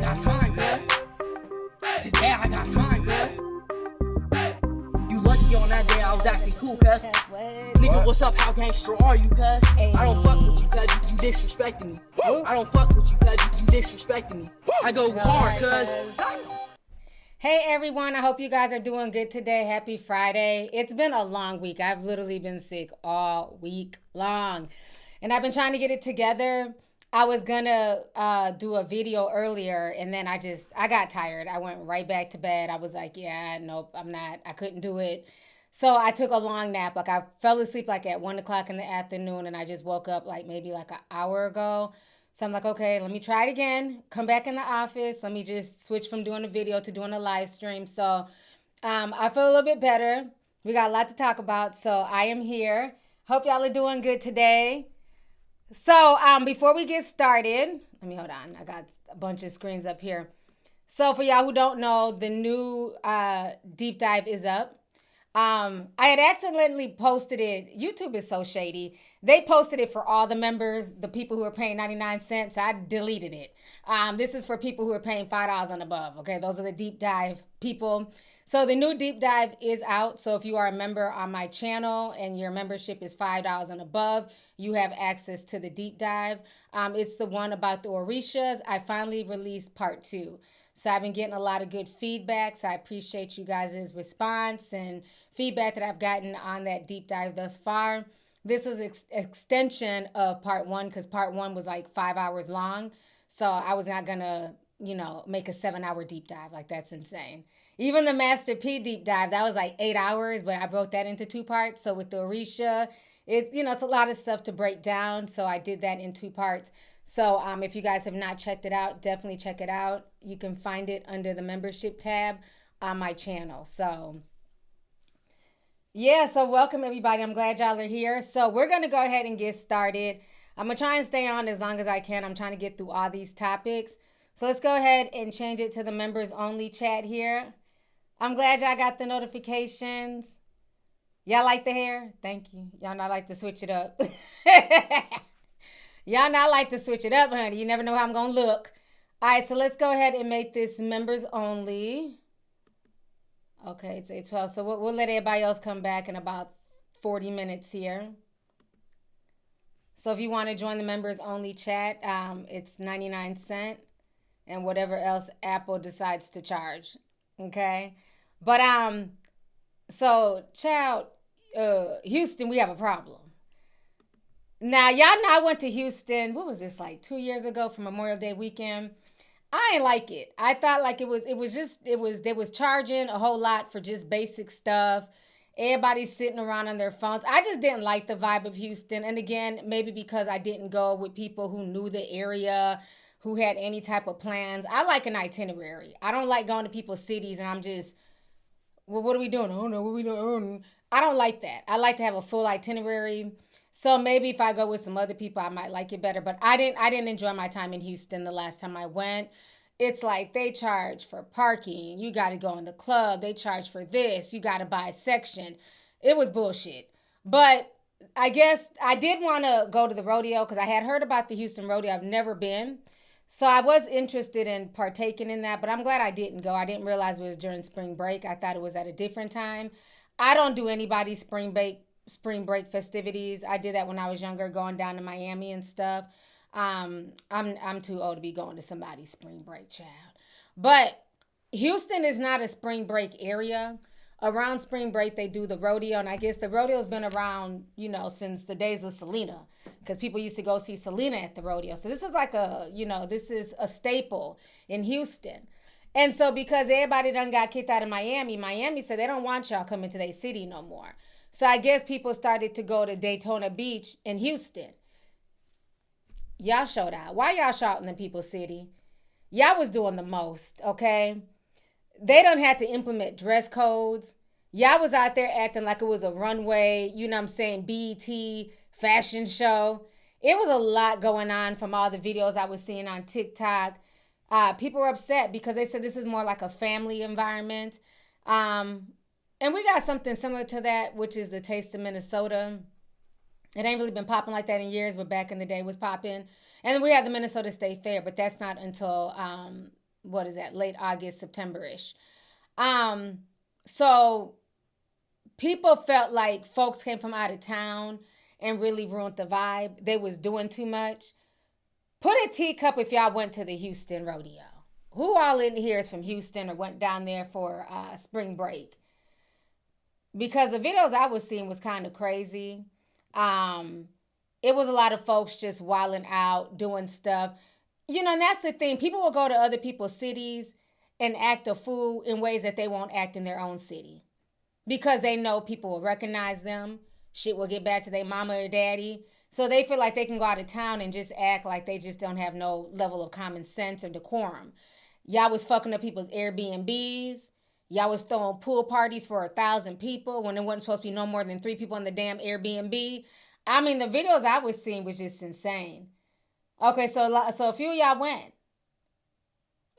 got time, cuz. Today I got time, cuz. You lucky on that day I was acting cool, cuz. Nigga, what's up? How gangster are you, cuz? I don't fuck with you, cuz. You disrespecting me. I don't fuck with you, cuz. You disrespecting me. I go hard, cuz. Hey everyone, I hope you guys are doing good today. Happy Friday. It's been a long week. I've literally been sick all week long. And I've been trying to get it together. I was gonna do a video earlier and then I got tired. I went right back to bed. I was like, yeah, nope, I couldn't do it. So I took a long nap. Like I fell asleep like at 1 o'clock in the afternoon and I just woke up like maybe like an hour ago. So I'm like, okay, let me try it again. Come back in the office. Let me just switch from doing a video to doing a live stream. So I feel a little bit better. We got a lot to talk about. So I am here. Hope y'all are doing good today. So before we get started, let me hold on. I got a bunch of screens up here. So for y'all who don't know, the new deep dive is up. I had accidentally posted it. YouTube is so shady. They posted it for all the members, the people who are paying 99 cents. I deleted it. This is for people who are paying $5 and above. Okay, those are the deep dive people. So the new deep dive is out. So if you are a member on my channel and your membership is $5 and above, you have access to the deep dive. It's the one about the Orishas. I finally released part 2. So I've been getting a lot of good feedback. So I appreciate you guys' response and feedback that I've gotten on that deep dive thus far. This is an extension of part 1 because part 1 was like 5 hours long. So I was not going to, make a 7-hour deep dive. Like that's insane. Even the Master P deep dive, that was like 8 hours, but I broke that into 2 parts. So with the Orisha, it's a lot of stuff to break down. So I did that in 2 parts. So if you guys have not checked it out, definitely check it out. You can find it under the membership tab on my channel. So yeah, so welcome everybody. I'm glad y'all are here. So we're going to go ahead and get started. I'm going to try and stay on as long as I can. I'm trying to get through all these topics. So let's go ahead and change it to the members only chat here. I'm glad y'all got the notifications. Y'all like the hair? Thank you. Y'all not like to switch it up. Y'all not like to switch it up, honey. You never know how I'm going to look. All right, so let's go ahead and make this members only. Okay, it's 8:12. So we'll let everybody else come back in about 40 minutes here. So if you want to join the members only chat, it's 99 cents and whatever else Apple decides to charge. Okay? But so child, Houston, we have a problem. Now, y'all know I went to Houston, what was this, like 2 years ago for Memorial Day weekend? I ain't like it. I thought like they was charging a whole lot for just basic stuff. Everybody's sitting around on their phones. I just didn't like the vibe of Houston. And again, maybe because I didn't go with people who knew the area, who had any type of plans. I like an itinerary. I don't like going to people's cities and I'm just, well, what are we doing? I don't know what we doing. I don't like that. I like to have a full itinerary. So maybe if I go with some other people, I might like it better. But I didn't enjoy my time in Houston the last time I went. It's like they charge for parking. You got to go in the club. They charge for this. You got to buy a section. It was bullshit. But I guess I did want to go to the rodeo because I had heard about the Houston rodeo. I've never been. So I was interested in partaking in that. But I'm glad I didn't go. I didn't realize it was during spring break. I thought it was at a different time. I don't do anybody's spring break festivities. I did that when I was younger, going down to Miami and stuff. I'm too old to be going to somebody's spring break, child. But Houston is not a spring break area. Around spring break, they do the rodeo, and I guess the rodeo's been around, since the days of Selena, because people used to go see Selena at the rodeo. So this is like this is a staple in Houston. And so because everybody done got kicked out of Miami said they don't want y'all coming to their city no more. So I guess people started to go to Daytona Beach in Houston. Y'all showed out. Why y'all shouting in people's city? Y'all was doing the most, okay? They don't have to implement dress codes. Y'all was out there acting like it was a runway, BET fashion show. It was a lot going on from all the videos I was seeing on TikTok. People were upset because they said this is more like a family environment. And we got something similar to that, which is the Taste of Minnesota. It ain't really been popping like that in years, but back in the day was popping. And then we had the Minnesota State Fair, but that's not until what is that, late August, September-ish. So people felt like folks came from out of town and really ruined the vibe. They was doing too much. Put a teacup if y'all went to the Houston Rodeo. Who all in here is from Houston or went down there for spring break? Because the videos I was seeing was kind of crazy. It was a lot of folks just wilding out, doing stuff. You know, and that's the thing. People will go to other people's cities and act a fool in ways that they won't act in their own city. Because they know people will recognize them. Shit will get back to their mama or daddy. So they feel like they can go out of town and just act like they just don't have no level of common sense or decorum. Y'all was fucking up people's Airbnbs. Y'all was throwing pool parties for 1,000 people when there wasn't supposed to be no more than 3 people in the damn Airbnb. I mean, the videos I was seeing was just insane. Okay, so a few of y'all went.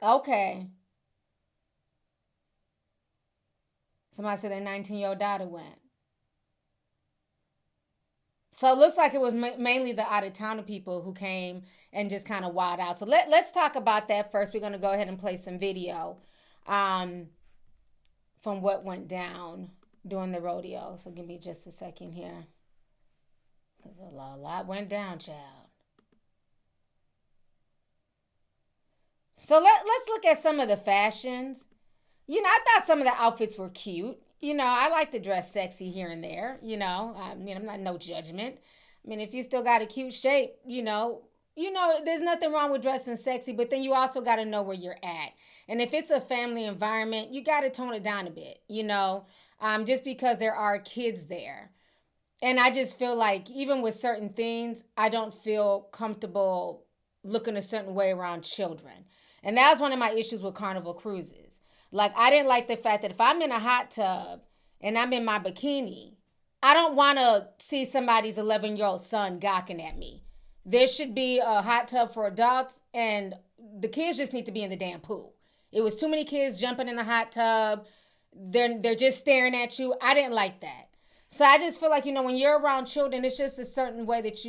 Okay. Somebody said their 19-year-old daughter went. So it looks like it was mainly the out-of-towner people who came and just kind of wild out. So let's talk about that first. We're going to go ahead and play some video from what went down during the rodeo. So give me just a second here. Because a lot went down, child. So let's look at some of the fashions. You know, I thought some of the outfits were cute. You know, I like to dress sexy here and there. You know, I'm not no judgment. I mean, if you still got a cute shape, you know, there's nothing wrong with dressing sexy. But then you also got to know where you're at. And if it's a family environment, you got to tone it down a bit. You know, just because there are kids there. And I just feel like even with certain things, I don't feel comfortable looking a certain way around children. And that was one of my issues with Carnival Cruises. Like, I didn't like the fact that if I'm in a hot tub and I'm in my bikini, I don't want to see somebody's 11-year-old son gawking at me. There should be a hot tub for adults, and the kids just need to be in the damn pool. It was too many kids jumping in the hot tub. They're just staring at you. I didn't like that. So I just feel like, when you're around children, it's just a certain way that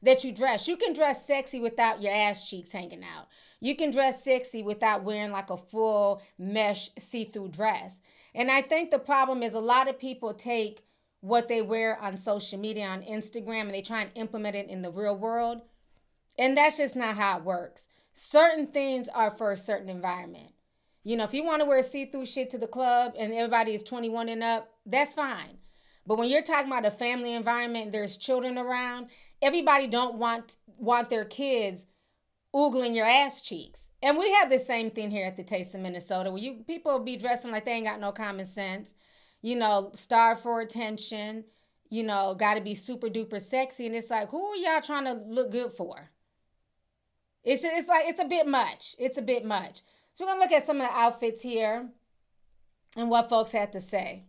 that you dress. You can dress sexy without your ass cheeks hanging out. You can dress sexy without wearing like a full mesh see-through dress. And I think the problem is a lot of people take what they wear on social media, on Instagram, and they try and implement it in the real world. And that's just not how it works. Certain things are for a certain environment. If you want to wear see-through shit to the club and everybody is 21 and up, that's fine. But when you're talking about a family environment, there's children around, everybody don't want their kids oogling your ass cheeks. And we have the same thing here at the Taste of Minnesota, where people be dressing like they ain't got no common sense, starve for attention, got to be super duper sexy. And it's like, who are y'all trying to look good for? It's like, it's a bit much. It's a bit much. So we're going to look at some of the outfits here and what folks had to say.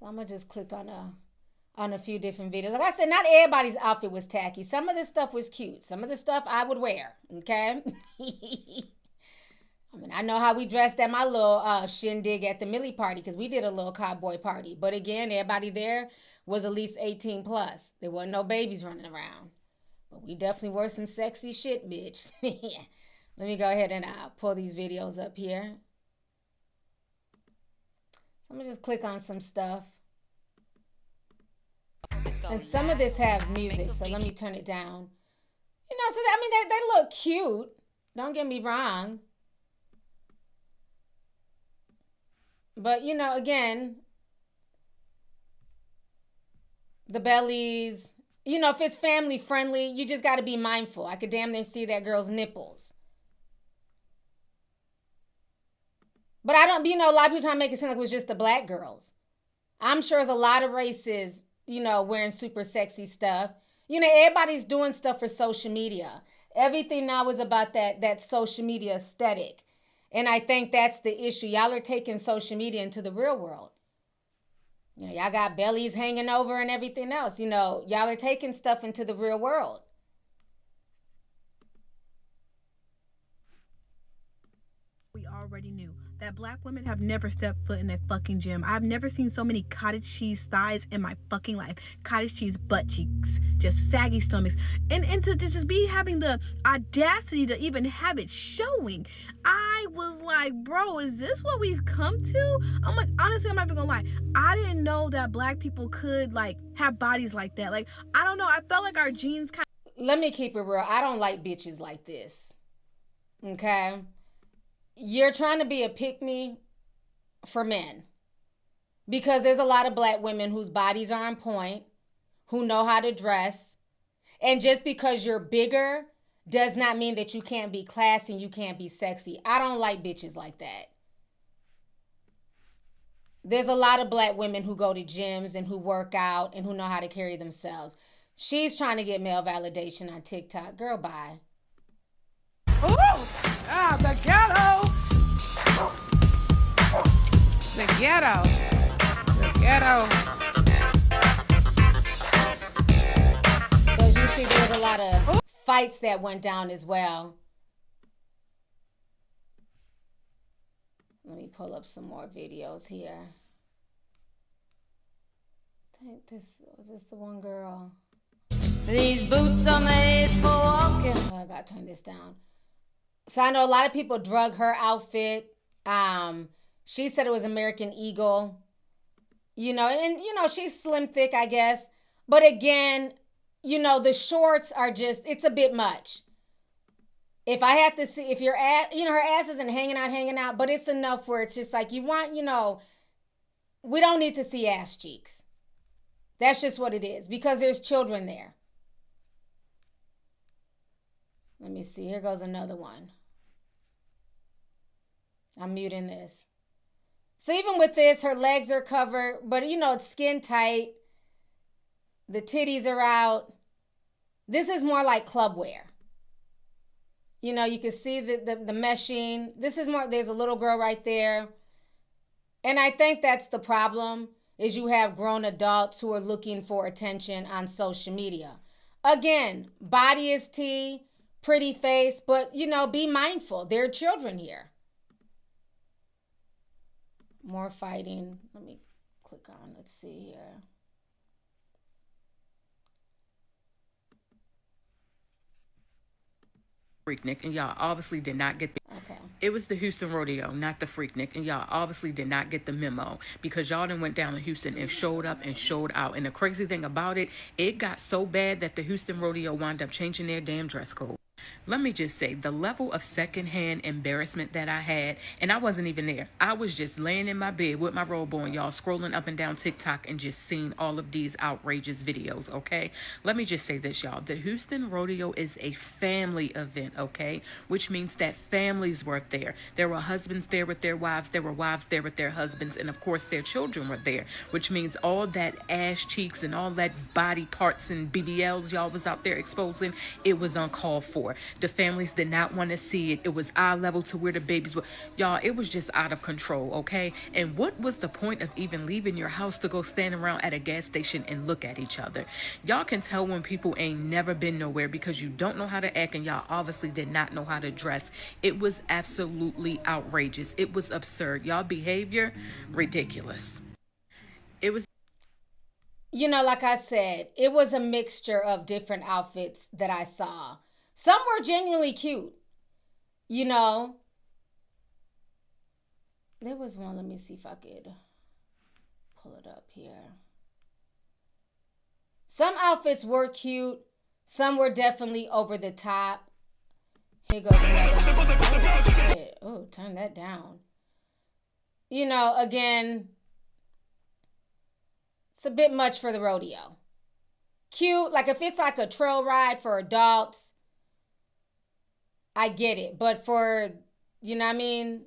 So I'm going to just click on a few different videos. Like I said, not everybody's outfit was tacky. Some of this stuff was cute. Some of the stuff I would wear, okay? I mean, I know how we dressed at my little shindig at the Millie party, because we did a little cowboy party. But again, everybody there was at least 18 plus. There wasn't no babies running around. But we definitely wore some sexy shit, bitch. Let me go ahead and pull these videos up here. I'm going to just click on some stuff. And some of this have music, so let me turn it down. So I mean, they look cute. Don't get me wrong. But, again, the bellies, if it's family friendly, you just got to be mindful. I could damn near see that girl's nipples. But I don't, a lot of people trying to make it seem like it was just the black girls. I'm sure there's a lot of races, wearing super sexy stuff. Everybody's doing stuff for social media. Everything now is about that social media aesthetic. And I think that's the issue. Y'all are taking social media into the real world. Y'all got bellies hanging over and everything else. Y'all are taking stuff into the real world. We already knew that black women have never stepped foot in a fucking gym. I've never seen so many cottage cheese thighs in my fucking life. Cottage cheese butt cheeks, just saggy stomachs, and to just be having the audacity to even have it showing. I was like, bro, is this what we've come to? I'm like, honestly, I'm not even gonna lie. I didn't know that black people could like have bodies like that. Like, I don't know. I felt like our genes kind of. Let me keep it real. I don't like bitches like this. Okay? You're trying to be a pick-me for men. Because there's a lot of black women whose bodies are on point, who know how to dress. And just because you're bigger does not mean that you can't be classy and you can't be sexy. I don't like bitches like that. There's a lot of black women who go to gyms and who work out and who know how to carry themselves. She's trying to get male validation on TikTok. Girl, bye. Ooh! Ah, the ghetto! The ghetto. The ghetto. So as you see, there's a lot of fights that went down as well. Let me pull up some more videos here. I think was this the one girl? These boots are made for walking. Oh, I gotta turn this down. So I know a lot of people drug her outfit. She said it was American Eagle. You know, and you know, she's slim thick, I guess. But again, you know, the shorts are just, it's a bit much. If I had to see, if your ass, you know, her ass isn't hanging out, but it's enough where it's just like, you want, you know, we don't need to see ass cheeks. That's just what it is, because there's children there. Let me see. Here goes another one. I'm muting this. So even with this, her legs are covered, but you know, it's skin tight. The titties are out. This is more like club wear. You know, you can see the meshing. This is more, there's a little girl right there. And I think that's the problem, is you have grown adults who are looking for attention on social media. Again, body is tea, pretty face, but, you know, be mindful. There are children here. More fighting. Let me click on, let's see here. Freaknik, and y'all obviously did not get the It was the Houston Rodeo, not the Freaknik, and y'all obviously did not get the memo, because y'all done went down to Houston and showed up and showed out. And the crazy thing about it, it got so bad that the Houston Rodeo wound up changing their damn dress code. Let me just say, the level of secondhand embarrassment that I had, and I wasn't even there. I was just laying in my bed with my robe on, y'all, scrolling up and down TikTok and just seeing all of these outrageous videos, okay? Let me just say this, y'all. The Houston Rodeo is a family event, okay? Which means that families were there. There were husbands there with their wives. There were wives there with their husbands. And, of course, their children were there, which means all that ass cheeks and all that body parts and BBLs y'all was out there exposing, it was uncalled for. The families did not want to see it. It was eye level to where the babies were. Y'all, it was just out of control, okay? And what was the point of even leaving your house to go stand around at a gas station and look at each other? Y'all can tell when people ain't never been nowhere, because you don't know how to act, and y'all obviously did not know how to dress. It was absolutely outrageous. It was absurd. Y'all behavior, ridiculous. It was... You know, like I said, it was a mixture of different outfits that I saw. Some were genuinely cute, you know. There was one, let me see if I could pull it up here. Some outfits were cute. Some were definitely over the top. Here goes another one. Oh, turn that down. You know, again, it's a bit much for the rodeo. Cute, like if it's like a trail ride for adults, I get it. But for, you know what I mean?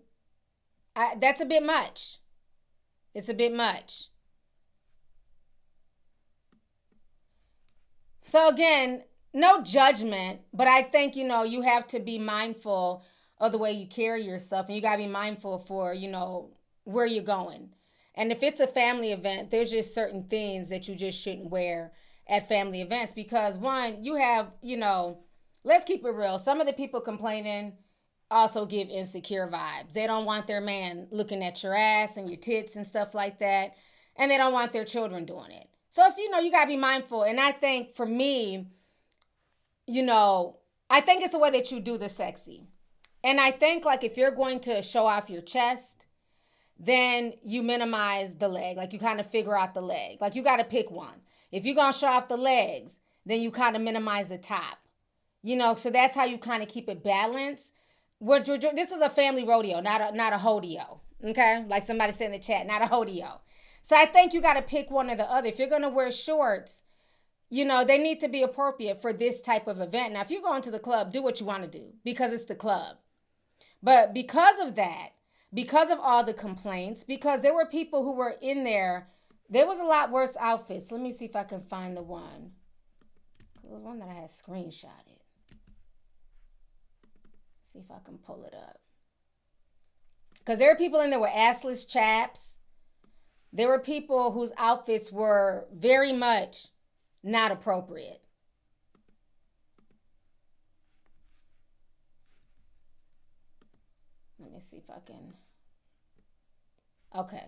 That's a bit much. It's a bit much. So again, no judgment, but I think, you know, you have to be mindful of the way you carry yourself, and you got to be mindful for, you know, where you're going. And if it's a family event, there's just certain things that you just shouldn't wear at family events, because one, you have, you know, let's keep it real. Some of the people complaining, also give insecure vibes. They don't want their man looking at your ass and your tits and stuff like that. And they don't want their children doing it. So, you know, you got to be mindful. And I think for me, you know, I think it's the way that you do the sexy. And I think, like, if you're going to show off your chest, then you minimize the leg. Like, you kind of figure out the leg. Like, you got to pick one. If you're going to show off the legs, then you kind of minimize the top. You know, so that's how you kind of keep it balanced. This is a family rodeo, not a hodeo. Okay? Like somebody said in the chat, not a hodeo. So I think you got to pick one or the other. If you're going to wear shorts, you know, they need to be appropriate for this type of event. Now, if you're going to the club, do what you want to do because it's the club. But because of that, because of all the complaints, because there were people who were in there, there was a lot worse outfits. Let me see if I can find the one. There was one that I had screenshotted. See if I can pull it up. Because there were people in there with assless chaps. There were people whose outfits were very much not appropriate. Let me see if I can. Okay.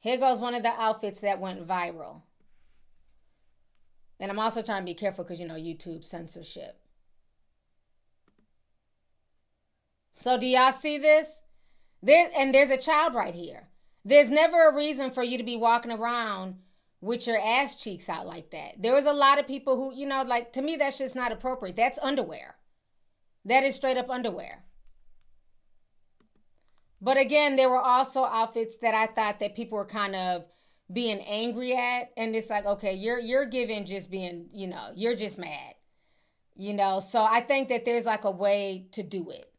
Here goes one of the outfits that went viral. And I'm also trying to be careful because, you know, YouTube censorship. So do y'all see this? There's a child right here. There's never a reason for you to be walking around with your ass cheeks out like that. There was a lot of people who, you know, like, to me, that's just not appropriate. That's underwear. That is straight up underwear. But again, there were also outfits that I thought that people were kind of being angry at. And it's like, okay, you're giving just being, you know, you're just mad. You know, so I think that there's like a way to do it.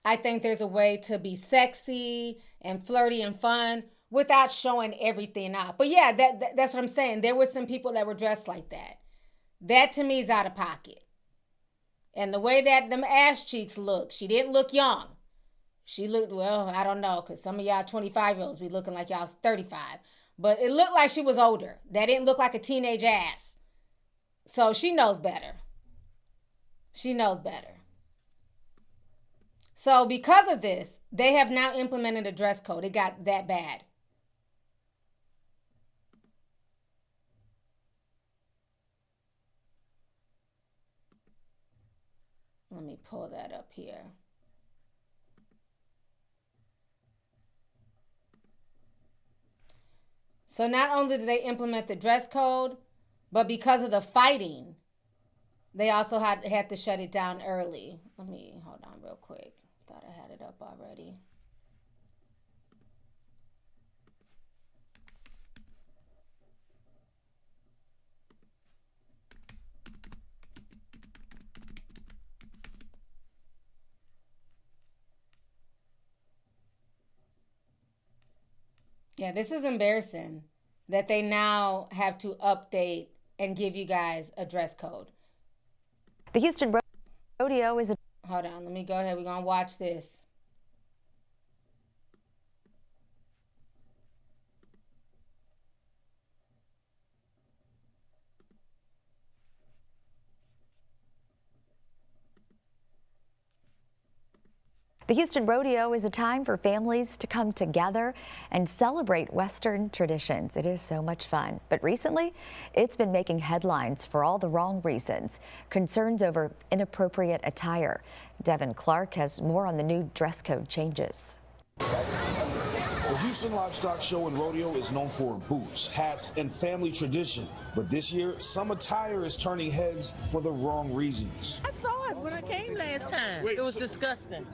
I think there's a way to be sexy and flirty and fun without showing everything out. But yeah, that's what I'm saying. There were some people that were dressed like that. That to me is out of pocket. And the way that them ass cheeks look, she didn't look young. She looked, well, I don't know, because some of y'all 25-year-olds be looking like y'all's 35. But it looked like she was older. That didn't look like a teenage ass. So she knows better. She knows better. So because of this, they have now implemented a dress code. It got that bad. Let me pull that up here. So not only did they implement the dress code, but because of the fighting, they also had to shut it down early. Let me, hold on real quick. Thought I had it up already. Yeah, this is embarrassing that they now have to update and give you guys a dress code. The Houston Rodeo is a... Hold on, let me go ahead. We're going to watch this. The Houston Rodeo is a time for families to come together and celebrate Western traditions. It is so much fun. But recently, it's been making headlines for all the wrong reasons. Concerns over inappropriate attire. Devin Clark has more on the new dress code changes. The Houston Livestock Show and Rodeo is known for boots, hats, and family tradition. But this year, some attire is turning heads for the wrong reasons. I saw it when I came last time. It was disgusting.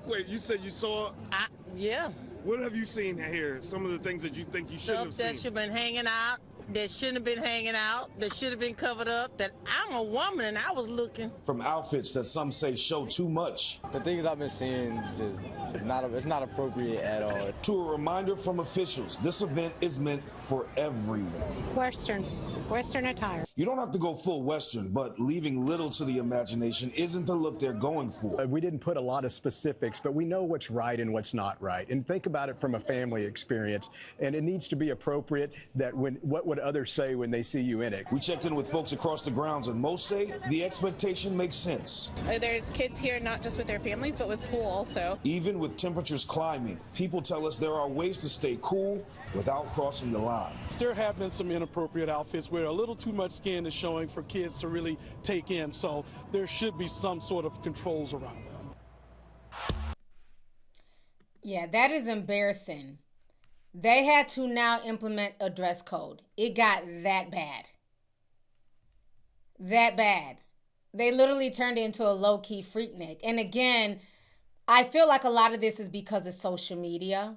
Wait, you said you saw it? Yeah. What have you seen here? Some of the things that you think you shouldn't have Stuff seen? that should have been hanging out, that shouldn't have been hanging out, that should have been covered up, that I'm a woman and I was looking. From outfits that some say show too much. The things I've been seeing, it's not appropriate at all. To a reminder from officials, this event is meant for everyone. Western attire. You don't have to go full Western, but leaving little to the imagination isn't the look they're going for. We didn't put a lot of specifics, but we know what's right and what's not right. And think about it from a family experience. And it needs to be appropriate that what would others say when they see you in it? We checked in with folks across the grounds, and most say the expectation makes sense. There's kids here not just with their families, but with school also. Even with temperatures climbing, people tell us there are ways to stay cool without crossing the line. There have been some inappropriate outfits where a little too much skin is showing for kids to really take in, so there should be some sort of controls around that. Yeah, that is embarrassing. They had to now implement a dress code. It got that bad. That bad. They literally turned it into a low-key freaknik. And again, I feel like a lot of this is because of social media.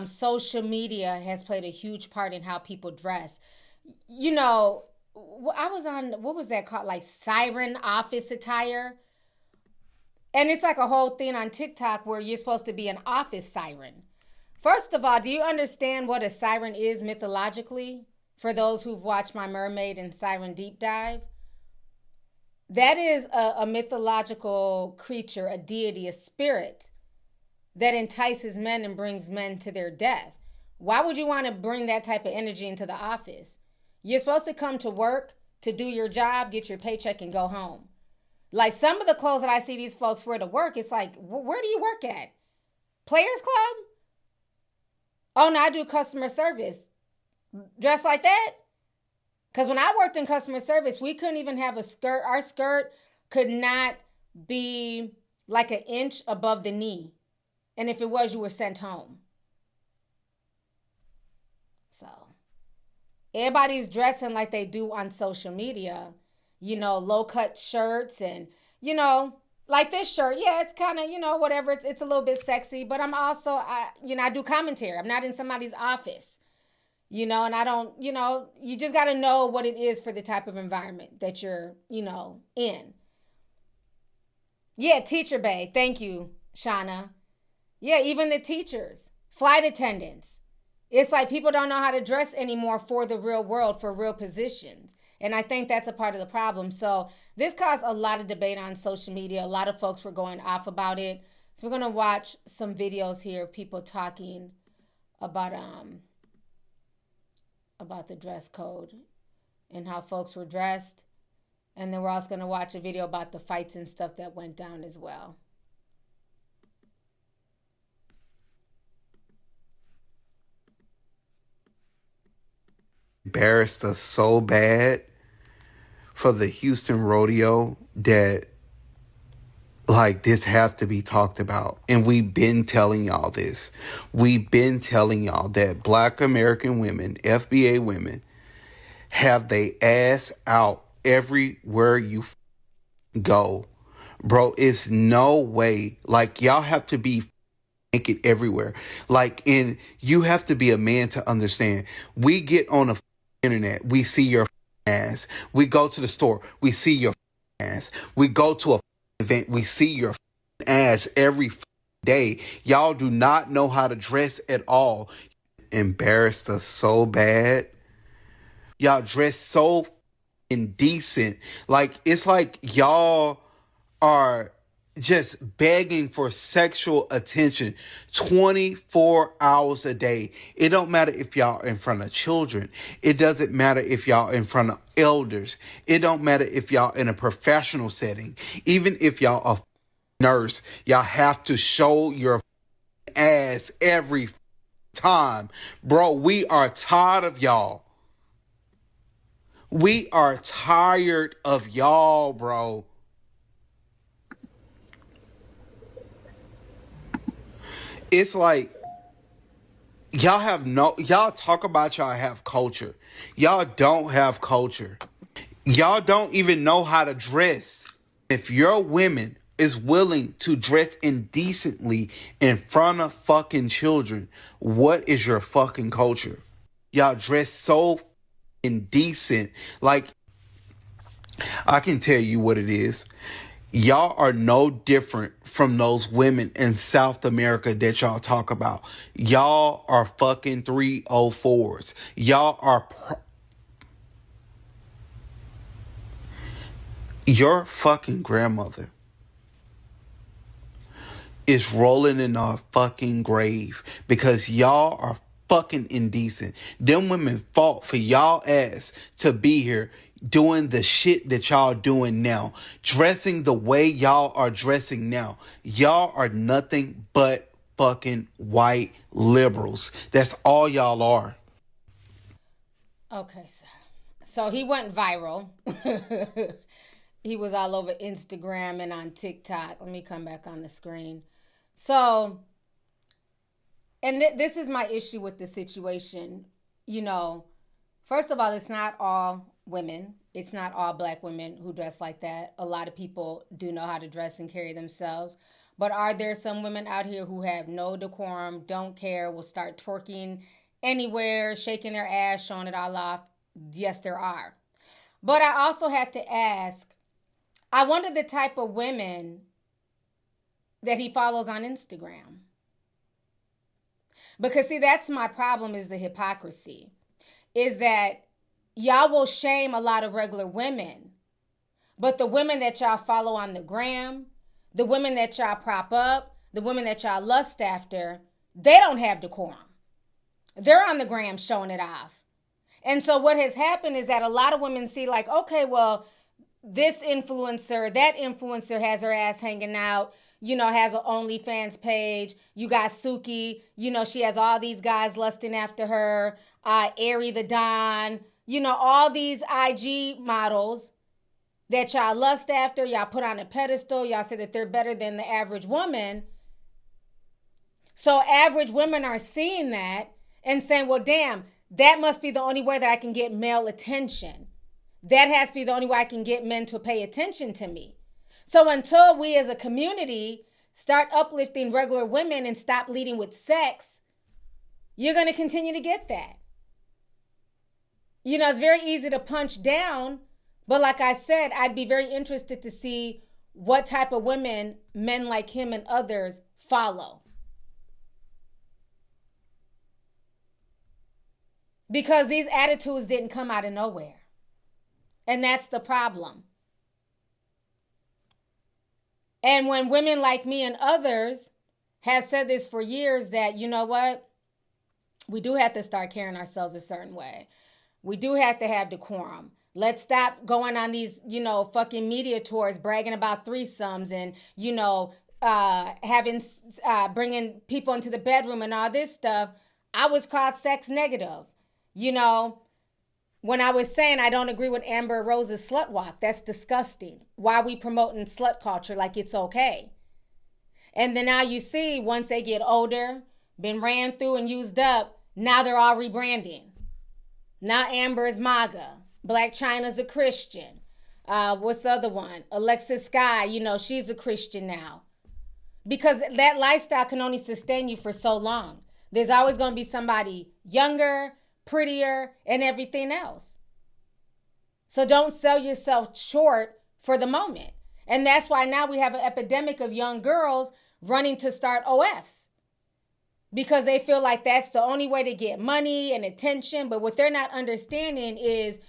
Social media has played a huge part in how people dress. You know, I was on, what was that called? Like siren office attire. And it's like a whole thing on TikTok where you're supposed to be an office siren. First of all, do you understand what a siren is mythologically? For those who've watched my Mermaid and Siren Deep Dive. That is a mythological creature, a deity, a spirit that entices men and brings men to their death. Why would you want to bring that type of energy into the office? You're supposed to come to work, to do your job, get your paycheck, and go home. Like some of the clothes that I see these folks wear to work, it's like, where do you work at? Players Club? Oh, no, I do customer service. Dress like that? Because when I worked in customer service, we couldn't even have a skirt. Our skirt could not be like an inch above the knee. And if it was, you were sent home. So, everybody's dressing like they do on social media. You know, low-cut shirts and, you know, like this shirt. Yeah, it's kind of, you know, whatever. It's a little bit sexy. But I'm also, I do commentary. I'm not in somebody's office. You know, and I don't, you know, you just got to know what it is for the type of environment that you're, you know, in. Yeah, teacher bay. Thank you, Shauna. Yeah, even the teachers, flight attendants. It's like people don't know how to dress anymore for the real world, for real positions. And I think that's a part of the problem. So this caused a lot of debate on social media. A lot of folks were going off about it. So we're going to watch some videos here of people talking about the dress code and how folks were dressed. And then we're also going to watch a video about the fights and stuff that went down as well. Embarrassed us so bad for the Houston rodeo that like this have to be talked about. And we've been telling y'all this. We've been telling y'all that Black American women, FBA women, have they ass out everywhere you go. Bro, it's no way. Like, y'all have to be naked everywhere. Like, and you have to be a man to understand. We get on the internet, we see your ass. We go to the store, we see your ass. We go to a event, we see your ass every day. Y'all do not know how to dress at all. Embarrassed us so bad. Y'all dress so indecent. Like, it's like y'all are just begging for sexual attention 24 hours a day. It don't matter if y'all in front of children. It doesn't matter if y'all in front of elders. It don't matter if y'all in a professional setting. Even if y'all a nurse, y'all have to show your ass every time. Bro, we are tired of y'all. We are tired of y'all, bro. It's like y'all talk about y'all have culture. Y'all don't have culture. Y'all don't even know how to dress. If your women is willing to dress indecently in front of fucking children, what is your fucking culture? Y'all dress so indecent. Like, I can tell you what it is. Y'all are no different from those women in South America that y'all talk about. Y'all are fucking 304s. Y'all are Your fucking grandmother is rolling in our fucking grave because y'all are fucking indecent. Them women fought for y'all ass to be here doing the shit that y'all doing now. Dressing the way y'all are dressing now. Y'all are nothing but fucking white liberals. That's all y'all are. Okay, so he went viral. He was all over Instagram and on TikTok. Let me come back on the screen. So, and this is my issue with the situation. You know, first of all, it's not all women. It's not all black women who dress like that. A lot of people do know how to dress and carry themselves. But are there some women out here who have no decorum, don't care, will start twerking anywhere, shaking their ass, showing it all off? Yes, there are. But I also had to ask, I wonder the type of women that he follows on Instagram. Because see, that's my problem, is the hypocrisy. Is that y'all will shame a lot of regular women, but the women that y'all follow on the gram, the women that y'all prop up, the women that y'all lust after, they don't have decorum. They're on the gram showing it off. And so what has happened is that a lot of women see like, okay, well, this influencer, that influencer has her ass hanging out, you know, has an OnlyFans page. You got Suki, you know, she has all these guys lusting after her. Ari the Don, you know, all these IG models that y'all lust after, y'all put on a pedestal, y'all say that they're better than the average woman. So average women are seeing that and saying, well, damn, that must be the only way that I can get male attention. That has to be the only way I can get men to pay attention to me. So until we as a community start uplifting regular women and stop leading with sex, you're going to continue to get that. You know, it's very easy to punch down, but like I said, I'd be very interested to see what type of women men like him and others follow. Because these attitudes didn't come out of nowhere. And that's the problem. And when women like me and others have said this for years, that, you know what, we do have to start carrying ourselves a certain way. We do have to have decorum. Let's stop going on these, you know, fucking media tours bragging about threesomes and, you know, bringing people into the bedroom and all this stuff. I was called sex negative. You know, when I was saying I don't agree with Amber Rose's slut walk, that's disgusting. Why are we promoting slut culture like it's okay? And then now you see, once they get older, been ran through and used up, now they're all rebranding. Now Amber is MAGA. Black China's a Christian. What's the other one? Alexis Sky, you know, she's a Christian now. Because that lifestyle can only sustain you for so long. There's always going to be somebody younger, prettier, and everything else. So don't sell yourself short for the moment. And that's why now we have an epidemic of young girls running to start OFs. Because they feel like that's the only way to get money and attention. But what they're not understanding is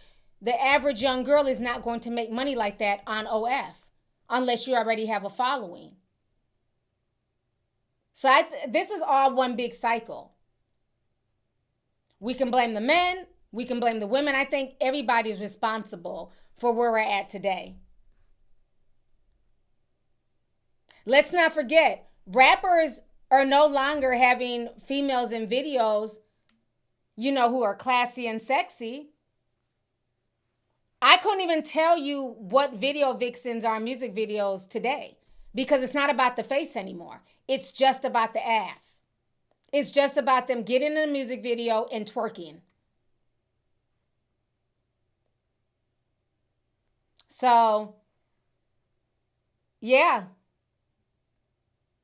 the average young girl is not going to make money like that on OF unless you already have a following. So this is all one big cycle. We can blame the men. We can blame the women. I think everybody's responsible for where we're at today. Let's not forget, rappers are no longer having females in videos, you know, who are classy and sexy. I couldn't even tell you what video vixens are in music videos today because it's not about the face anymore. It's just about the ass. It's just about them getting in a music video and twerking. So, yeah.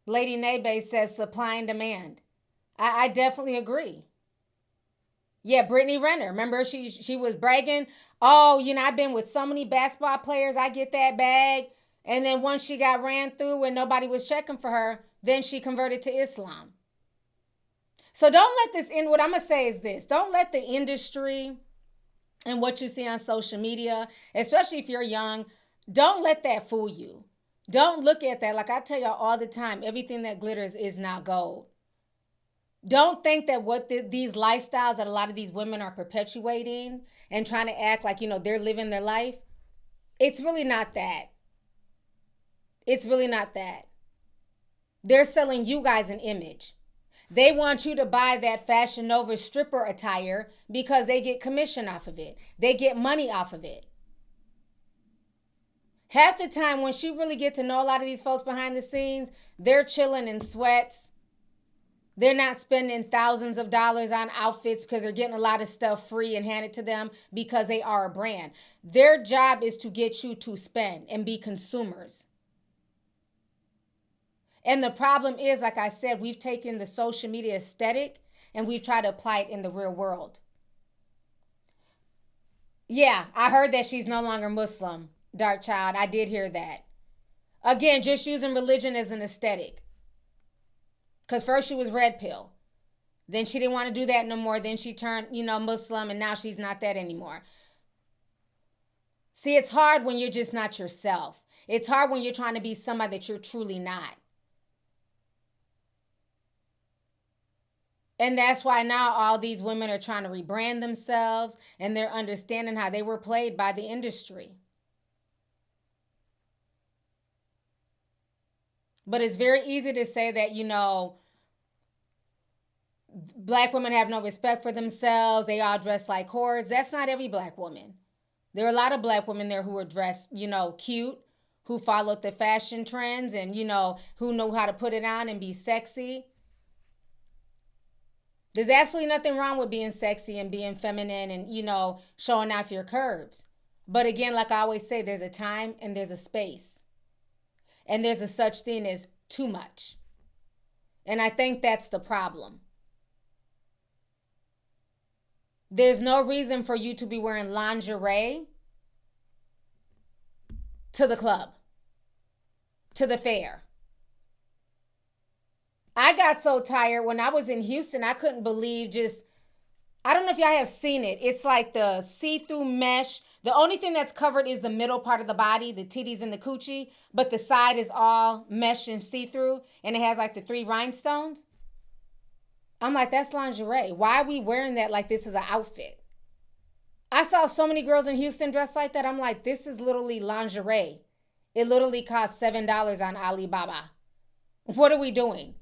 Lady Nebe says supply and demand. I definitely agree. Yeah, Brittany Renner. Remember she was bragging, oh, you know, I've been with so many basketball players, I get that bag. And then once she got ran through and nobody was checking for her, then she converted to Islam. So don't let this in. What I'm going to say is this. Don't let the industry and what you see on social media, especially if you're young, Don't let that fool you. Don't look at that. Like I tell y'all all the time, everything that glitters is not gold. Don't think that these lifestyles that a lot of these women are perpetuating and trying to act like, they're living their life. It's really not that. It's really not that. They're selling you guys an image. They want you to buy that Fashion Nova stripper attire because they get commission off of it. They get money off of it. Half the time when she really get to know a lot of these folks behind the scenes, they're chilling in sweats. They're not spending thousands of dollars on outfits because they're getting a lot of stuff free and handed to them because they are a brand. Their job is to get you to spend and be consumers. And the problem is, like I said, we've taken the social media aesthetic and we've tried to apply it in the real world. Yeah, I heard that she's no longer Muslim, Dark Child. I did hear that. Again, just using religion as an aesthetic. Because first she was red pill. Then she didn't want to do that no more. Then she turned, Muslim, and now she's not that anymore. See, it's hard when you're just not yourself. It's hard when you're trying to be somebody that you're truly not. And that's why now all these women are trying to rebrand themselves and they're understanding how they were played by the industry. But it's very easy to say that, Black women have no respect for themselves. They all dress like whores. That's not every Black woman. There are a lot of Black women there who are dressed, cute, who followed the fashion trends and, who know how to put it on and be sexy. There's absolutely nothing wrong with being sexy and being feminine and, showing off your curves. But again, like I always say, there's a time and there's a space. And there's a such thing as too much. And I think that's the problem. There's no reason for you to be wearing lingerie to the club, to the fair. I got so tired when I was in Houston, I couldn't believe I don't know if y'all have seen it. It's like the see-through mesh. The only thing that's covered is the middle part of the body, the titties and the coochie, but the side is all mesh and see-through, and it has like the 3 rhinestones. I'm like, that's lingerie. Why are we wearing that like this is an outfit? I saw so many girls in Houston dressed like that. I'm like, this is literally lingerie. It literally costs $7 on Alibaba. What are we doing?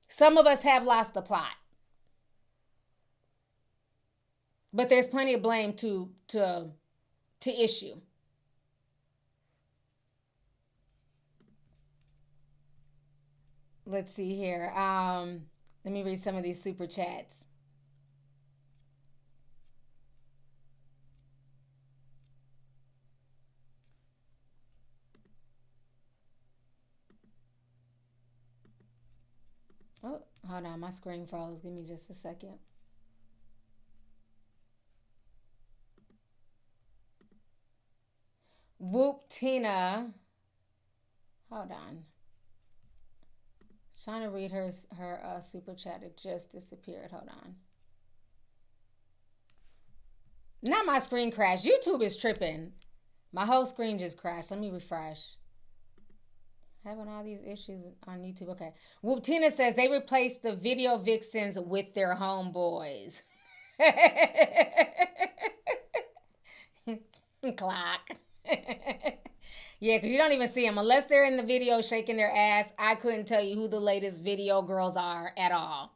Some of us have lost the plot. But there's plenty of blame to issue. Let's see here. Let me read some of these super chats. Oh, hold on. My screen froze. Give me just a second. Whoop Tina. Hold on. Trying to read her super chat. It just disappeared. Hold on. Now my screen crashed. YouTube is tripping. My whole screen just crashed. Let me refresh. Having all these issues on YouTube. Okay. Whoop Tina says they replaced the video vixens with their homeboys. Clock. Yeah, because you don't even see them. Unless they're in the video shaking their ass, I couldn't tell you who the latest video girls are at all.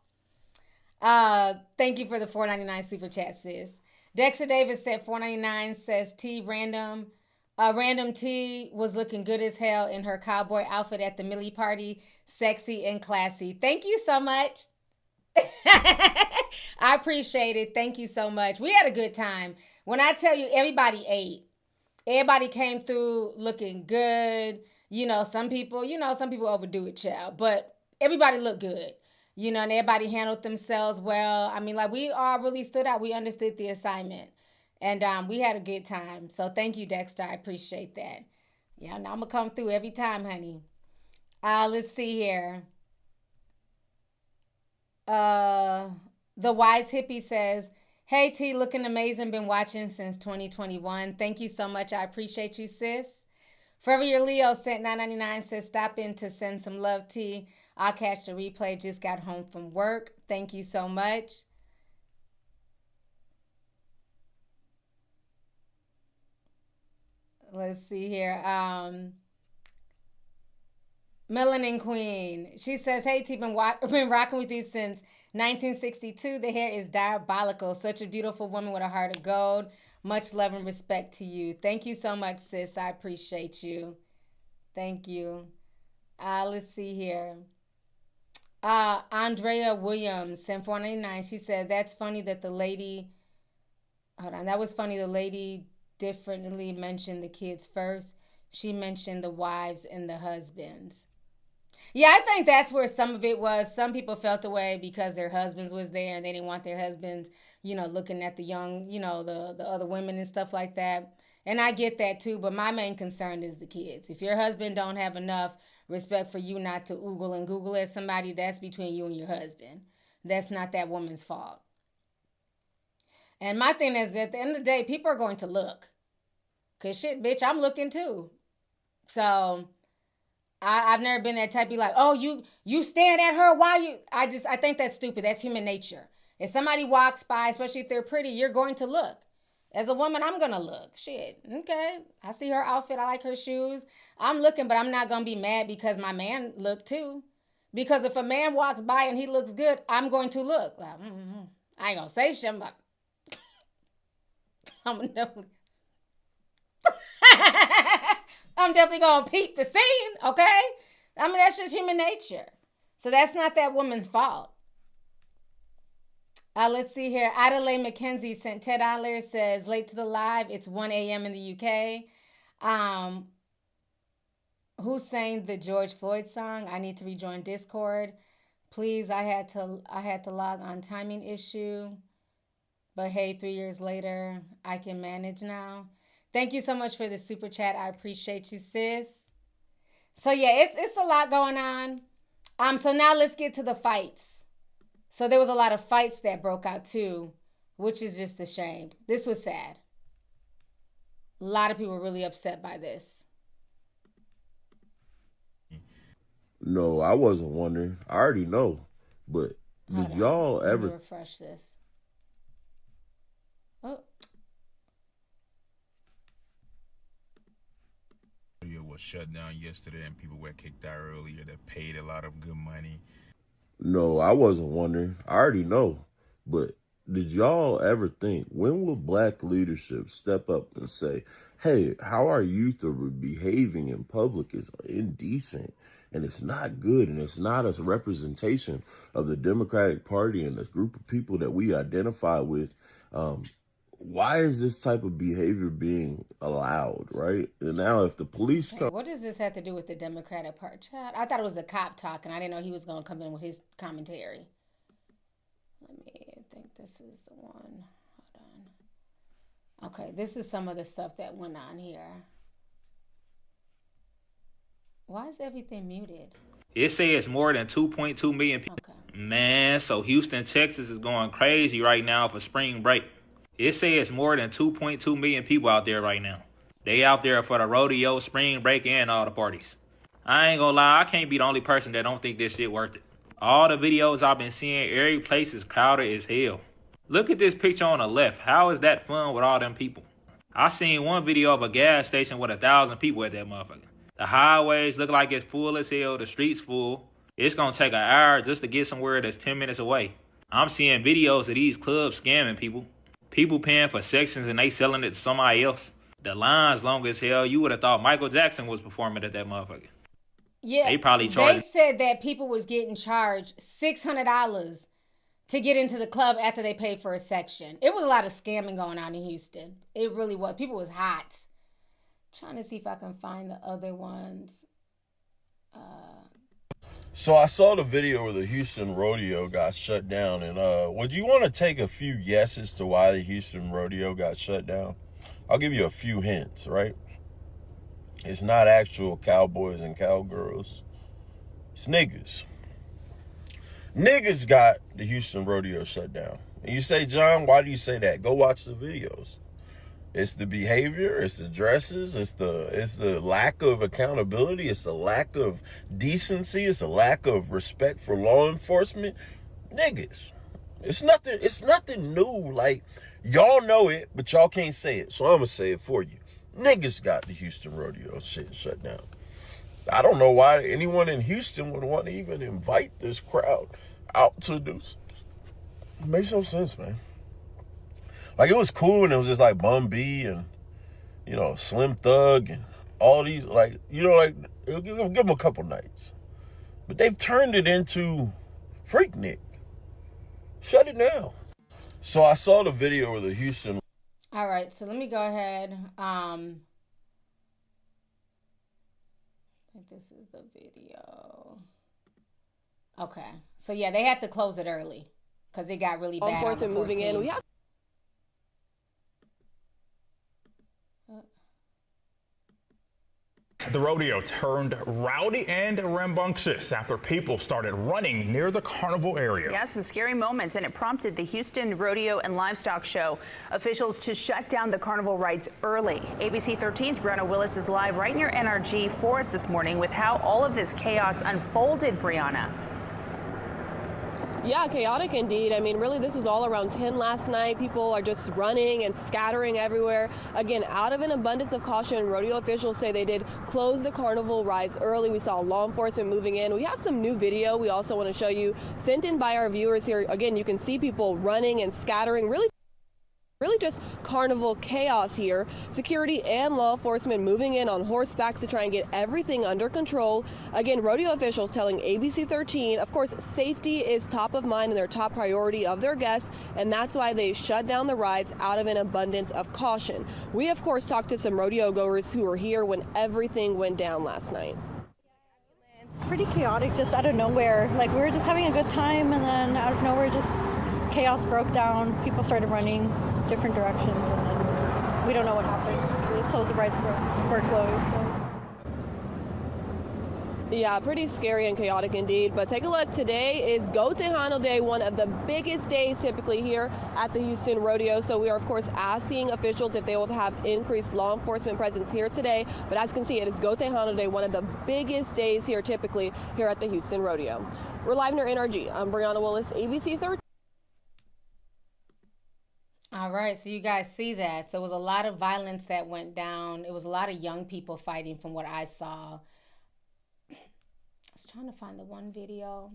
Thank you for the $4.99 super chat, sis. Dexter Davis said $4.99, says Random T was looking good as hell in her cowboy outfit at the Millie party. Sexy and classy. Thank you so much. I appreciate it. Thank you so much. We had a good time. When I tell you, everybody ate. Everybody came through looking good. Some people overdo it, child. But everybody looked good. And everybody handled themselves well. I mean, like, we all really stood out. We understood the assignment. And we had a good time. So thank you, Dexter. I appreciate that. Yeah, now I'm going to come through every time, honey. Let's see here. The Wise Hippie says, Hey T, looking amazing. Been watching since 2021. Thank you so much. I appreciate you, sis. Forever Your Leo sent $9.99. Says stop in to send some love, T. I'll catch the replay. Just got home from work. Thank you so much. Let's see here. Melanin Queen. She says, hey, T, been rocking with you since 1962. The hair is diabolical. Such a beautiful woman with a heart of gold. Much love and respect to you. Thank you so much, sis. I appreciate you. Thank you. Let's see here. Andrea Williams sent $4.99. She said, that's funny that the lady... Hold on. That was funny. The lady differently mentioned the kids first. She mentioned the wives and the husbands. Yeah, I think that's where some of it was. Some people felt away because their husbands was there and they didn't want their husbands, looking at the young, the other women and stuff like that. And I get that too, but my main concern is the kids. If your husband don't have enough respect for you not to oogle and google at somebody, that's between you and your husband. That's not that woman's fault. And my thing is that at the end of the day, people are going to look. Because shit, bitch, I'm looking too. So I've never been that type of like, oh, you staring at her while you... I think that's stupid. That's human nature. If somebody walks by, especially if they're pretty, you're going to look. As a woman, I'm going to look. Shit, okay. I see her outfit. I like her shoes. I'm looking, but I'm not going to be mad because my man looked too. Because if a man walks by and he looks good, I'm going to look. Like, I ain't going to say shit, but... I'm definitely going to peep the scene, okay? I mean, that's just human nature. So that's not that woman's fault. Let's see here. Adelaide McKenzie sent $10. Says, late to the live. It's 1 a.m. in the UK. Who sang the George Floyd song? I need to rejoin Discord. Please, I had to log on, timing issue. But hey, 3 years later, I can manage now. Thank you so much for the super chat. I appreciate you, sis. So yeah, it's a lot going on. So now let's get to the fights. So there was a lot of fights that broke out too, which is just a shame. This was sad. A lot of people were really upset by this. No, I wasn't wondering. I already know. But did y'all ever... refresh this. Oh. Was shut down yesterday and people were kicked out earlier that paid a lot of good money. No, I wasn't wondering. I already know. But did y'all ever think, when will black leadership step up and say, hey, how our youth are behaving in public is indecent and it's not good and it's not a representation of the Democratic Party and this group of people that we identify with? Why is this type of behavior being allowed, right? And now if the police come... What does this have to do with the Democratic Party? Child, I thought it was the cop talking. I didn't know he was going to come in with his commentary. Let me think this is the one. Hold on. Okay, this is some of the stuff that went on here. Why is everything muted? It says more than 2.2 million people. Okay. Man, so Houston, Texas is going crazy right now for spring break. It says more than 2.2 million people out there right now. They out there for the rodeo, spring break, and all the parties. I ain't gonna lie, I can't be the only person that don't think this shit worth it. All the videos I've been seeing, every place is crowded as hell. Look at this picture on the left. How is that fun with all them people? I seen one video of a gas station with 1,000 people at that motherfucker. The highways look like it's full as hell, the streets full. It's gonna take an hour just to get somewhere that's 10 minutes away. I'm seeing videos of these clubs scamming people. People paying for sections and they selling it to somebody else. The line's long as hell. You would have thought Michael Jackson was performing at that motherfucker. Yeah, they probably charged. They said that people was getting charged $600 to get into the club after they paid for a section. It was a lot of scamming going on in Houston. It really was. People was hot. Trying to see if I can find the other ones. So I saw the video where the Houston Rodeo got shut down, and would you want to take a few guesses to why the Houston Rodeo got shut down? I'll give you a few hints, right? It's not actual cowboys and cowgirls. It's niggas. Niggas got the Houston Rodeo shut down. And you say, John, why do you say that? Go watch the videos. It's the behavior, it's the dresses, it's the lack of accountability, it's the lack of decency, it's a lack of respect for law enforcement. Niggas. It's nothing new. Like, y'all know it, but y'all can't say it. So I'm gonna say it for you. Niggas got the Houston Rodeo shit shut down. I don't know why anyone in Houston would want to even invite this crowd out to do. It makes no sense, man. Like, it was cool and it was just like Bum B and, you know, Slim Thug and all these, like, you know, like, give them a couple nights. But they've turned it into Freaknik. Shut it down. So I saw the video of the Houston. All right, so let me go ahead. I think this is the video. Okay, so yeah, they had to close it early because it got really bad. Enforcement moving in. We have. The rodeo turned rowdy and rambunctious after people started running near the carnival area. Yeah, some scary moments, and it prompted the Houston Rodeo and Livestock Show officials to shut down the carnival rides early. ABC 13's Brianna Willis is live right near NRG for us this morning with how all of this chaos unfolded, Brianna. Yeah, chaotic indeed. I mean, really, this was all around 10 last night. People are just running and scattering everywhere. Again, out of an abundance of caution, rodeo officials say they did close the carnival rides early. We saw law enforcement moving in. We have some new video we also want to show you sent in by our viewers here. Again, you can see people running and scattering, really just carnival chaos here. Security and law enforcement moving in on horsebacks to try and get everything under control. Again, rodeo officials telling ABC 13, of course, safety is top of mind and their top priority of their guests, and that's why they shut down the rides out of an abundance of caution. We, of course, talked to some rodeo goers who were here when everything went down last night. It's pretty chaotic, just out of nowhere. Like, we were just having a good time, and then out of nowhere, just chaos broke down. People started running different directions, and then we don't know what happened. They told the rides were closed. So. Yeah, pretty scary and chaotic indeed. But take a look. Today is Go Tejano Day, one of the biggest days typically here at the Houston Rodeo. So we are, of course, asking officials if they will have increased law enforcement presence here today. But as you can see, it is Go Tejano Day, one of the biggest days here typically here at the Houston Rodeo. We're live near NRG. I'm Brianna Willis, ABC 13. All right, so you guys see that. So it was a lot of violence that went down. It was a lot of young people fighting from what I saw. I was trying to find the one video.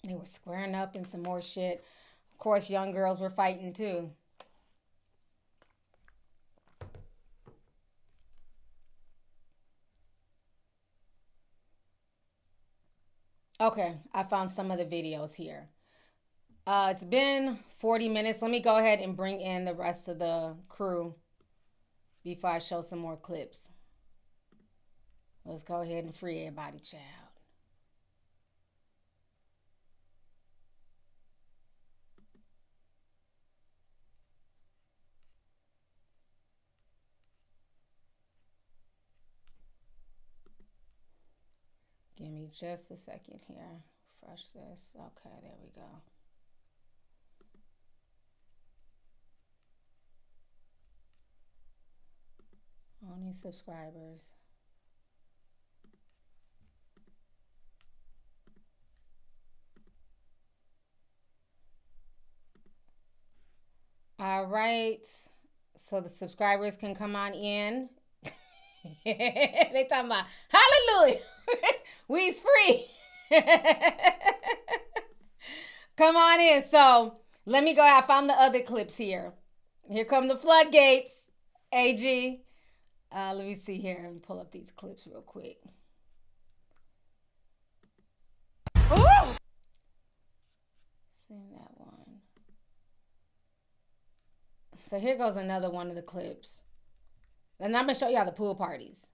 They were squaring up and some more shit. Of course, young girls were fighting too. Okay, I found some of the videos here. It's been 40 minutes. Let me go ahead and bring in the rest of the crew before I show some more clips. Let's go ahead and free everybody, child. Give me just a second here. Refresh this. Okay, there we go. Only subscribers. All right. So the subscribers can come on in. They talking about hallelujah. We's free. Come on in. So let me go. I found the other clips here. Here come the floodgates. AG. Let me see here and pull up these clips real quick. Oh! Seen that one. So here goes another one of the clips. And I'm going to show y'all the pool parties.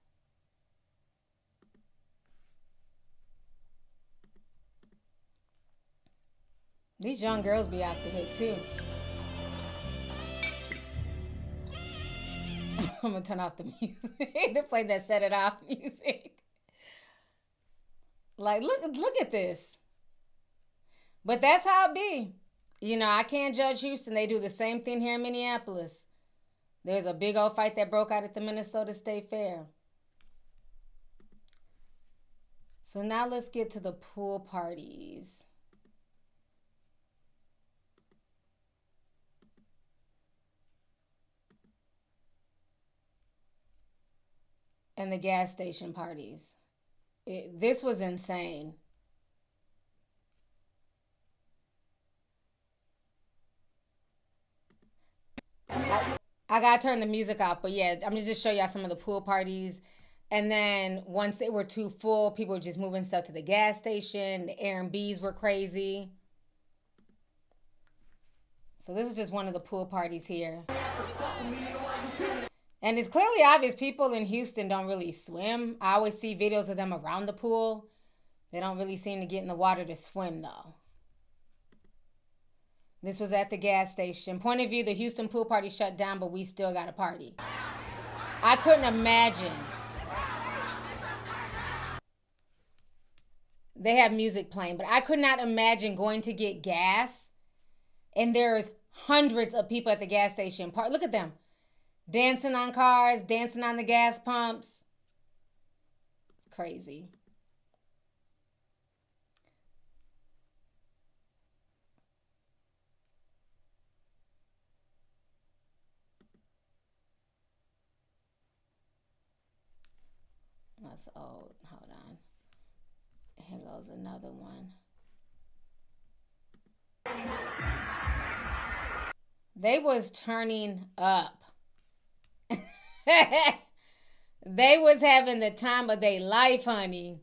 These young girls be out the hook too. I'm gonna turn off the music. They play that set it off music. Like, look at this. But that's how it be. You know, I can't judge Houston. They do the same thing here in Minneapolis. There's a big old fight that broke out at the Minnesota State Fair. So now let's get to the pool parties. And the gas station parties. This was insane. I gotta turn the music off, but yeah, I'm gonna just show y'all some of the pool parties. And then once they were too full, people were just moving stuff to the gas station. The Airbnbs were crazy. So this is just one of the pool parties here. And it's clearly obvious people in Houston don't really swim. I always see videos of them around the pool. They don't really seem to get in the water to swim, though. This was at the gas station. Point of view, the Houston pool party shut down, but we still got a party. I couldn't imagine. They have music playing, but I could not imagine going to get gas and there's hundreds of people at the gas station. Look at them. Dancing on cars, dancing on the gas pumps. Crazy. That's old. Hold on. Here goes another one. They was turning up. They was having the time of their life, honey.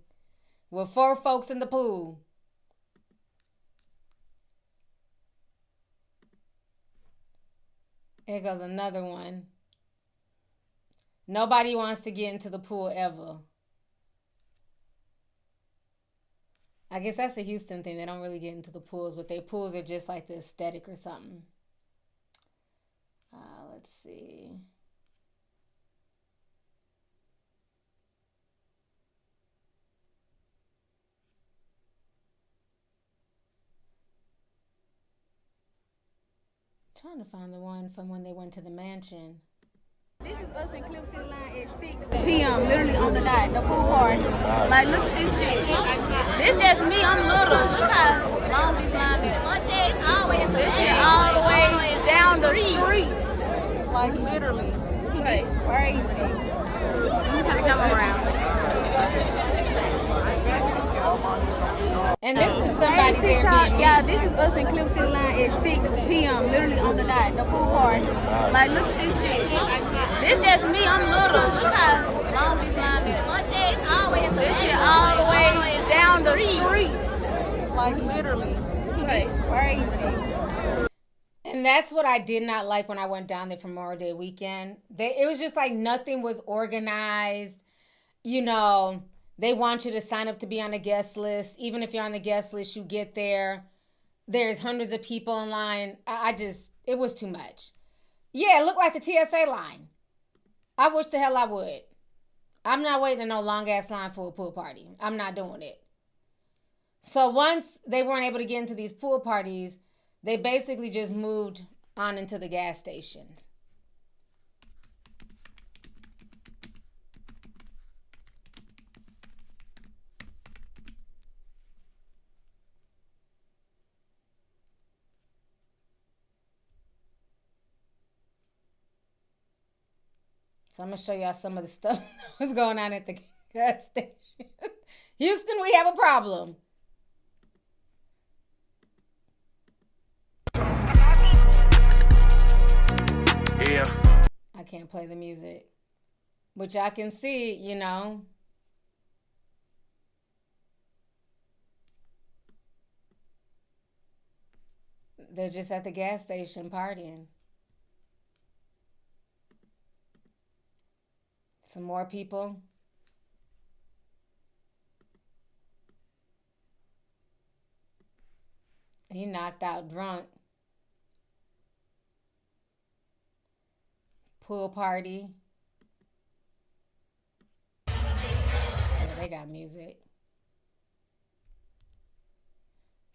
With 4 folks in the pool. Here goes another one. Nobody wants to get into the pool ever. I guess that's a Houston thing. They don't really get into the pools, but their pools are just like the aesthetic or something. Let's see. Trying to find the one from when they went to the mansion. This is us in Clip City Line at 6 p.m. literally on the dot, the pool party. Like, look at this shit. This just me, I'm little. Look how long this line is. This shit all the way down the streets. Like, literally. It's crazy. Let me turn the camera around. And this is somebody's Airbnb. Yeah, this is us in Clip City Line at 6 p.m. literally on the dot, the pool party. Like, look at this shit. This just me, I'm little. Look how long this line is. This shit all the way down the streets. Like, literally. It's crazy. And that's what I did not like when I went down there for Memorial Day weekend. It was just like nothing was organized. You know, they want you to sign up to be on a guest list. Even if you're on the guest list, you get there. There's hundreds of people in line. It was too much. Yeah, it looked like the TSA line. I wish the hell I would. I'm not waiting in no long-ass line for a pool party. I'm not doing it. So once they weren't able to get into these pool parties, they basically just moved on into the gas stations. So I'm going to show y'all some of the stuff that was going on at the gas station. Houston, we have a problem. Yeah. I can't play the music. But y'all can see, you know. They're just at the gas station partying. Some more people. He knocked out drunk. Pool party. Yeah, they got music.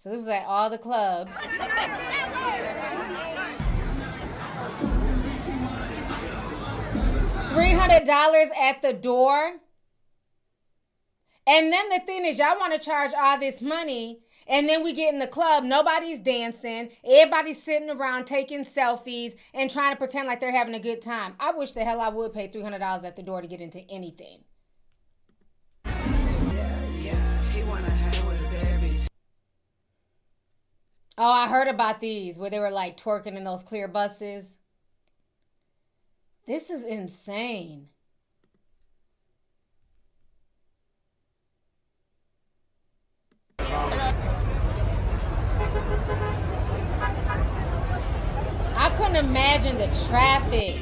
So this is at all the clubs. $300 at the door. And then the thing is, y'all want to charge all this money, and then we get in the club, nobody's dancing, everybody's sitting around taking selfies and trying to pretend like they're having a good time. I wish the hell I would pay $300 at the door to get into anything. Oh, I heard about these where they were like twerking in those clear buses. This is insane. I couldn't imagine the traffic.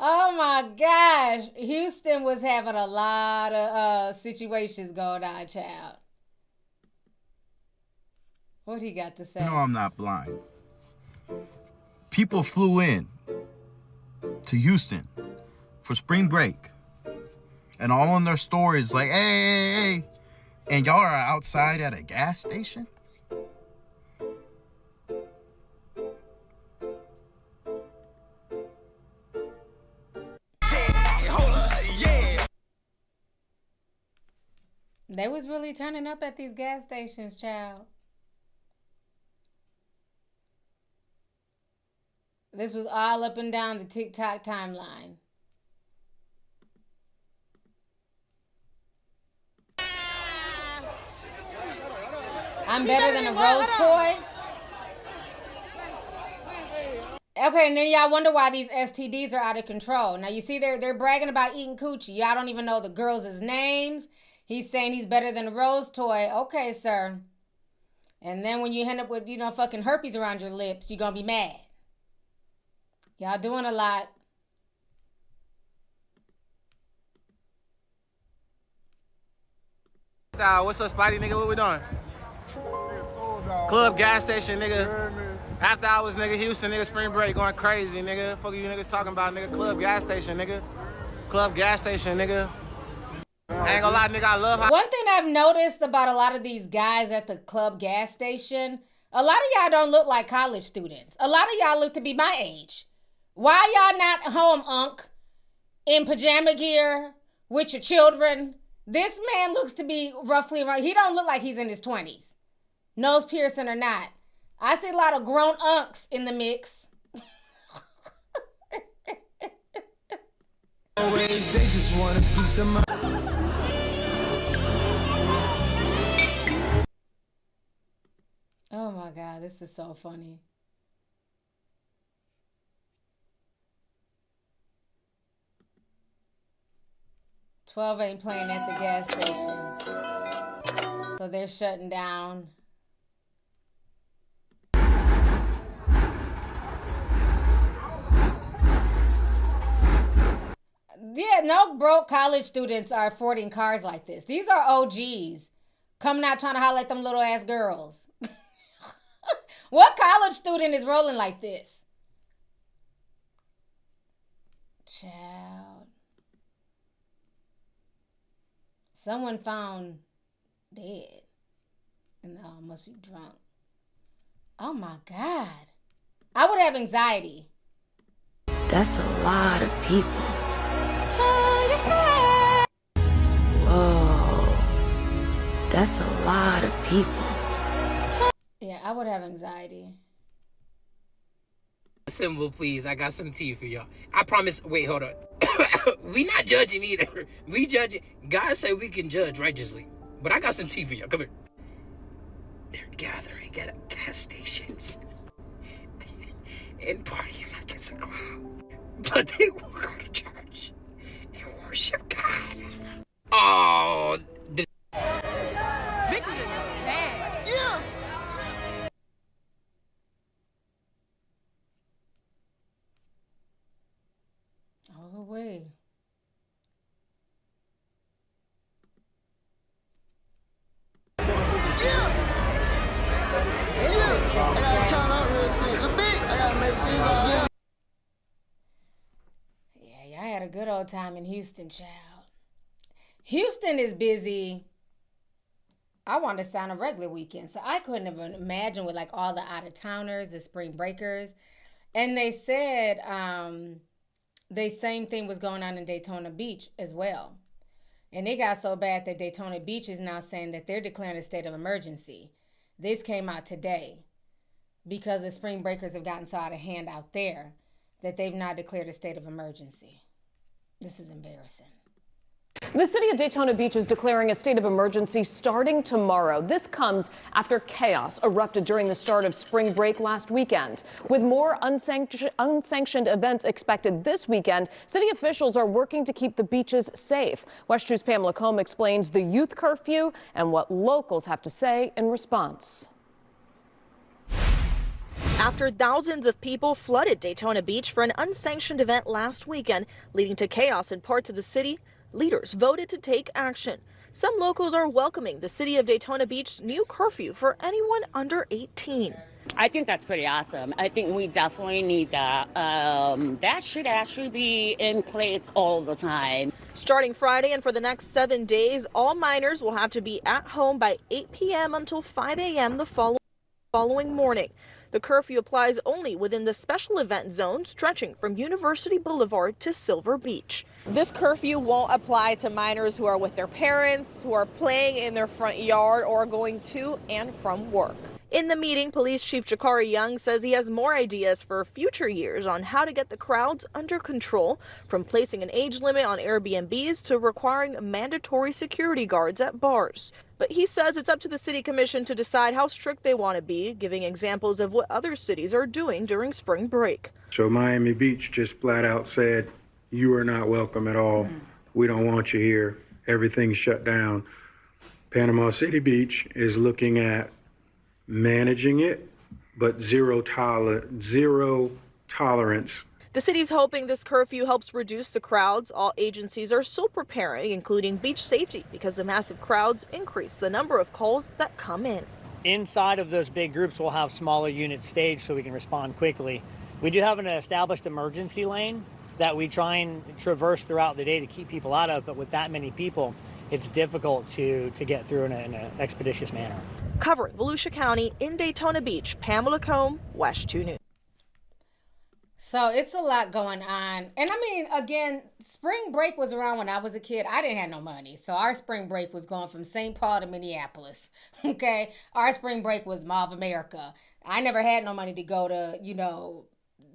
Oh my gosh. Houston was having a lot of situations going on, child. What he got to say? No, I'm not blind. People flew in to Houston for spring break. And all on their stories like, hey. And y'all are outside at a gas station? They was really turning up at these gas stations, child. This was all up and down the TikTok timeline. I'm better than a rose toy. Okay, and then y'all wonder why these STDs are out of control. Now you see they're bragging about eating coochie. Y'all don't even know the girls' names. He's saying he's better than a rose toy. Okay, sir. And then when you end up with, fucking herpes around your lips, you're gonna be mad. Y'all doing a lot. What's up, Spidey, nigga? What we doing? Club, gas station, nigga. After hours, nigga. Houston, nigga. Spring break, going crazy, nigga. Fuck you niggas talking about, nigga. Club, gas station, nigga. Club, gas station, nigga. I ain't gonna lie, nigga. I love how. One thing I've noticed about a lot of these guys at the club gas station, a lot of y'all don't look like college students. A lot of y'all look to be my age. Why y'all not home, Unc, in pajama gear with your children? This man looks to be roughly around. He don't look like he's in his 20s. Nose piercing or not. I see a lot of grown unks in the mix. Always, they just want a piece of my. Oh my God, this is so funny. "12 ain't playing at the gas station." So they're shutting down. Yeah, no broke college students are affording cars like this. These are OGs coming out trying to holler at them little ass girls. What college student is rolling like this? Child. Someone found dead. And must be drunk. Oh my God. I would have anxiety. That's a lot of people. Whoa. That's a lot of people. Yeah, I would have anxiety. Symbol, please. I got some tea for y'all. I promise. Wait, hold on. We not judging either. We judging. God said we can judge righteously. But I got some tea for y'all. Come here. They're gathering at gas stations and partying like it's a club. But they will go to church and worship God. Oh, Bitches is bad. Yeah. Oh, wait. rodeo time in Houston, child. Houston is busy. I want to sign a regular weekend. So I couldn't even imagine with like all the out-of-towners, the spring breakers. And they said the same thing was going on in Daytona Beach as well. And it got so bad that Daytona Beach is now saying that they're declaring a state of emergency. This came out today because the spring breakers have gotten so out of hand out there that they've now declared a state of emergency. This is embarrassing. The city of Daytona Beach is declaring a state of emergency starting tomorrow. This comes after chaos erupted during the start of spring break last weekend. With more unsanctioned events expected this weekend, city officials are working to keep the beaches safe. West 2's Pamela Combe explains the youth curfew and what locals have to say in response. After thousands of people flooded Daytona Beach for an unsanctioned event last weekend, leading to chaos in parts of the city, leaders voted to take action. Some locals are welcoming the city of Daytona Beach's new curfew for anyone under 18. I think that's pretty awesome. I think we definitely need that. That should actually be in place all the time. Starting Friday and for the next 7 days, all minors will have to be at home by 8 p.m. until 5 a.m. the following morning. The curfew applies only within the special event zone stretching from University Boulevard to Silver Beach. This curfew won't apply to minors who are with their parents, who are playing in their front yard, or going to and from work. In the meeting, Police Chief Jakari Young says he has more ideas for future years on how to get the crowds under control, from placing an age limit on Airbnbs to requiring mandatory security guards at bars. But he says it's up to the city commission to decide how strict they want to be, giving examples of what other cities are doing during spring break. So Miami Beach just flat out said, you are not welcome at all. We don't want you here. Everything's shut down. Panama City Beach is looking at managing it, but zero tolerance. The city's hoping this curfew helps reduce the crowds. All agencies are still preparing, including beach safety, because the massive crowds increase the number of calls that come in. Inside of those big groups, we'll have smaller units staged so we can respond quickly. We do have an established emergency lane that we try and traverse throughout the day to keep people out of, but with that many people, it's difficult to get through in an expeditious manner. Covering Volusia County in Daytona Beach, Pamela Combe, West 2 News. So it's a lot going on. And I mean, again, spring break was around when I was a kid. I didn't have no money. So our spring break was going from St. Paul to Minneapolis. Okay. Our spring break was Mall of America. I never had no money to go to,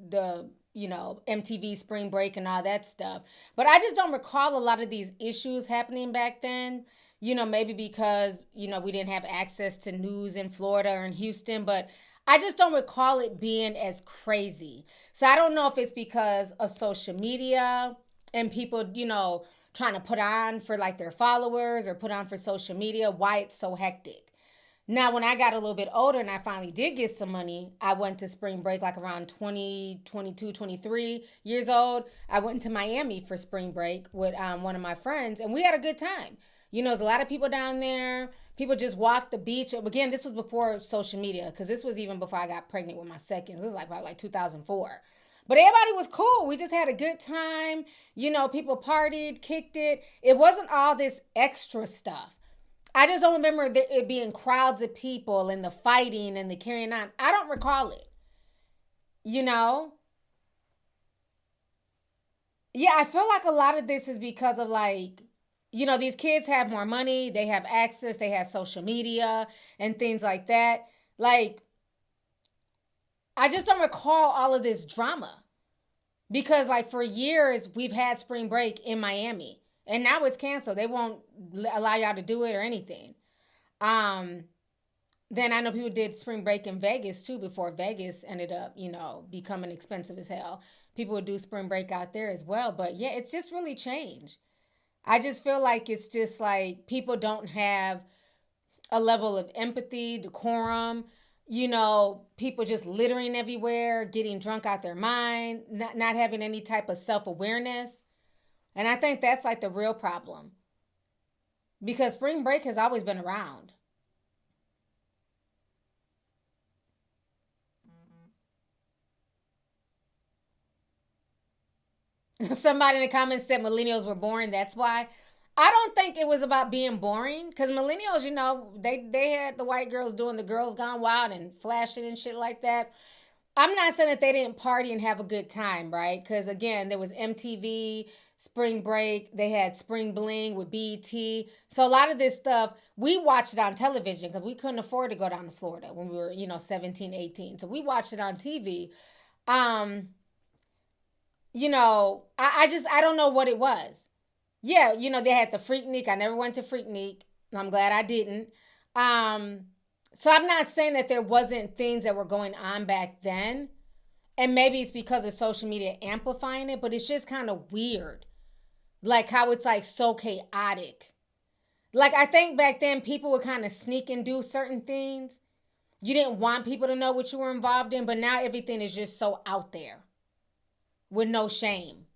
the MTV spring break and all that stuff. But I just don't recall a lot of these issues happening back then. Maybe because, we didn't have access to news in Florida or in Houston, but I just don't recall it being as crazy. So I don't know if it's because of social media and people, trying to put on for like their followers or put on for social media, why it's so hectic. Now, when I got a little bit older and I finally did get some money, I went to spring break like around 20, 22, 23 years old. I went to Miami for spring break with one of my friends, and we had a good time. There's a lot of people down there. People just walked the beach. Again, this was before social media, because this was even before I got pregnant with my second. This was probably like 2004. But everybody was cool. We just had a good time. People partied, kicked it. It wasn't all this extra stuff. I just don't remember it being crowds of people and the fighting and the carrying on. I don't recall it. Yeah, I feel like a lot of this is because of these kids have more money. They have access. They have social media and things like that. I just don't recall all of this drama. Because for years, we've had spring break in Miami. And now it's canceled. They won't allow y'all to do it or anything. Then I know people did spring break in Vegas too before Vegas ended up, becoming expensive as hell. People would do spring break out there as well. But yeah, it's just really changed. I just feel like it's just people don't have a level of empathy, decorum, people just littering everywhere, getting drunk out their mind, not having any type of self-awareness. And I think that's the real problem. Because spring break has always been around. Somebody in the comments said millennials were boring. That's why. I don't think it was about being boring, because millennials, you know, they had the white girls doing the Girls Gone Wild and flashing and shit like that. I'm not saying that they didn't party and have a good time, right? Because, again, there was MTV, Spring Break. They had Spring Bling with BET. So a lot of this stuff, we watched it on television because we couldn't afford to go down to Florida when we were, 17, 18. So we watched it on TV. I don't know what it was. Yeah, they had the Freaknik. I never went to Freaknik. I'm glad I didn't. So I'm not saying that there wasn't things that were going on back then. And maybe it's because of social media amplifying it, but it's just kind of weird. Like how it's like so chaotic. Like I think back then people would kind of sneak and do certain things. You didn't want people to know what you were involved in, but now everything is just so out there with no shame.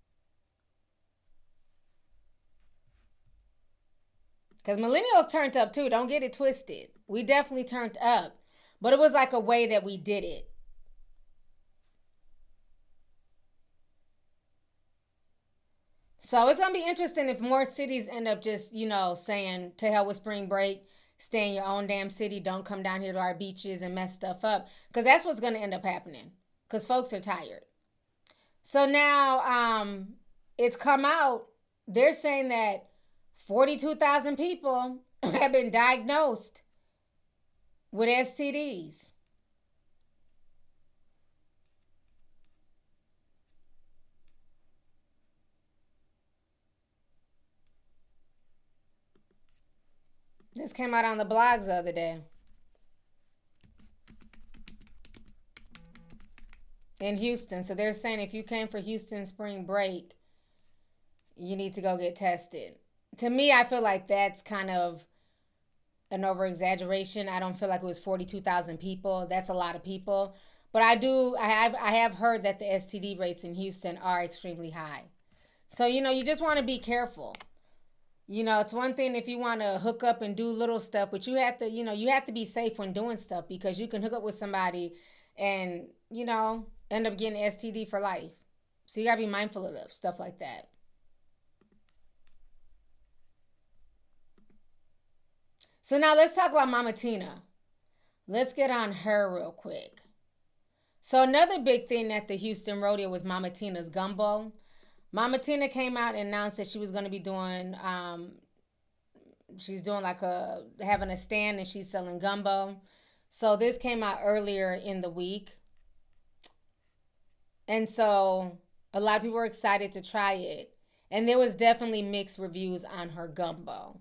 Because millennials turned up too. Don't get it twisted. We definitely turned up. But it was like a way that we did it. So it's going to be interesting if more cities end up just, saying to hell with spring break, stay in your own damn city, don't come down here to our beaches and mess stuff up. Because that's what's going to end up happening. Because folks are tired. So now it's come out. They're saying that 42,000 people have been diagnosed with STDs. This came out on the blogs the other day. In Houston. So they're saying if you came for Houston spring break, you need to go get tested. To me, I feel like that's kind of an over-exaggeration. I don't feel like it was 42,000 people. That's a lot of people. But I have heard that the STD rates in Houston are extremely high. So, you just want to be careful. It's one thing if you want to hook up and do little stuff, but you have to, you have to be safe when doing stuff because you can hook up with somebody and, end up getting STD for life. So you got to be mindful of stuff like that. So now let's talk about Mama Tina. Let's get on her real quick. So another big thing at the Houston Rodeo was Mama Tina's Gumbo. Mama Tina came out and announced that she was going to be doing, having a stand and she's selling gumbo. So this came out earlier in the week. And so a lot of people were excited to try it. And there was definitely mixed reviews on her gumbo.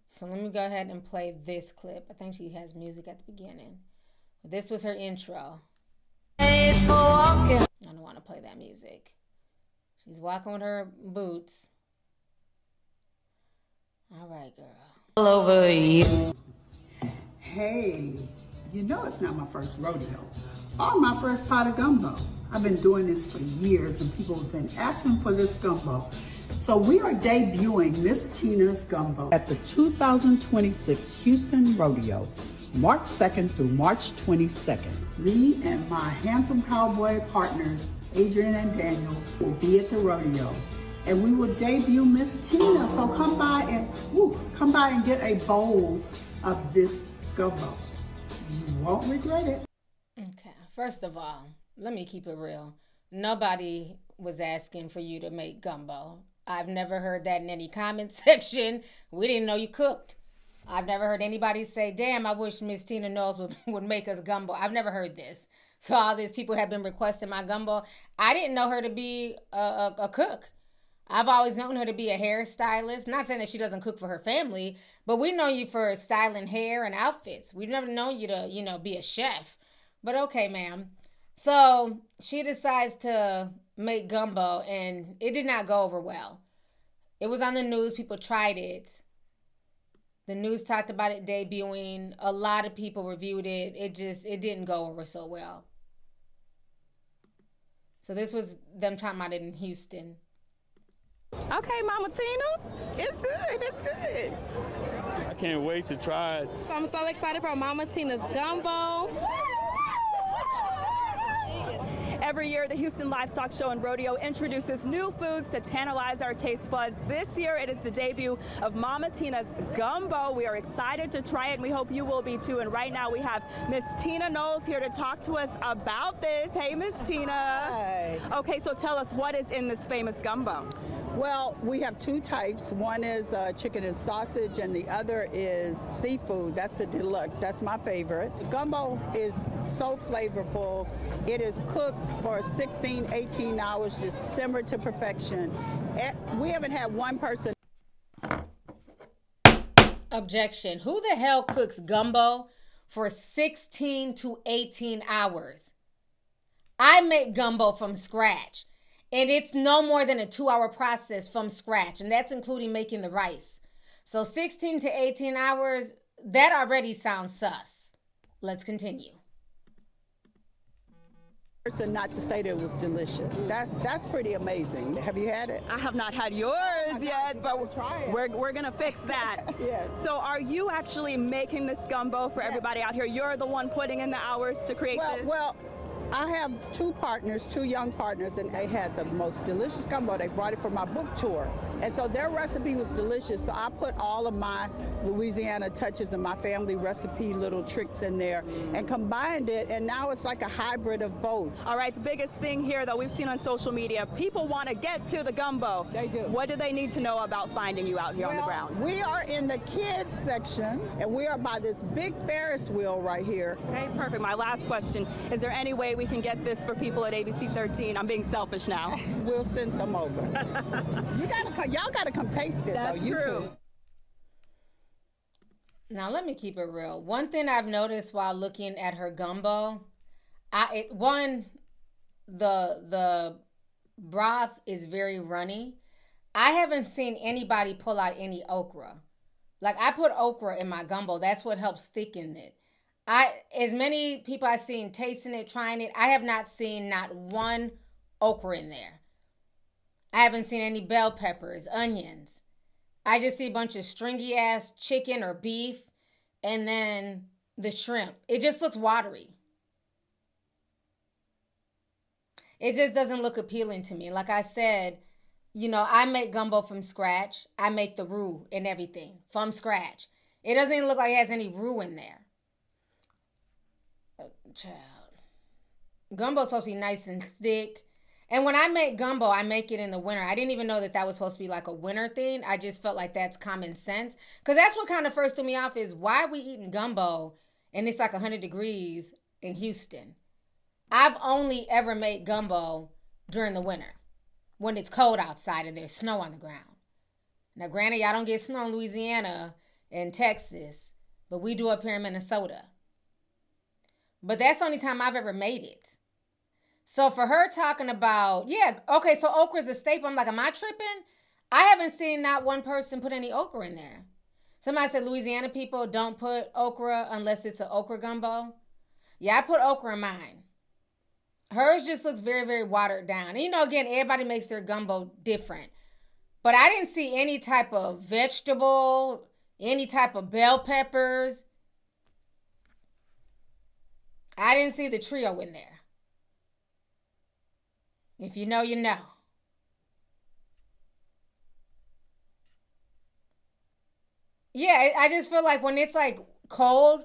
So let me go ahead and play this clip. I think she has music at the beginning. This was her intro. I don't want to play that music. She's walking with her boots. All right, girl. All over you. Hey, it's not my first rodeo or my first pot of gumbo. I've been doing this for years and people have been asking for this gumbo. So we are debuting Miss Tina's Gumbo at the 2026 Houston Rodeo, March 2nd through March 22nd. Me and my handsome cowboy partners, Adrian and Daniel, will be at the rodeo. And we will debut Miss Tina. So come by and get a bowl of this gumbo. You won't regret it. Okay, first of all, let me keep it real. Nobody was asking for you to make gumbo. I've never heard that in any comment section. We didn't know you cooked. I've never heard anybody say, damn, I wish Miss Tina Knowles would make us gumbo. I've never heard this. So all these people have been requesting my gumbo. I didn't know her to be a cook. I've always known her to be a hairstylist. Not saying that she doesn't cook for her family, but we know you for styling hair and outfits. We've never known you to, be a chef. But okay, ma'am. So she decides to make gumbo, and it did not go over well. It was on the news. People tried it. The news talked about it debuting. A lot of people reviewed it. It didn't go over so well. So this was them talking about it in Houston. Okay, Mama Tina, it's good, it's good. I can't wait to try it. So I'm so excited for Mama Tina's Gumbo. Every year, the Houston Livestock Show and Rodeo introduces new foods to tantalize our taste buds. This year, it is the debut of Mama Tina's Gumbo. We are excited to try it, and we hope you will be too. And right now, we have Miss Tina Knowles here to talk to us about this. Hey, Miss Tina. Hi. Okay, so tell us, what is in this famous gumbo? Well, we have two types. One is chicken and sausage, and the other is seafood. That's the deluxe. That's my favorite. Gumbo is so flavorful. It is cooked for 16, 18 hours, just simmered to perfection. We haven't had one person. Objection. Who the hell cooks gumbo for 16 to 18 hours? I make gumbo from scratch. And it's no more than a 2-hour process from scratch. And that's including making the rice. So 16 to 18 hours, that already sounds sus. Let's continue. Not to say that it was delicious. That's pretty amazing. Have you had it? I have not had yours yet, but we're gonna fix that. Yes. So are you actually making this gumbo for everybody out here? You're the one putting in the hours to create this? Well, I have two young partners, and they had the most delicious gumbo. They brought it for my book tour. And so their recipe was delicious. So I put all of my Louisiana touches and my family recipe little tricks in there and combined it. And now it's like a hybrid of both. All right, the biggest thing here, though, we've seen on social media, people want to get to the gumbo. They do. What do they need to know about finding you out here on the ground? We are in the kids section, and we are by this big Ferris wheel right here. Okay, perfect. My last question, is there any way we can get this for people at ABC 13? I'm being selfish now. We'll send some over. Y'all gotta come taste it. That's though. You true. too. Now let me keep it real. One thing I've noticed while looking at her gumbo, the broth is very runny. I haven't seen anybody pull out any okra. Like, I put okra in my gumbo. That's what helps thicken it. As many people I've seen tasting it, trying it, I have not seen not one okra in there. I haven't seen any bell peppers, onions. I just see a bunch of stringy ass chicken or beef and then the shrimp. It just looks watery. It just doesn't look appealing to me. Like I said, I make gumbo from scratch. I make the roux and everything from scratch. It doesn't even look like it has any roux in there. Child. Gumbo's supposed to be nice and thick. And when I make gumbo, I make it in the winter. I didn't even know that was supposed to be like a winter thing. I just felt like that's common sense. Because that's what kind of first threw me off is, why are we eating gumbo and it's like 100 degrees in Houston? I've only ever made gumbo during the winter when it's cold outside and there's snow on the ground. Now, granted, y'all don't get snow in Louisiana and Texas, but we do up here in Minnesota. But that's the only time I've ever made it. So for her talking about, so okra's a staple. I'm like, am I tripping? I haven't seen not one person put any okra in there. Somebody said Louisiana people don't put okra unless it's an okra gumbo. Yeah, I put okra in mine. Hers just looks very, very watered down. And again, everybody makes their gumbo different. But I didn't see any type of vegetable, any type of bell peppers. I didn't see the trio in there. If you know, you know. Yeah, I just feel like when it's like cold,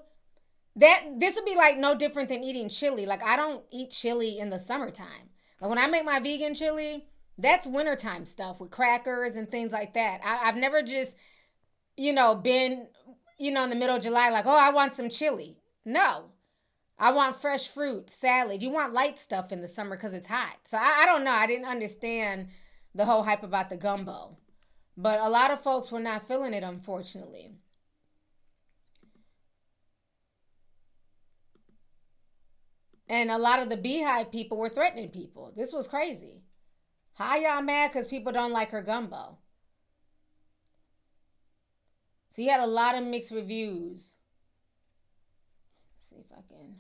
this would be like no different than eating chili. Like, I don't eat chili in the summertime. Like, when I make my vegan chili, that's wintertime stuff with crackers and things like that. I've never just, been, in the middle of July like, oh, I want some chili. No. I want fresh fruit, salad. You want light stuff in the summer because it's hot. So I don't know. I didn't understand the whole hype about the gumbo. But a lot of folks were not feeling it, unfortunately. And a lot of the Beehive people were threatening people. This was crazy. How y'all mad because people don't like her gumbo? So you had a lot of mixed reviews. Let's see if I can.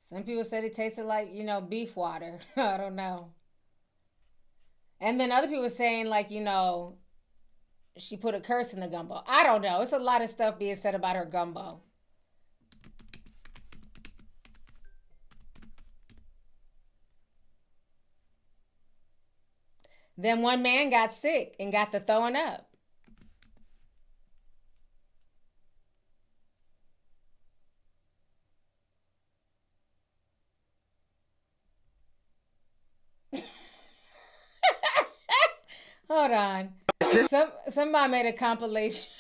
Some people said it tasted like, beef water. I don't know. And then other people saying like, she put a curse in the gumbo. I don't know. It's a lot of stuff being said about her gumbo. Then one man got sick and got to throwing up. Hold on. Somebody made a compilation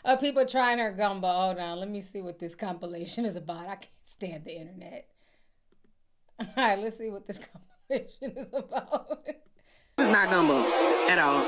of people trying her gumbo. Hold on. Let me see what this compilation is about. I can't stand the internet. All right, let's see what this compilation is about. This is not gumbo at all.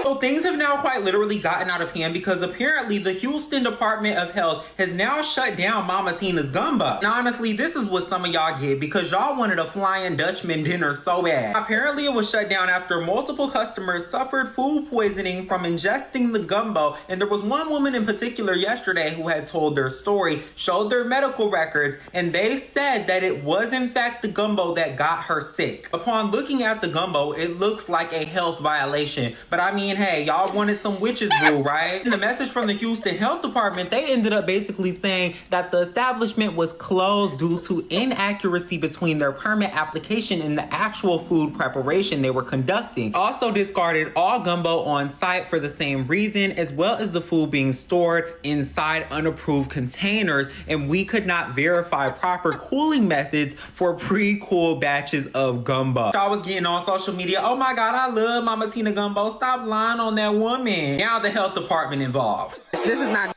So things have now quite literally gotten out of hand because apparently the Houston Department of Health has now shut down Mama Tina's Gumbo. And honestly, this is what some of y'all get because y'all wanted a Flying Dutchman dinner so bad. Apparently it was shut down after multiple customers suffered food poisoning from ingesting the gumbo. And there was one woman in particular yesterday who had told their story, showed their medical records, and they said that it was in fact the gumbo that got her sick. Upon looking at the gumbo, it looks like a health violation. But I mean, hey, y'all wanted some witches brew, right? In the message from the Houston Health Department, they ended up basically saying that the establishment was closed due to inaccuracy between their permit application and the actual food preparation they were conducting. Also discarded all gumbo on site for the same reason, as well as the food being stored inside unapproved containers, and we could not verify proper cooling methods for pre-cooled batches of gumbo. I was getting on social media, oh my God, I love Mama Tina Gumbo. Stop lying on that woman. Now the health department involved. This is not.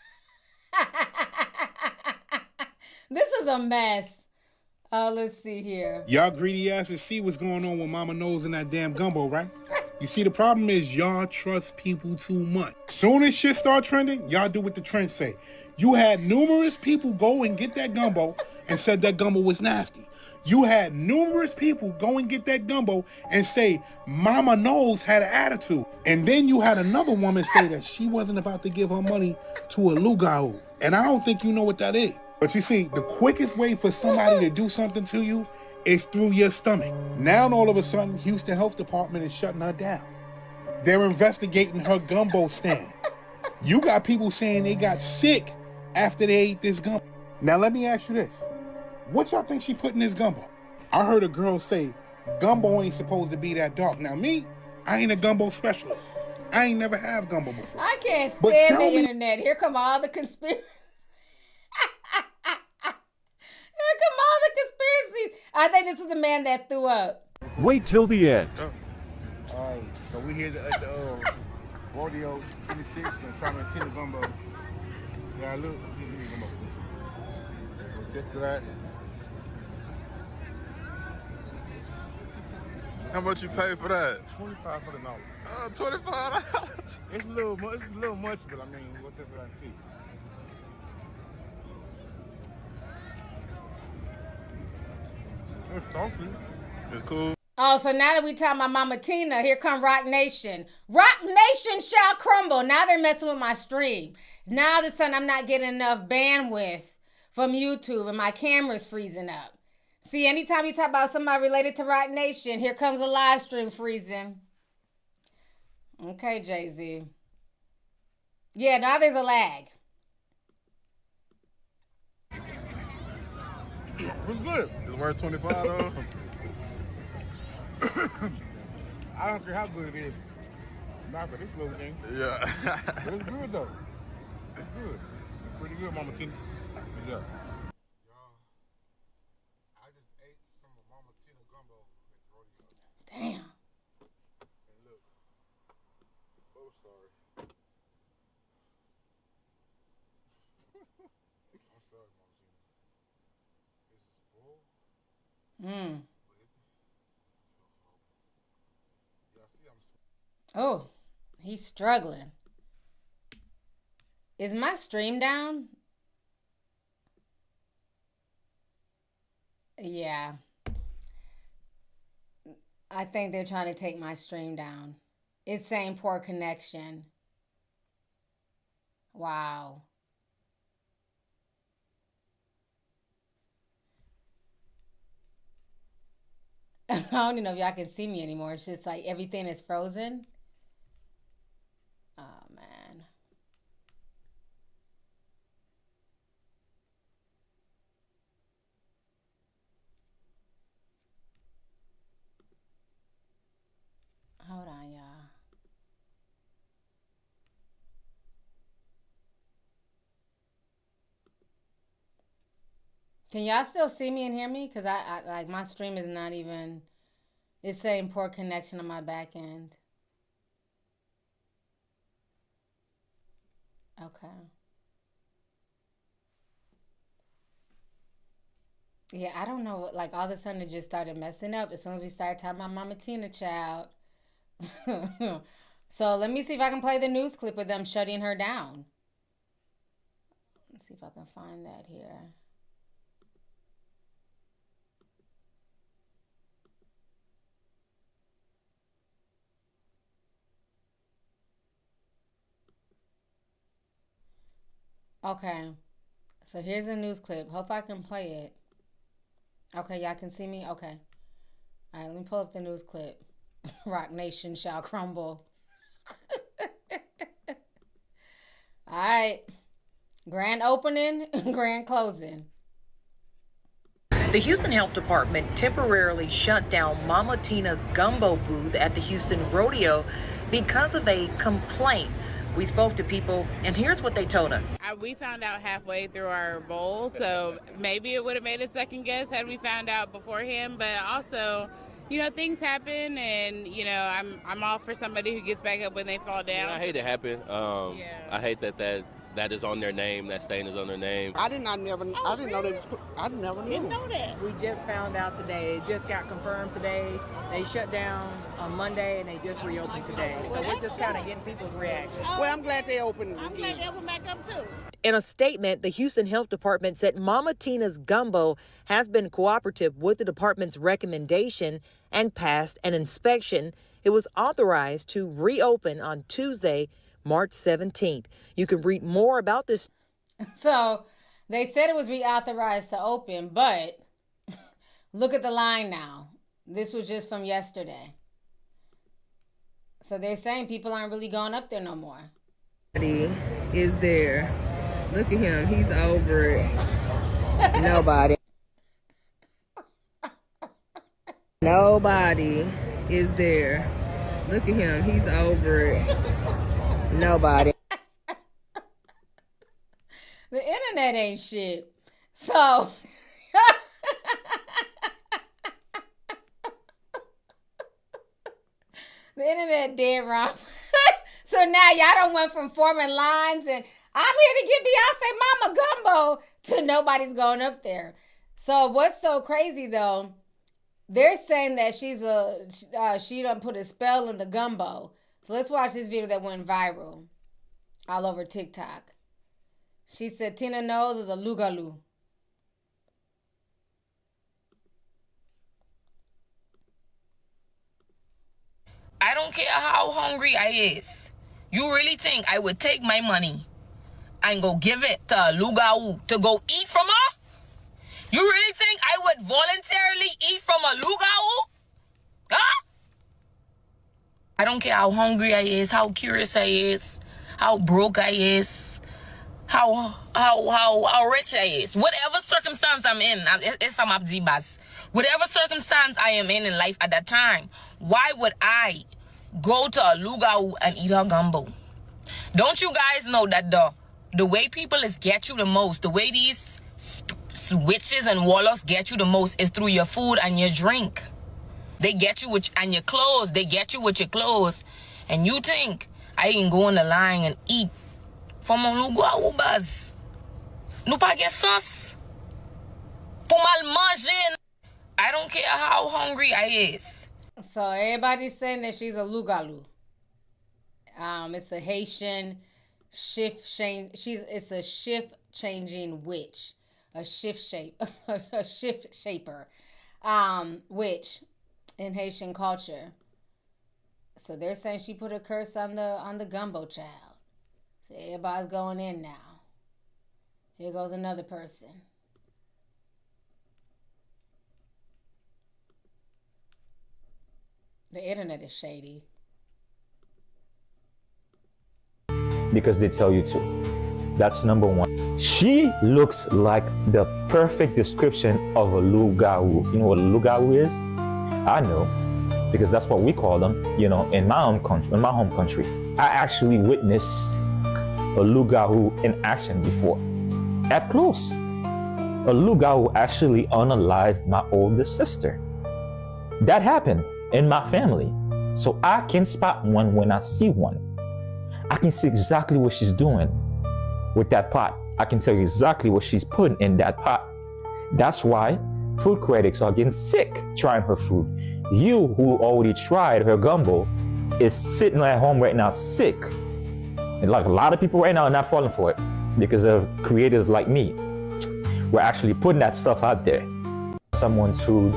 This is a mess. Let's see here. Y'all greedy asses see what's going on with Mama Knowles and that damn gumbo, right? You see, the problem is y'all trust people too much. Soon as shit start trending, y'all do what the trends say. You had numerous people go and get that gumbo and said that gumbo was nasty. You had numerous people go and get that gumbo and say Mama Knowles had an attitude. And then you had another woman say that she wasn't about to give her money to a lugao. And I don't think you know what that is. But you see, the quickest way for somebody to do something to you is through your stomach. Now all of a sudden, Houston Health Department is shutting her down. They're investigating her gumbo stand. You got people saying they got sick after they ate this gumbo. Now let me ask you this. What y'all think she put in this gumbo? I heard a girl say, gumbo ain't supposed to be that dark. Now me, I ain't a gumbo specialist. I ain't never have gumbo before. I can't stand the internet. Here come all the conspiracies. Here come all the conspiracies. I think this is the man that threw up. Wait till the end. All right, so we here at the Rodeo 26 and trying to see the gumbo. Yeah, look, give me the gumbo. We'll test that. How much you pay for that? $25 for the knowledge. $25. It's a little much, but I mean, we'll test it out and see. It's toasty. It's cool. Oh, so now that we talking about Mama Tina, here come Rock Nation. Rock Nation shall crumble. Now they're messing with my stream. Now all of a sudden I'm not getting enough bandwidth from YouTube and my camera's freezing up. See, anytime you talk about somebody related to Rock Nation, here comes a live stream freezing. Okay, Jay-Z. Yeah, now there's a lag. It's good. It's worth $25 though. I don't care how good it is. Not for this little thing. Yeah. But it's good though. It's good. It's pretty good, Mama Tina. Good job. I just ate some of Mama Tina gumbo at the rodeo. Damn. And look. Oh, sorry. I'm sorry, Mama Tina. This is spoiled. Oh, he's struggling. Is my stream down? Yeah. I think they're trying to take my stream down. It's saying poor connection. Wow. I don't even know if y'all can see me anymore. It's just like everything is frozen. Oh, man. Can y'all still see me and hear me? Because I like my stream is not even, it's saying poor connection on my back end. Okay. Yeah, I don't know. Like all of a sudden it just started messing up as soon as we started talking about Mama Tina, child. So let me see if I can play the news clip of them shutting her down. Let's see if I can find that here. Okay, so here's a news clip. Hope I can play it. Okay, y'all can see me? Okay. All right, let me pull up the news clip. Rock Nation shall crumble. All right. Grand opening, grand closing. The Houston Health Department temporarily shut down Mama Tina's Gumbo booth at the Houston Rodeo because of a complaint. We spoke to people, and here's what they told us. We found out halfway through our bowl, so maybe it would have made a second guess had we found out beforehand. But also, you know, things happen, and you know, I'm all for somebody who gets back up when they fall down. Yeah, I hate it happen. I hate that is on their name. That stain is on their name. I didn't know they was. I never knew. Didn't know that. We just found out today. It just got confirmed today. They shut down on Monday and they just reopened today. So we're just kind of getting people's reactions. Well, I'm glad they opened. I'm glad they opened back up too. In a statement, the Houston Health Department said Mama Tina's Gumbo has been cooperative with the department's recommendation and passed an inspection. It was authorized to reopen on Tuesday, March 17th. You can read more about this. So they said it was reauthorized to open, but look at the line now. This was just from yesterday. So they're saying people aren't really going up there no more. Is there. Look at him. He's over it. Nobody. Nobody is there. Look at him. He's over it. Nobody. The internet ain't shit. So the internet dead wrong. So now y'all done went from forming lines and I'm here to get Beyonce Mama Gumbo to nobody's going up there. So what's so crazy though, they're saying that she done put a spell in the gumbo. So let's watch this video that went viral all over TikTok. She said Tina Knowles is a lugaloo. I don't care how hungry I is. You really think I would take my money and go give it to a lugau to go eat from her? You really think I would voluntarily eat from a lugau? Huh? I don't care how hungry I is, how curious I is, how broke I is, how rich I is. Whatever circumstance I'm in, it's some abzibas. Whatever circumstance I am in life at that time, why would I go to a lugau and eat her gumbo? Don't you guys know that the way people is get you the most, the way these witches and warlocks get you the most is through your food and your drink. They get you with and your clothes. They get you with your clothes. And you think I can go on the line and eat from a lugau bas? Nou pa gen sens. Pou mal manger. I don't care how hungry I is. So everybody's saying that she's a lugaloo. It's a Haitian it's a shift changing witch, a shift shaper, witch in Haitian culture. So they're saying she put a curse on the gumbo child. So everybody's going in now. Here goes another person. The internet is shady. Because they tell you to. That's number one. She looks like the perfect description of a lugau. You know what a lugau is? I know, because that's what we call them, you know, in my home country. I actually witnessed a lugau in action before, up close. a luau actually unalived my older sister. That happened in my family. So I can spot one when I see one. I can see exactly what she's doing with that pot. I can tell you exactly what she's putting in that pot. That's why food critics are getting sick trying her food. You who already tried her gumbo is sitting at home right now sick. And like a lot of people right now are not falling for it because of creators like me. We're actually putting that stuff out there. Someone's food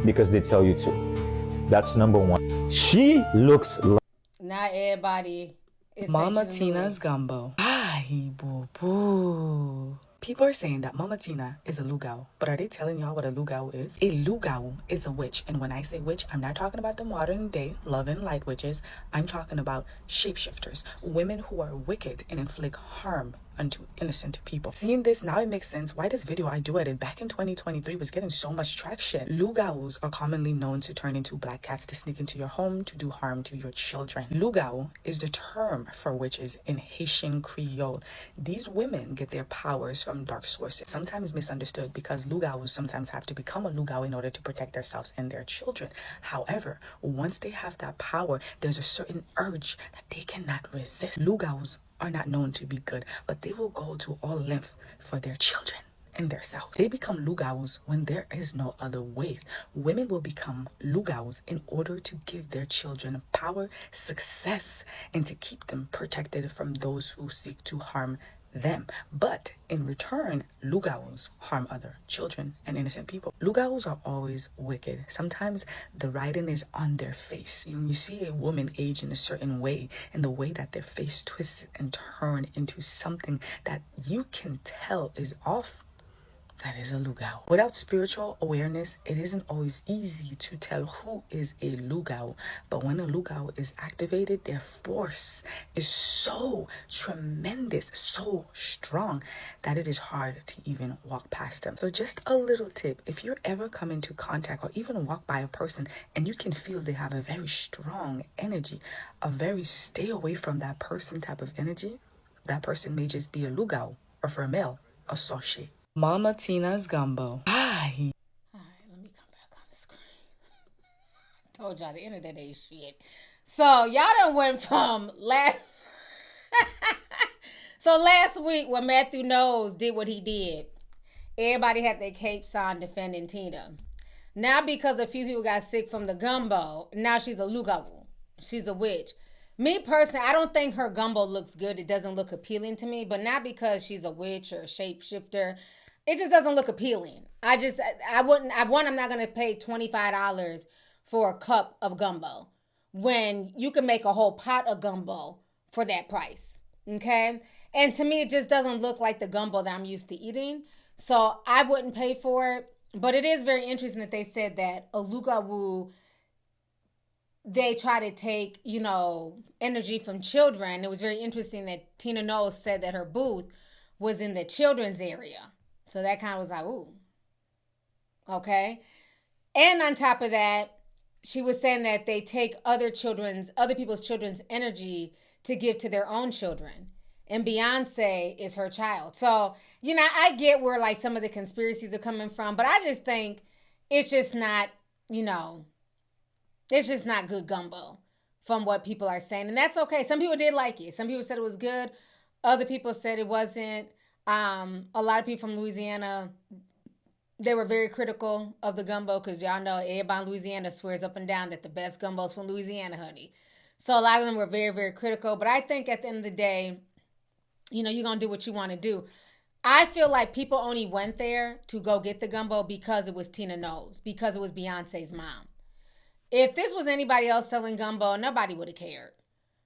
because they tell you to. That's number one. She looks like... Not everybody is Mama sexually Tina's gumbo. Ay, boo boo. People are saying that Mama Tina is a lugao, but are they telling y'all what a lugao is? A lugao is a witch, and when I say witch, I'm not talking about the modern day love and light witches. I'm talking about shapeshifters, women who are wicked and inflict harm unto innocent people. Seeing this, now it makes sense why this video I duetted back in 2023 was getting so much traction. Lugaos are commonly known to turn into black cats to sneak into your home to do harm to your children. Lugao is the term for witches in Haitian Creole. These women get their powers from dark sources, sometimes misunderstood because lugaos sometimes have to become a lugao in order to protect themselves and their children. However, once they have that power, there's a certain urge that they cannot resist. Lugaos are not known to be good, but they will go to all length for their children and themselves. They become lugaos when there is no other way. Women will become lugaos in order to give their children power, success, and to keep them protected from those who seek to harm them. But in return, lugaos harm other children and innocent people. Lugaos are always wicked. Sometimes the writing is on their face. When you see a woman age in a certain way, and the way that their face twists and turn into something that you can tell is off, that is a lugao. Without spiritual awareness, it isn't always easy to tell who is a lugao. But when a lugao is activated, their force is so tremendous, so strong, that it is hard to even walk past them. So just a little tip, if you're ever come into contact or even walk by a person and you can feel they have a very strong energy, a very stay away from that person type of energy, that person may just be a lugao, or for a male, a sorcier. Mama Tina's gumbo. Ay. All right, let me come back on the screen. Told y'all the internet ain't shit. So y'all done went from last... So last week when Matthew Knowles did what he did, everybody had their capes on defending Tina. Now because a few people got sick from the gumbo, now she's a lugao. She's a witch. Me personally, I don't think her gumbo looks good. It doesn't look appealing to me, but not because she's a witch or a shapeshifter. It just doesn't look appealing. I'm not going to pay $25 for a cup of gumbo when you can make a whole pot of gumbo for that price. Okay? And to me, it just doesn't look like the gumbo that I'm used to eating. So I wouldn't pay for it. But it is very interesting that they said that a lugao, they try to take, energy from children. It was very interesting that Tina Knowles said that her booth was in the children's area. So that kind of was like, ooh, okay. And on top of that, she was saying that they take other people's children's energy to give to their own children. And Beyonce is her child. So, I get where like some of the conspiracies are coming from, but I just think it's just not, it's just not good gumbo from what people are saying. And that's okay. Some people did like it. Some people said it was good. Other people said it wasn't. A lot of people from Louisiana, they were very critical of the gumbo because y'all know everybody in Louisiana swears up and down that the best gumbo is from Louisiana, honey. So a lot of them were very, very critical. But I think at the end of the day, you're going to do what you want to do. I feel like people only went there to go get the gumbo because it was Tina Knowles, because it was Beyonce's mom. If this was anybody else selling gumbo, nobody would have cared.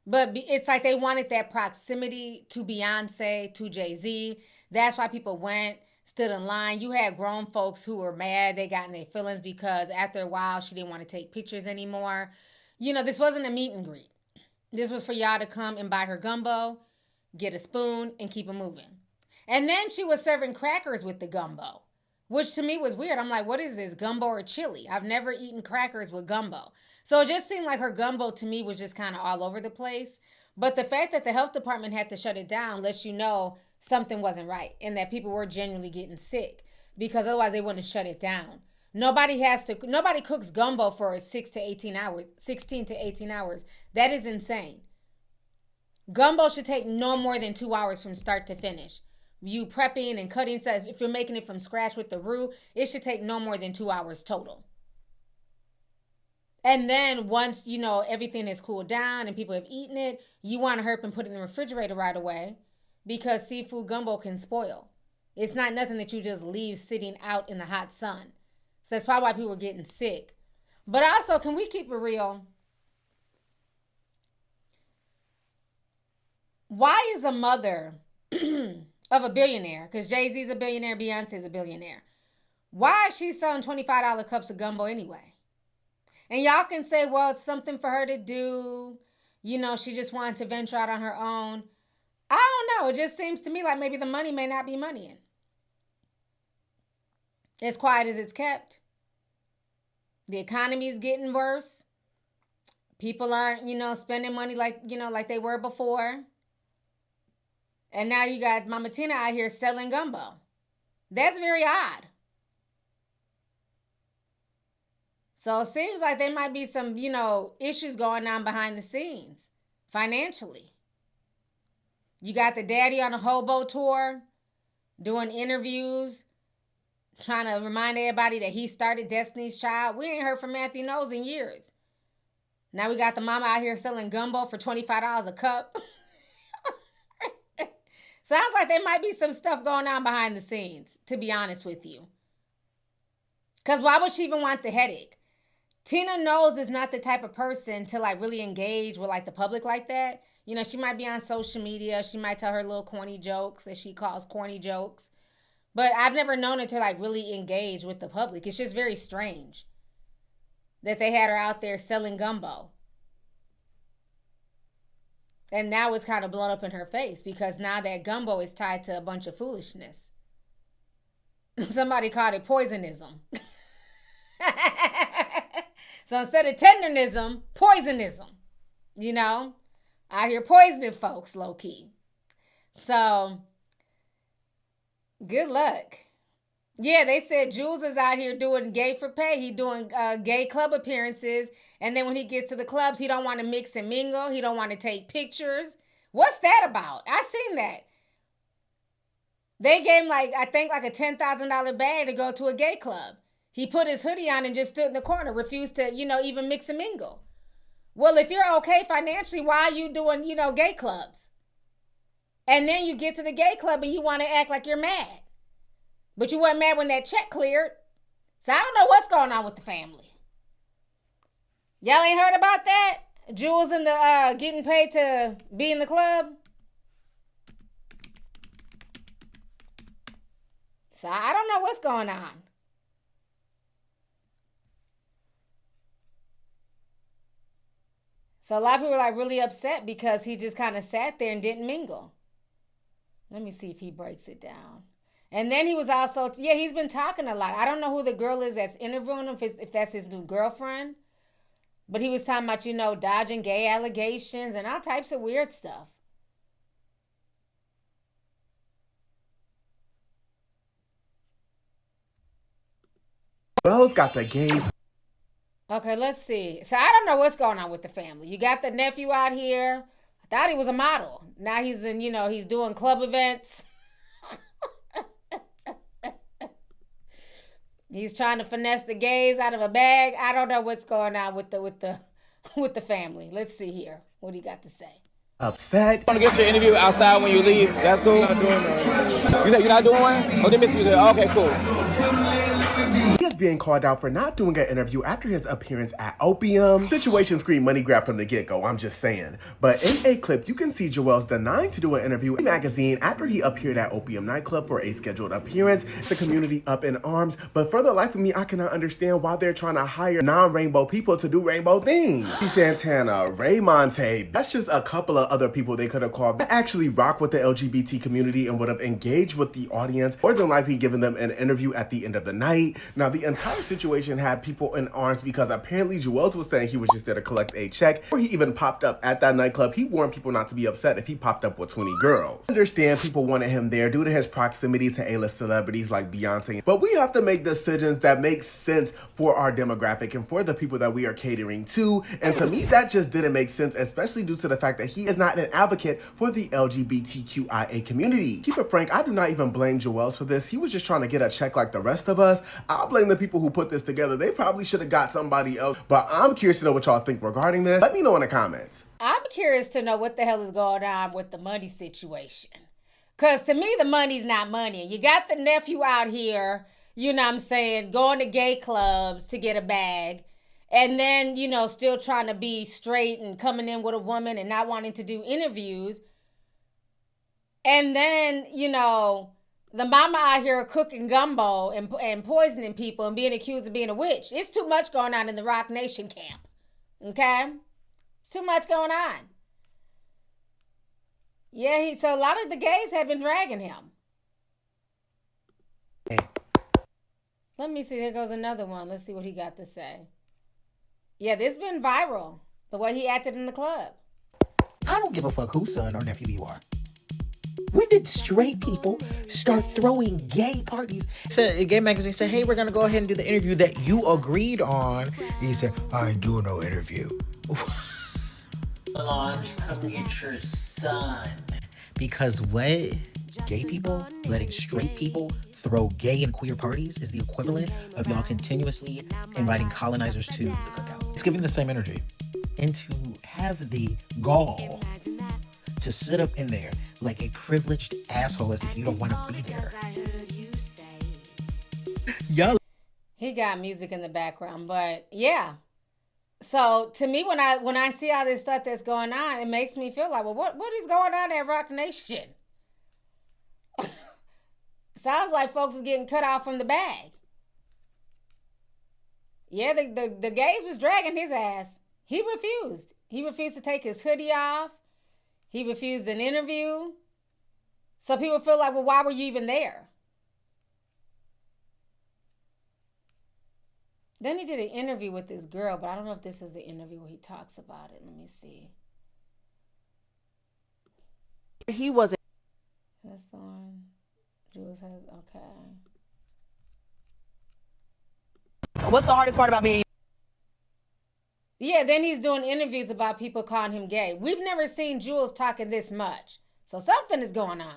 But it's like they wanted that proximity to Beyonce, to Jay-Z. That's why people went, stood in line. You had grown folks who were mad. They got in their feelings because after a while, she didn't want to take pictures anymore. This wasn't a meet and greet. This was for y'all to come and buy her gumbo, get a spoon, and keep it moving. And then she was serving crackers with the gumbo, which to me was weird. I'm like, what is this, gumbo or chili? I've never eaten crackers with gumbo. So it just seemed like her gumbo to me was just kind of all over the place. But the fact that the health department had to shut it down lets you know something wasn't right and that people were genuinely getting sick. because otherwise they wouldn't shut it down. Nobody cooks gumbo for 16 to 18 hours. That is insane. Gumbo should take no more than 2 hours from start to finish. You prepping and cutting stuff, if you're making it from scratch with the roux, it should take no more than 2 hours total. And then once, everything is cooled down and people have eaten it, you want to hurry up and put it in the refrigerator right away, because seafood gumbo can spoil. It's not nothing that you just leave sitting out in the hot sun. So that's probably why people are getting sick. But also, can we keep it real? Why is a mother of a billionaire, because Jay-Z's a billionaire, Beyonce's a billionaire, why is she selling $25 cups of gumbo anyway? And y'all can say, well, it's something for her to do. She just wanted to venture out on her own. I don't know. It just seems to me like maybe the money may not be moneying. As quiet as it's kept. The economy is getting worse. People aren't, spending money like they were before. And now you got Mama Tina out here selling gumbo. That's very odd. So it seems like there might be some, issues going on behind the scenes financially. You got the daddy on a hobo tour, doing interviews, trying to remind everybody that he started Destiny's Child. We ain't heard from Matthew Knowles in years. Now we got the mama out here selling gumbo for $25 a cup. Sounds like there might be some stuff going on behind the scenes, to be honest with you. Because why would she even want the headache? Tina Knowles is not the type of person to really engage with the public like that. She might be on social media. She might tell her little corny jokes that she calls corny jokes. But I've never known her to really engage with the public. It's just very strange that they had her out there selling gumbo. And now it's kind of blown up in her face, because now that gumbo is tied to a bunch of foolishness. Somebody called it poisonism. So instead of tendernism, poisonism. Out here poisoning folks, low key. So, good luck. Yeah, they said Jules is out here doing gay for pay. He doing gay club appearances. And then when he gets to the clubs, he don't want to mix and mingle. He don't want to take pictures. What's that about? I seen that. They gave him I think a $10,000 bag to go to a gay club. He put his hoodie on and just stood in the corner, refused to, even mix and mingle. Well, if you're okay financially, why are you doing, gay clubs? And then you get to the gay club and you want to act like you're mad. But you weren't mad when that check cleared. So I don't know what's going on with the family. Y'all ain't heard about that? Jules and the getting paid to be in the club? So I don't know what's going on. So a lot of people are really upset because he just kind of sat there and didn't mingle. Let me see if he breaks it down. And then he was also, he's been talking a lot. I don't know who the girl is that's interviewing him, if that's his new girlfriend. But he was talking about, dodging gay allegations and all types of weird stuff. Wells got the gay. Okay, let's see. So I don't know what's going on with the family. You got the nephew out here. I thought he was a model. Now he's in, he's doing club events. He's trying to finesse the gays out of a bag. I don't know what's going on with the family. Let's see here. What do you got to say? Upset. Want to get your interview outside when you leave? That's cool. I'm not doing that. You said you're not doing one? Oh, they missed me there. Okay, cool. He is being called out for not doing an interview after his appearance at Opium. Situation screamed money grab from the get-go, I'm just saying. But in a clip, you can see Joel's denying to do an interview in a magazine after he appeared at Opium nightclub for a scheduled appearance. The community up in arms, but for the life of me, I cannot understand why they're trying to hire non-rainbow people to do rainbow things. Santana, Ray Monte, that's just a couple of other people they could have called that actually rock with the LGBT community and would have engaged with the audience, more than likely giving them an interview at the end of the night. date. Now, the entire situation had people in arms because apparently Juelz was saying he was just there to collect a check. Before he even popped up at that nightclub, he warned people not to be upset if he popped up with 20 girls. I understand people wanted him there due to his proximity to A-list celebrities like Beyonce, but we have to make decisions that make sense for our demographic and for the people that we are catering to. And to me, that just didn't make sense, especially due to the fact that he is not an advocate for the LGBTQIA community. Keep it frank, I do not even blame Juelz for this. He was just trying to get a check like the rest of us. I'll blame the people who put this together. They probably should have got somebody else. But I'm curious to know what y'all think regarding this. Let me know in the comments. I'm curious to know what the hell is going on with the money situation. Because to me, the money's not money. You got the nephew out here, you know what I'm saying, going to gay clubs to get a bag. And then, you know, still trying to be straight and coming in with a woman and not wanting to do interviews. And then, you know, the mama out here cooking gumbo and poisoning people and being accused of being a witch. It's too much going on in the Rock Nation camp. Okay? It's too much going on. Yeah, so a lot of the gays have been dragging him. Let me see. There goes another one. Let's see what he got to say. Yeah, this been viral. The way he acted in the club. I don't give a fuck whose son or nephew you are. When did straight people start throwing gay parties? So a gay magazine said, hey, we're going to go ahead and do the interview that you agreed on. He said, I ain't doing no interview. Solange, come get your son. Because what? Gay people letting straight people throw gay and queer parties is the equivalent of y'all continuously inviting colonizers to the cookout. It's giving the same energy. And to have the gall to sit up in there like a privileged asshole as if you don't want to be there. Y'all. He got music in the background, but yeah. So to me, when I see all this stuff that's going on, it makes me feel like, well, what is going on at Rock Nation? Sounds like folks is getting cut off from the bag. Yeah, the gays was dragging his ass. He refused. He refused to take his hoodie off. He refused an interview. So people feel like, well, why were you even there? Then he did an interview with this girl, but I don't know if this is the interview where he talks about it. Let me see. He wasn't. That's the one. Jules has, okay. What's the hardest part about being? Yeah, then he's doing interviews about people calling him gay. We've never seen Jules talking this much. So something is going on.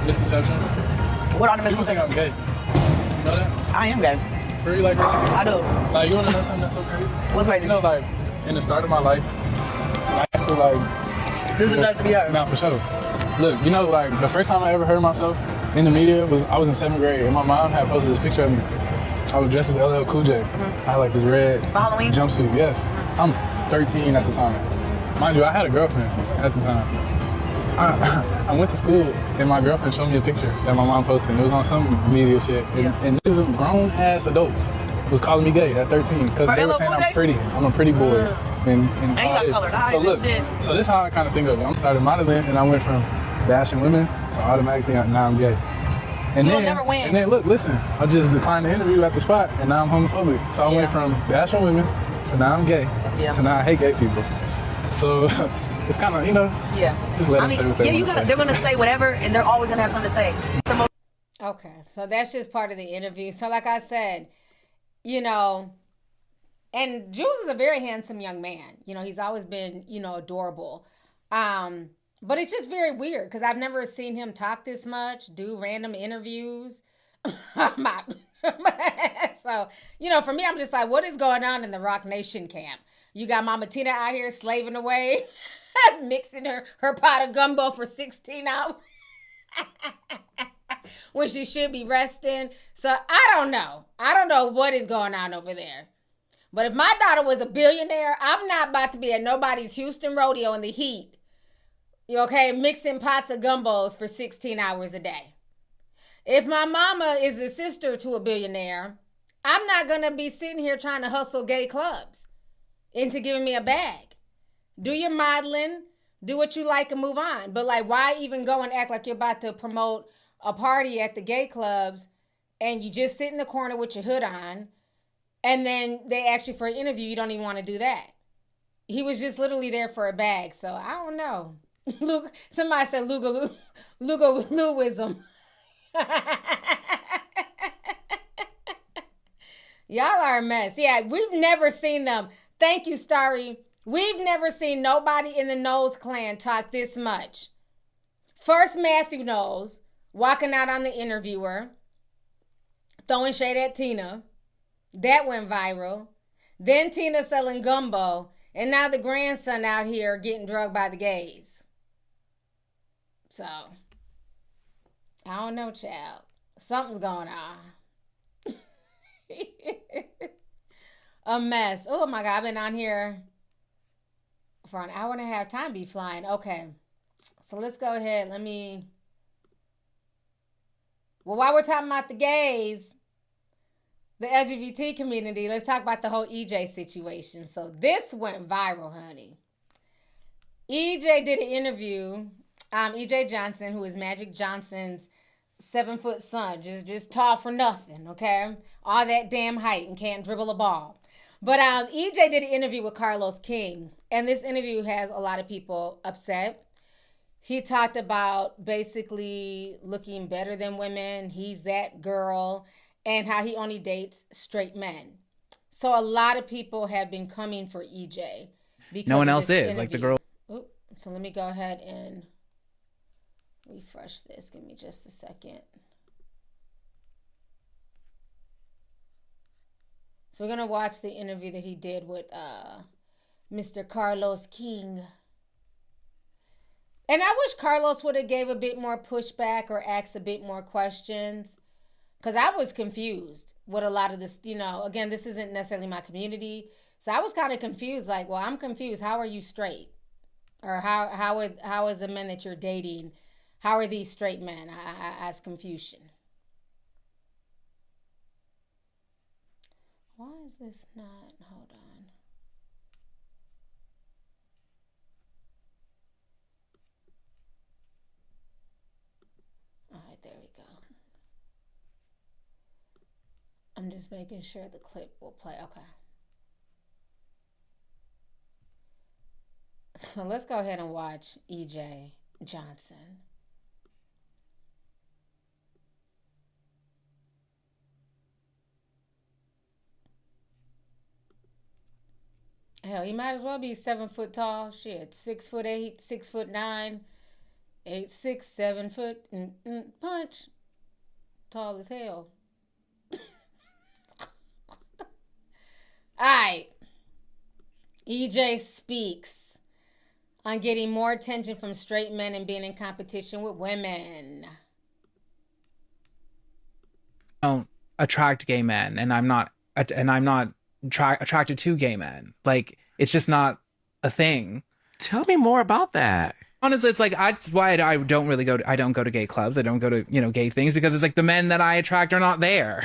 Misconceptions. What are the People think I'm gay. You know that? I am gay. Really, like crazy? I do. Like, you wanna know something that's so crazy? What's crazy? You know, like, in the start of my life, I used to, like... This is nice to be heard. Nah, for sure. Look, you know, like, the first time I ever heard myself in the media was, I was in 7th grade, and my mom had posted this picture of me. I was dressed as LL Cool J. I had, like, this red Halloween jumpsuit, yes. I'm 13 at the time. Mind you, I had a girlfriend at the time. I went to school and my girlfriend showed me a picture that my mom posted. It was on some media shit. And these grown ass adults was calling me gay at 13 because they were saying I'm pretty. I'm a pretty boy. And you got colored eyes. So look, so this is how I kind of think of it. I started modeling and I went from bashing women to automatically now I'm gay. And You'll then, never win. And then look, listen, I just declined the interview at the spot and now I'm homophobic. So I went from bashing women to now I'm gay to now I hate gay people. So it's kind of, you know, just let them say what they want to say. They're going to say whatever, and they're always going to have something to say. Okay, so that's just part of the interview. So like I said, you know, and Jules is a very handsome young man. You know, he's always been, you know, adorable. But it's just very weird because I've never seen him talk this much, do random interviews. So, you know, for me, I'm just like, what is going on in the Rock Nation camp? You got Mama Tina out here slaving away, mixing her pot of gumbo for 16 hours when she should be resting. So I don't know. I don't know what is going on over there. But if my daughter was a billionaire, I'm not about to be at nobody's Houston rodeo in the heat. You okay? Mixing pots of gumbos for 16 hours a day. If my mama is a sister to a billionaire, I'm not going to be sitting here trying to hustle gay clubs into giving me a bag. Do your modeling, Do what you like and move on. But like, why even go and act like you're about to promote a party at the gay clubs and you just sit in the corner with your hood on, and then they ask you for an interview, you don't even want to do that. He was just literally there for a bag, so I don't know. Somebody said Lugawism. Y'all are a mess. Yeah, we've never seen them. Thank you, Starry. We've never seen nobody in the Knowles clan talk this much. First, Matthew Knowles walking out on the interviewer, throwing shade at Tina. That went viral. Then Tina selling gumbo. And now the grandson out here getting drugged by the gays. So, I don't know, child. Something's going on. A mess. Oh my God, I've been on here for an hour and a half. Time be flying. Okay. So let's go ahead. Well, while we're talking about the gays, the LGBT community, let's talk about the whole EJ situation. So this went viral, honey. EJ did an interview. EJ Johnson, who is Magic Johnson's 7-foot son, just tall for nothing, okay? All that damn height and can't dribble a ball. But EJ did an interview with Carlos King, and this interview has a lot of people upset. He talked about basically looking better than women. He's that girl, and how he only dates straight men. So a lot of people have been coming for EJ. No one else is, like the girl. Oops. So let me go ahead and refresh this. Give me just a second. So we're going to watch the interview that he did with Mr. Carlos King. And I wish Carlos would have gave a bit more pushback or asked a bit more questions. Because I was confused with a lot of this, again, this isn't necessarily my community. So I was kind of confused, like, well, I'm confused. How are you straight? Or how is the men that you're dating, how are these straight men? I ask Confucian. Why is this not? Hold on. All right, there we go. I'm just making sure the clip will play. Okay. So let's go ahead and watch EJ Johnson. Hell, he might as well be 7 foot tall. Shit, 6'8", 6'9", 8'6", 7 foot, punch. Tall as hell. Alright. EJ speaks on getting more attention from straight men and being in competition with women. I don't attract gay men, and I'm not attracted to gay men. Like, it's just not a thing. Tell me more about that. Honestly, it's like, that's why I don't really go to gay clubs. I don't go to, gay things, because it's like the men that I attract are not there.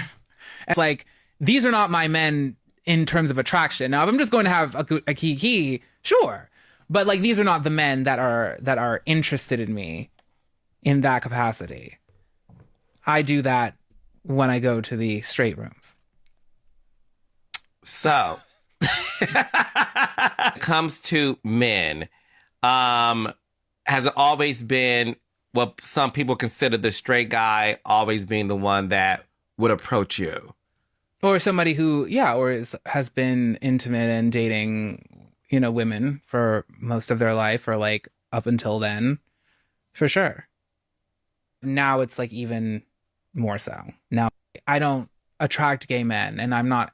It's like, these are not my men in terms of attraction. Now, if I'm just going to have a kiki, sure. But like, these are not the men that are interested in me in that capacity. I do that when I go to the straight rooms. So, it comes to men, has it always been what some people consider the straight guy always being the one that would approach you? Or somebody who, has been intimate and dating, women for most of their life, or like up until then, for sure. Now it's like even more so. Now I don't attract gay men, and I'm not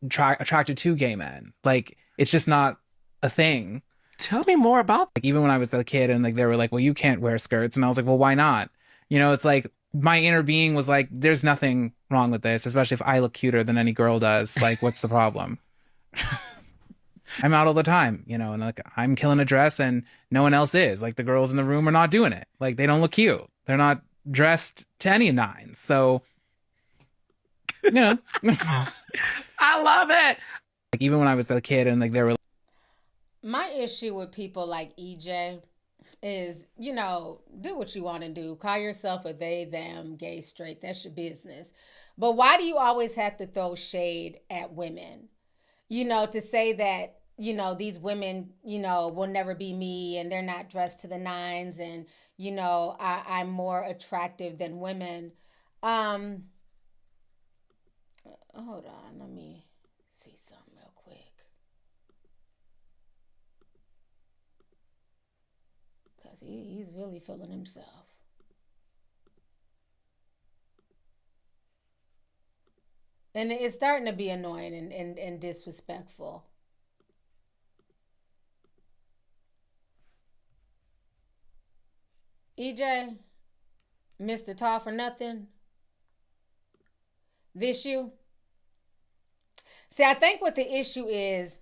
attracted to gay men. Like, it's just not a thing. Tell me more about. Like, even when I was a kid, and like they were like, well, you can't wear skirts, and I was like, well, why not? It's like my inner being was like, there's nothing wrong with this, especially if I look cuter than any girl does. Like, what's the problem? I'm out all the time, and like, I'm killing a dress and no one else is. Like, the girls in the room are not doing it. Like, they don't look cute. They're not dressed to any nines. So, I love it. Like, even when I was a kid, and like they were. My issue with people like EJ is, do what you want to do. Call yourself a they, them, gay, straight. That's your business. But why do you always have to throw shade at women? To say that, these women, will never be me and they're not dressed to the nines and, I'm more attractive than women. Hold on, let me see something real quick. Because he's really feeling himself. And it's starting to be annoying and disrespectful. EJ, Mr. Tall for Nothing, this you? See, I think what the issue is,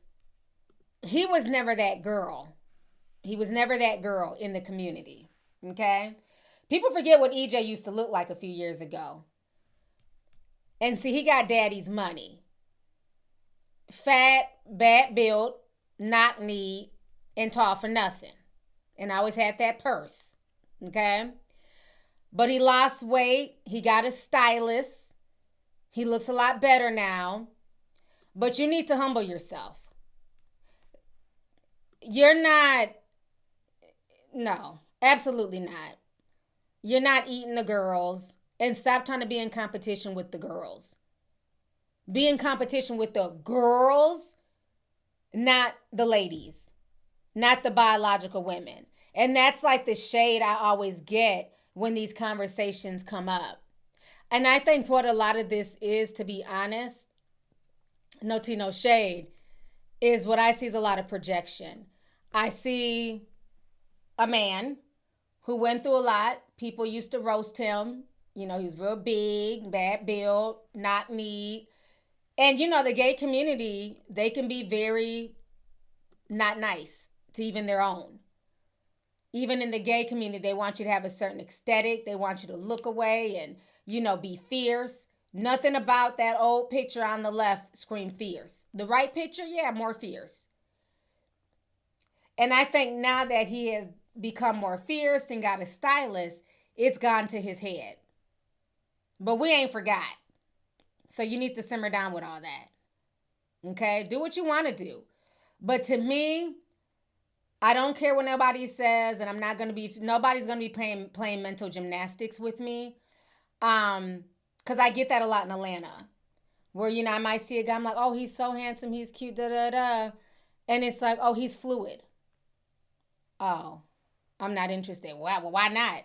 he was never that girl. He was never that girl in the community, okay? People forget what EJ used to look like a few years ago. And see, he got daddy's money. Fat, bad built, knock-kneed, and tall for nothing. And always had that purse, okay? But he lost weight. He got a stylist. He looks a lot better now. But you need to humble yourself. You're not, no, absolutely not. You're not eating the girls. And stop trying to be in competition with the girls. Be in competition with the girls, not the ladies, not the biological women. And that's like the shade I always get when these conversations come up. And I think what a lot of this is, to be honest, no tea, no shade, is what I see is a lot of projection. I see a man who went through a lot. People used to roast him. He was real big, bad built, not neat. And, the gay community, they can be very not nice to even their own. Even in the gay community, they want you to have a certain aesthetic. They want you to look away and, be fierce. Nothing about that old picture on the left scream fierce. The right picture, yeah, more fierce. And I think now that he has become more fierce and got a stylist, it's gone to his head. But we ain't forgot. So you need to simmer down with all that. Okay? Do what you want to do. But to me, I don't care what nobody says, and nobody's going to be playing mental gymnastics with me. Because I get that a lot in Atlanta. Where, I might see a guy, I'm like, oh, he's so handsome, he's cute, da-da-da. And it's like, oh, he's fluid. Oh, I'm not interested. Well, why not?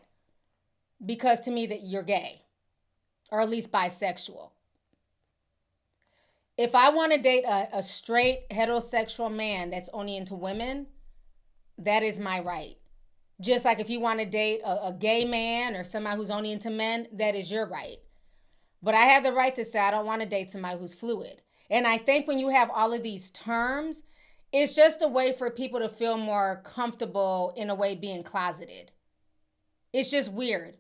Because to me, that you're gay. Or at least bisexual. If I want to date a straight heterosexual man that's only into women, that is my right. Just like if you want to date a gay man or somebody who's only into men, that is your right. But I have the right to say I don't want to date somebody who's fluid. And I think when you have all of these terms, it's just a way for people to feel more comfortable in a way being closeted. It's just weird.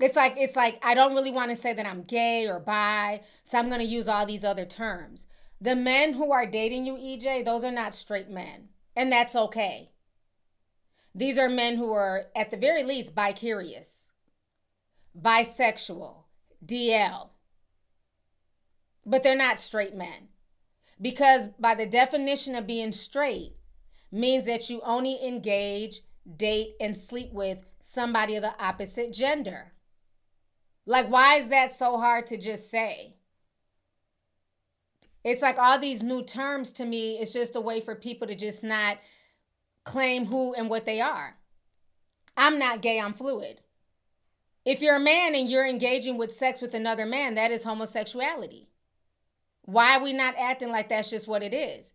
It's like I don't really want to say that I'm gay or bi, so I'm going to use all these other terms. The men who are dating you, EJ, those are not straight men. And that's okay. These are men who are, at the very least, bi-curious, bisexual, DL. But they're not straight men. Because by the definition of being straight means that you only engage, date, and sleep with somebody of the opposite gender. Like, why is that so hard to just say? It's like all these new terms to me, it's just a way for people to just not claim who and what they are. I'm not gay, I'm fluid. If you're a man and you're engaging with sex with another man, that is homosexuality. Why are we not acting like that's just what it is?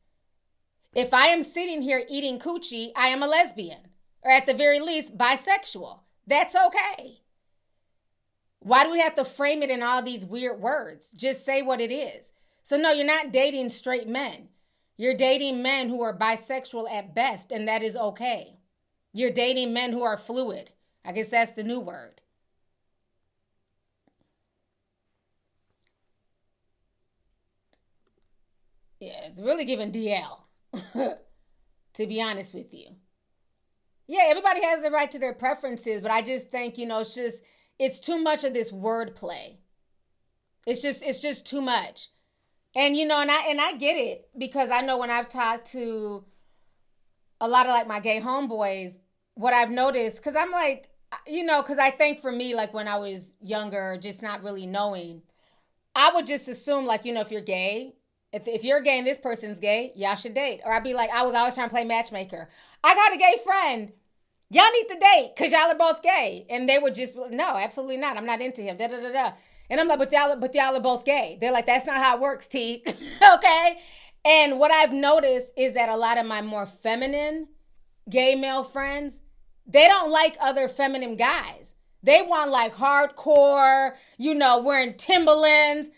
If I am sitting here eating coochie, I am a lesbian. Or at the very least, bisexual. That's okay. Why do we have to frame it in all these weird words? Just say what it is. So no, you're not dating straight men. You're dating men who are bisexual at best, and that is okay. You're dating men who are fluid. I guess that's the new word. Yeah, it's really giving DL. to be honest with you. Yeah, everybody has the right to their preferences, but I just think, it's too much of this wordplay. It's just too much. And, and I get it, because I know when I've talked to a lot of like my gay homeboys, what I've noticed, because I'm like, because I think for me, like when I was younger, just not really knowing, I would just assume like, if you're gay, if you're gay and this person's gay, y'all should date. Or I'd be like, I was always trying to play matchmaker. I got a gay friend. Y'all need to date because y'all are both gay. And they would just, no, absolutely not. I'm not into him. Da, da, da, da. And I'm like, but y'all are both gay. They're like, that's not how it works, T. Okay? And what I've noticed is that a lot of my more feminine gay male friends, they don't like other feminine guys. They want like hardcore, wearing Timberlands.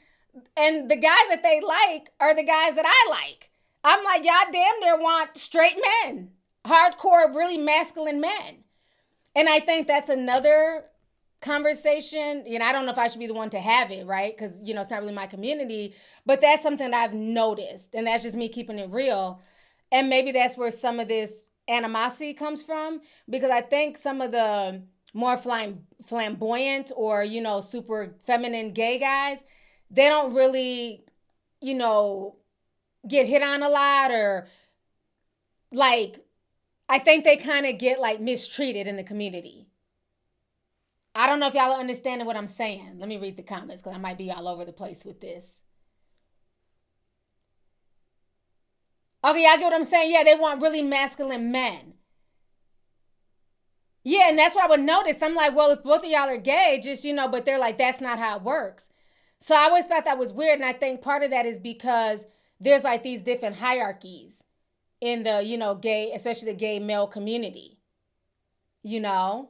And the guys that they like are the guys that I like. I'm like, y'all damn near want straight men. Hardcore, really masculine men. And I think that's another conversation. I don't know if I should be the one to have it, right? Because, it's not really my community. But that's something that I've noticed. And that's just me keeping it real. And maybe that's where some of this animosity comes from. Because I think some of the more flamboyant or, super feminine gay guys, they don't really, get hit on a lot, or like, I think they kind of get like mistreated in the community. I don't know if y'all are understanding what I'm saying. Let me read the comments because I might be all over the place with this. Okay, y'all get what I'm saying? Yeah, they want really masculine men. Yeah, and that's what I would notice. I'm like, well, if both of y'all are gay, just, but they're like, that's not how it works. So I always thought that was weird. And I think part of that is because there's like these different hierarchies in the, gay, especially the gay male community, And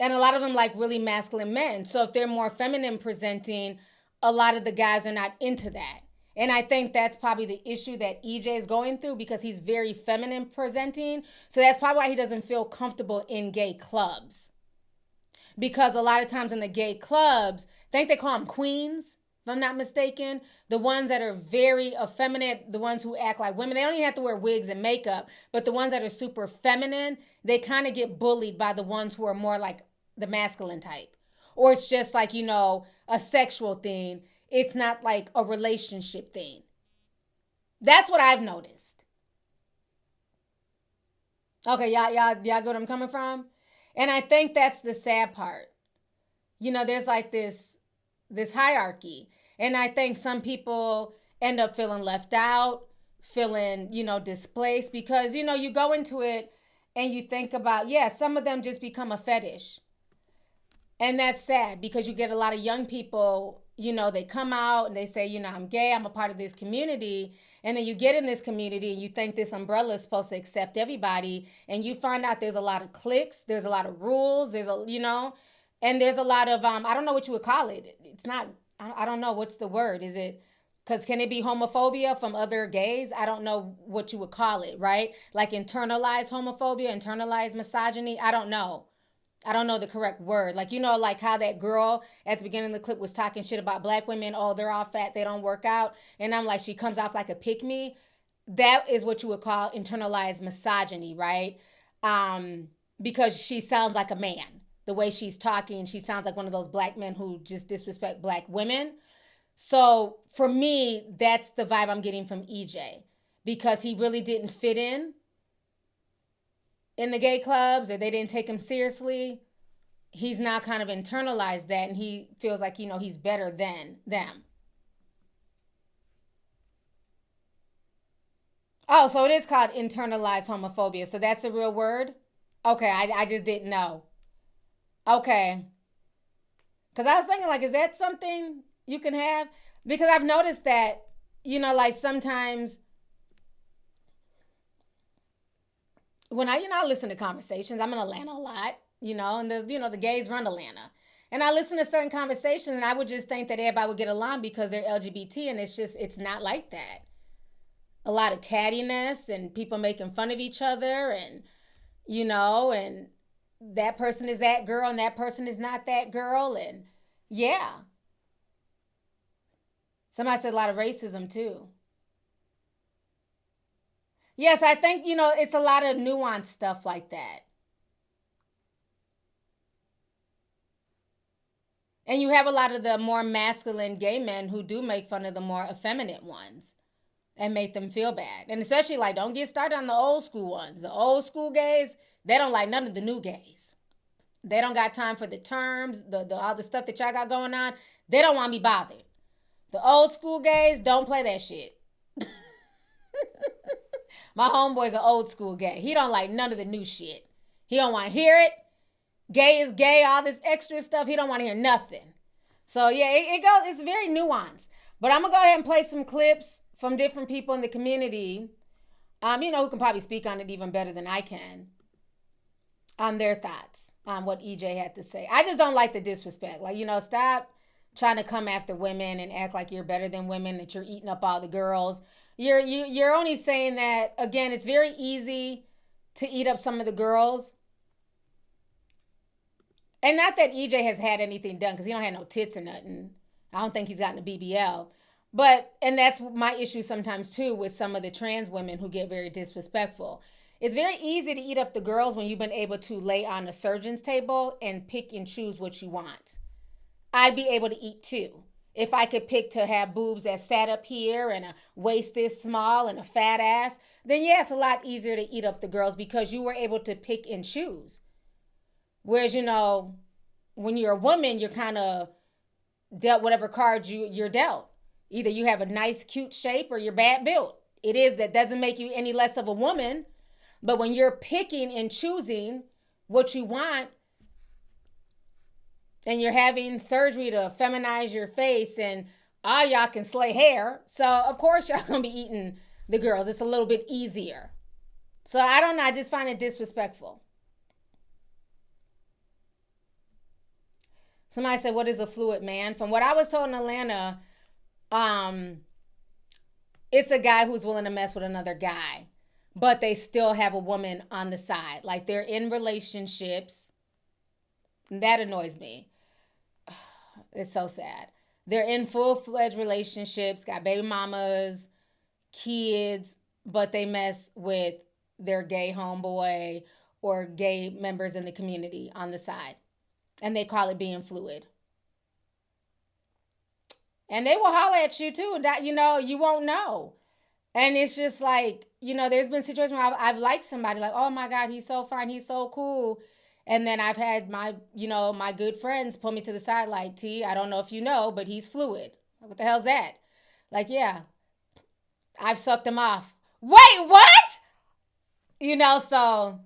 a lot of them like really masculine men. So if they're more feminine presenting, a lot of the guys are not into that. And I think that's probably the issue that EJ is going through, because he's very feminine presenting. So that's probably why he doesn't feel comfortable in gay clubs. Because a lot of times in the gay clubs, I think they call them queens, if I'm not mistaken. The ones that are very effeminate, the ones who act like women, they don't even have to wear wigs and makeup. But the ones that are super feminine, they kind of get bullied by the ones who are more like the masculine type. Or it's just like, a sexual thing. It's not like a relationship thing. That's what I've noticed. Okay, y'all get what I'm coming from? And I think that's the sad part. There's like this hierarchy. And I think some people end up feeling left out, feeling, displaced, because, you go into it and you think about, some of them just become a fetish. And that's sad, because you get a lot of young people, they come out and they say, I'm gay, I'm a part of this community. And then you get in this community and you think this umbrella is supposed to accept everybody. And you find out there's a lot of cliques, there's a lot of rules, and there's a lot of, I don't know what you would call it. It's not, I don't know, what's the word? Is it, because can it be homophobia from other gays? I don't know what you would call it, right? Like internalized homophobia, internalized misogyny. I don't know the correct word. Like, like how that girl at the beginning of the clip was talking shit about black women. Oh, they're all fat, they don't work out. And I'm like, she comes off like a pick-me. That is what you would call internalized misogyny, right? Because she sounds like a man. The way she's talking, she sounds like one of those black men who just disrespect black women. So for me, that's the vibe I'm getting from EJ, because he really didn't fit in the gay clubs, or they didn't take him seriously. He's now kind of internalized that, and he feels like, he's better than them. Oh, so it is called internalized homophobia. So that's a real word? Okay, I just didn't know. Okay. Because I was thinking, like, is that something you can have? Because I've noticed that, like sometimes when I listen to conversations, I'm in Atlanta a lot, and the gays run Atlanta. And I listen to certain conversations and I would just think that everybody would get along because they're LGBT, and it's not like that. A lot of cattiness and people making fun of each other, and, and that person is that girl and that person is not that girl. And yeah. Somebody said a lot of racism too. Yes, I think, it's a lot of nuanced stuff like that. And you have a lot of the more masculine gay men who do make fun of the more effeminate ones and make them feel bad. And especially, like, don't get started on the old school ones. The old school gays, they don't like none of the new gays. They don't got time for the terms, the all the stuff that y'all got going on. They don't want to be bothered. The old school gays don't play that shit. My homeboy's an old school gay. He don't like none of the new shit. He don't want to hear it. Gay is gay, all this extra stuff. He don't want to hear nothing. So yeah, it's very nuanced. But I'm gonna go ahead and play some clips from different people in the community, who can probably speak on it even better than I can, on their thoughts on what EJ had to say. I just don't like the disrespect. Like, stop trying to come after women and act like you're better than women, that you're eating up all the girls. You're only saying that, again, it's very easy to eat up some of the girls. And not that EJ has had anything done, because he don't have no tits or nothing. I don't think he's gotten a BBL. And that's my issue sometimes too with some of the trans women who get very disrespectful. It's very easy to eat up the girls when you've been able to lay on a surgeon's table and pick and choose what you want. I'd be able to eat too. If I could pick to have boobs that sat up here and a waist this small and a fat ass, then yeah, it's a lot easier to eat up the girls because you were able to pick and choose. Whereas, when you're a woman, you're kind of dealt whatever card you're dealt. Either you have a nice, cute shape or you're bad built. That doesn't make you any less of a woman. But when you're picking and choosing what you want, and you're having surgery to feminize your face, and all y'all can slay hair, so of course y'all gonna be eating the girls. It's a little bit easier. So I don't know, I just find it disrespectful. Somebody said, what is a fluid man? From what I was told in Atlanta, it's a guy who's willing to mess with another guy, but they still have a woman on the side. Like, they're in relationships. That annoys me. It's so sad. They're in full-fledged relationships, got baby mamas, kids, but they mess with their gay homeboy or gay members in the community on the side. And they call it being fluid. And they will holler at you too, that, you won't know. And it's just like, there's been situations where I've liked somebody, like, oh my God, he's so fine, he's so cool. And then I've had my good friends pull me to the side, like, T, I don't know if you know, but he's fluid. What the hell's that? Like, yeah, I've sucked him off. Wait, what? So,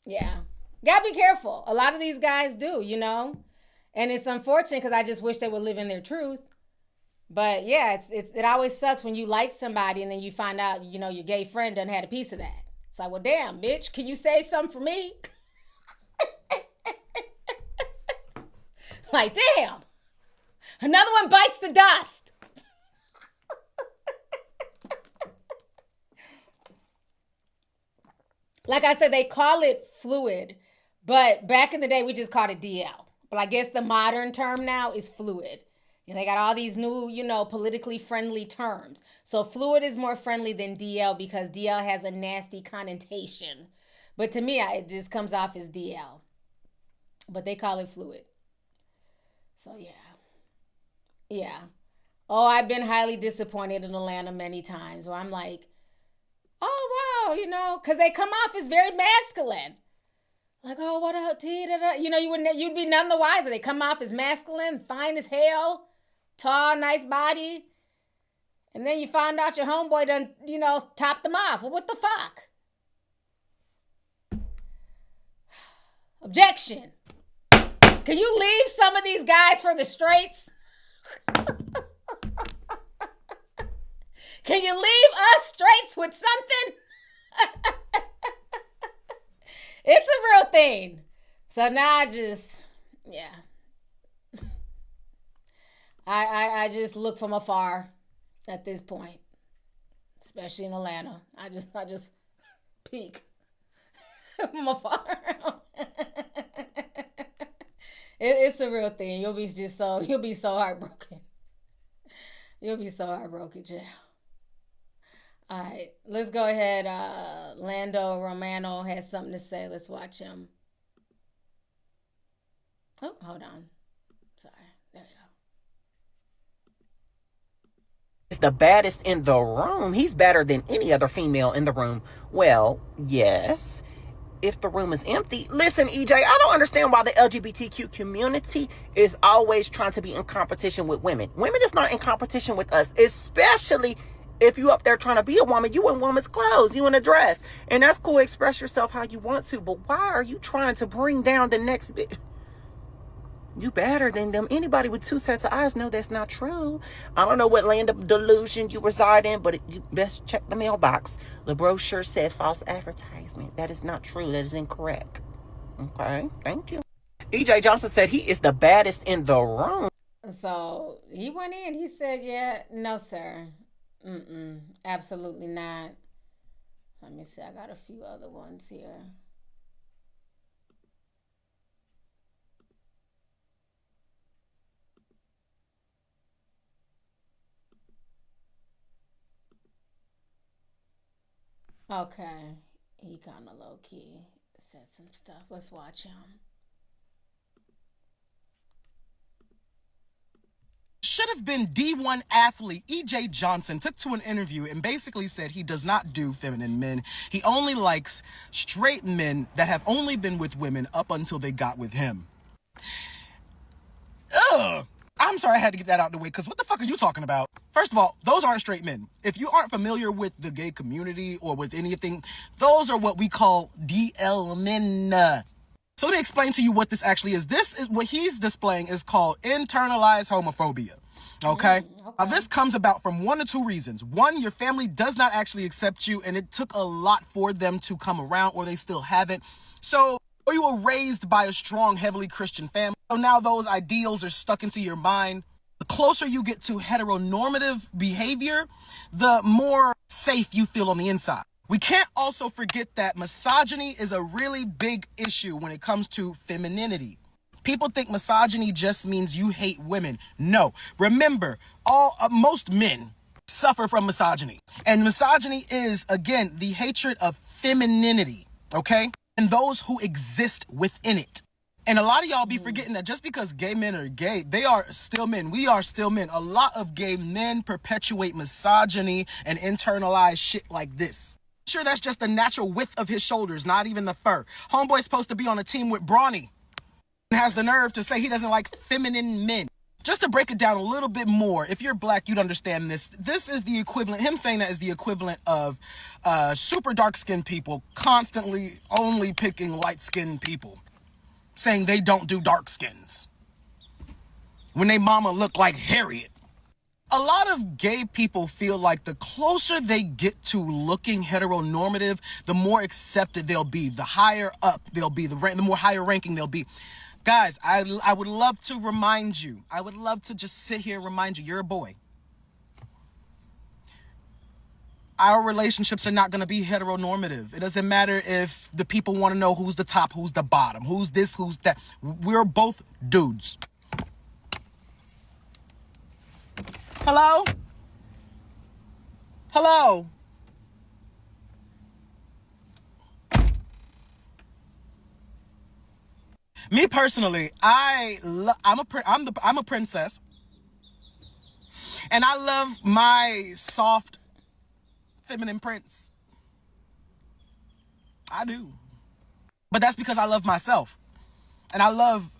yeah. Gotta be careful. A lot of these guys do, And it's unfortunate because I just wish they would live in their truth. But yeah, it always sucks when you like somebody and then you find out, your gay friend done had a piece of that. It's like, well, damn, bitch, can you say something for me? Like, damn, another one bites the dust. Like I said, they call it fluid, but back in the day, we just called it DL. But I guess the modern term now is fluid. And they got all these new, politically friendly terms. So fluid is more friendly than DL because DL has a nasty connotation. But to me, it just comes off as DL. But they call it fluid. So yeah. Yeah. Oh, I've been highly disappointed in Atlanta many times where I'm like, oh, wow, because they come off as very masculine. Like, oh, what up, T? You'd be none the wiser. They come off as masculine, fine as hell, tall, nice body. And then you find out your homeboy done, topped them off. Well, what the fuck? Objection. Can you leave some of these guys for the straights? Can you leave us straights with something? It's a real thing. So now I just look from afar at this point, especially in Atlanta. I just peek from afar. It's a real thing. You'll be so heartbroken. You'll be so heartbroken, Jill. All right, let's go ahead. Lando Romano has something to say. Let's watch him. Oh, hold on. Sorry. There you go. Is the baddest in the room. He's better than any other female in the room. Well, yes. If the room is empty. Listen, EJ, I don't understand why the LGBTQ community is always trying to be in competition with women. Women is not in competition with us, especially if you up there trying to be a woman. You in woman's clothes, you in a dress. And that's cool, express yourself how you want to, but why are you trying to bring down the next bit? You better than them. Anybody with two sets of eyes know that's not true. I don't know what land of delusion you reside in, but you best check the mailbox. The brochure said false advertisement. That is not true. That is incorrect. Okay, thank you. EJ Johnson said he is the baddest in the room. So he went in. He said, yeah, no, sir. Absolutely not. Let me see. I got a few other ones here. Okay, he kind of low key said some stuff. Let's watch him. Should have been D1 athlete EJ Johnson took to an interview and basically said he does not do feminine men. He only likes straight men that have only been with women up until they got with him. Ugh. I'm sorry I had to get that out of the way, because what the fuck are you talking about? First of all, those aren't straight men. If you aren't familiar with the gay community or with anything, those are what we call DL men. So let me explain to you what this actually is. This is what he's displaying is called internalized homophobia. Okay? Now this comes about from one or two reasons. One, your family does not actually accept you, and it took a lot for them to come around, or they still haven't. So, or you were raised by a strong, heavily Christian family. So now those ideals are stuck into your mind. The closer you get to heteronormative behavior, the more safe you feel on the inside. We can't also forget that misogyny is a really big issue when it comes to femininity. People think misogyny just means you hate women. No. Remember, most men suffer from misogyny. And misogyny is, again, the hatred of femininity, okay? And those who exist within it. And a lot of y'all be forgetting that just because gay men are gay, they are still men. We are still men. A lot of gay men perpetuate misogyny and internalize shit like this. Sure, that's just the natural width of his shoulders, not even the fur. Homeboy's supposed to be on a team with Brawny and has the nerve to say he doesn't like feminine men. Just to break it down a little bit more, if you're black, you'd understand this. This is the equivalent, him saying that is the equivalent of super dark-skinned people constantly only picking light-skinned people, saying they don't do dark skins when they mama look like Harriet. A lot of gay people feel like the closer they get to looking heteronormative, the more accepted they'll be, the higher up they'll be, the more higher ranking they'll be. Guys, I would love to remind you, I would love to just sit here and remind you, you're a boy. Our relationships are not going to be heteronormative. It doesn't matter if the people want to know who's the top, who's the bottom, who's this, who's that. We're both dudes. Hello? Hello? Me personally, I'm a princess, and I love my soft feminine prince. I do. But that's because I love myself. And I love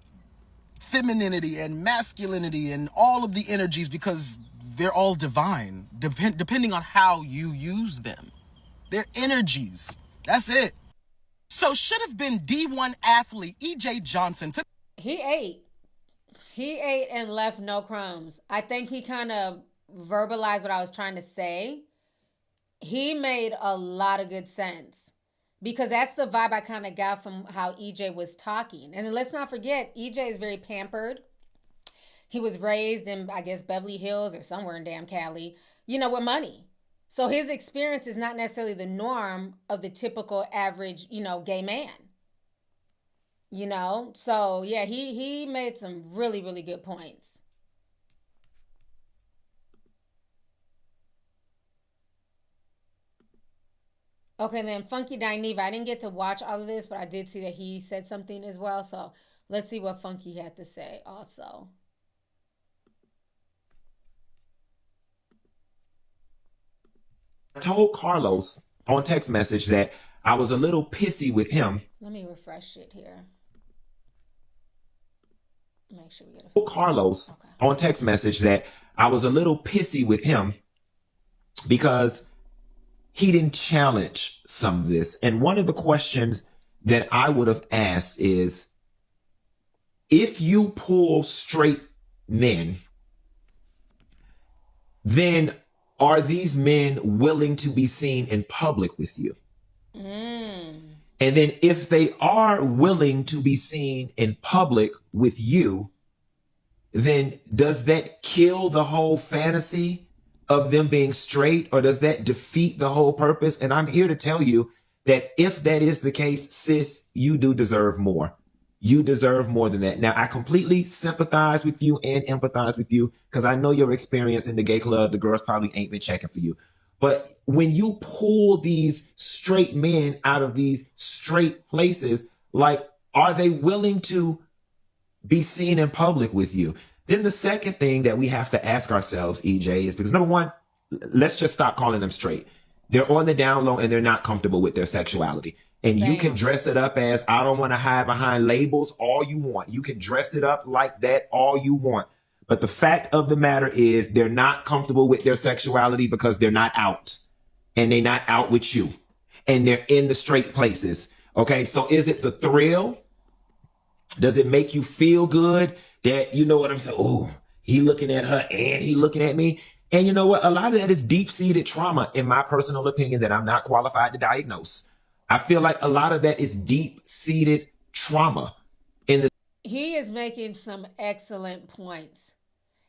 femininity and masculinity and all of the energies because they're all divine, depending on how you use them. They're energies. That's it. So should have been D1 athlete EJ Johnson. He ate and left no crumbs. I think he kind of verbalized what I was trying to say. He made a lot of good sense because that's the vibe I kind of got from how EJ was talking. And then let's not forget, EJ is very pampered. He was raised in, I guess, Beverly Hills or somewhere in damn Cali, with money. So his experience is not necessarily the norm of the typical average, gay man. So yeah, he made some really, really good points. Okay, then Funky Dineva. I didn't get to watch all of this, but I did see that he said something as well. So let's see what Funky had to say also. I told Carlos on text message that I was a little pissy with him. Let me refresh it here. Make sure we get a Carlos on text message that I was a little pissy with him because he didn't challenge some of this. And one of the questions that I would have asked is, if you pull straight men, then are these men willing to be seen in public with you? And then if they are willing to be seen in public with you, then does that kill the whole fantasy of them being straight, or does that defeat the whole purpose? And I'm here to tell you that if that is the case, sis, you do deserve more. You deserve more than that. Now, I completely sympathize with you and empathize with you because I know your experience in the gay club, the girls probably ain't been checking for you. But when you pull these straight men out of these straight places, like, are they willing to be seen in public with you? Then the second thing that we have to ask ourselves, EJ, is because number one, let's just stop calling them straight. They're on the down low and they're not comfortable with their sexuality. And you can dress it up as, I don't want to hide behind labels, all you want. You can dress it up like that all you want. But the fact of the matter is they're not comfortable with their sexuality because they're not out. And they're not out with you. And they're in the straight places. Okay, so is it the thrill? Does it make you feel good that, you know what I'm saying? Oh, he looking at her and he looking at me. And you know what? A lot of that is deep-seated trauma, in my personal opinion, that I'm not qualified to diagnose. I feel like a lot of that is deep-seated trauma. He is making some excellent points.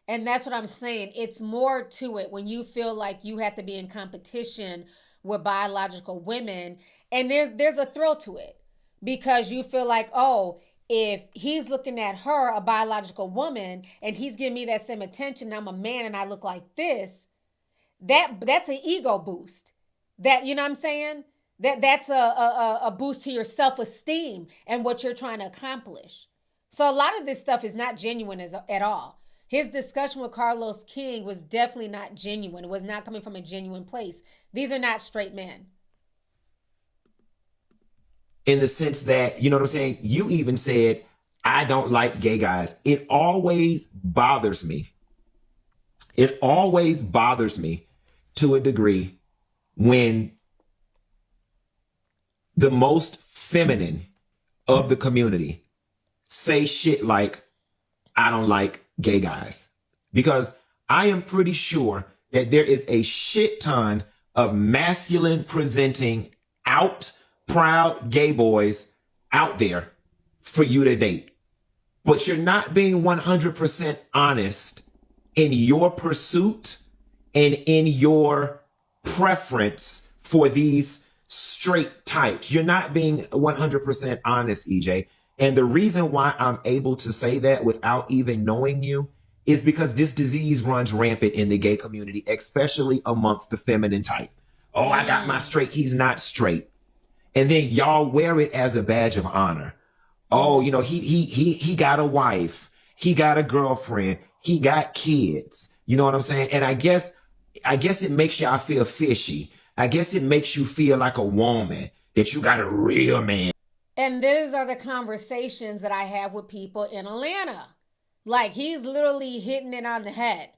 And that's what I'm saying. It's more to it when you feel like you have to be in competition with biological women. And there's a thrill to it because you feel like, oh, if he's looking at her, a biological woman, and he's giving me that same attention, I'm a man and I look like this, that's an ego boost. That, you know what I'm saying? That's a boost to your self-esteem and what you're trying to accomplish. So a lot of this stuff is not genuine at all. His discussion with Carlos King was definitely not genuine. It was not coming from a genuine place. These are not straight men. In the sense that, you know what I'm saying? You even said, I don't like gay guys. It always bothers me. It always bothers me to a degree when the most feminine of the community say shit like, I don't like gay guys. Because I am pretty sure that there is a shit ton of masculine presenting out proud gay boys out there for you to date. But you're not being 100% honest in your pursuit and in your preference for these straight types. You're not being 100% honest, EJ. And the reason why I'm able to say that without even knowing you is because this disease runs rampant in the gay community, especially amongst the feminine type. Oh, I got my straight. He's not straight. And then y'all wear it as a badge of honor. Oh, you know, he got a wife. He got a girlfriend. He got kids. You know what I'm saying? And I guess it makes y'all feel fishy. I guess it makes you feel like a woman, that you got a real man. And these are the conversations that I have with people in Atlanta. Like, he's literally hitting it on the head.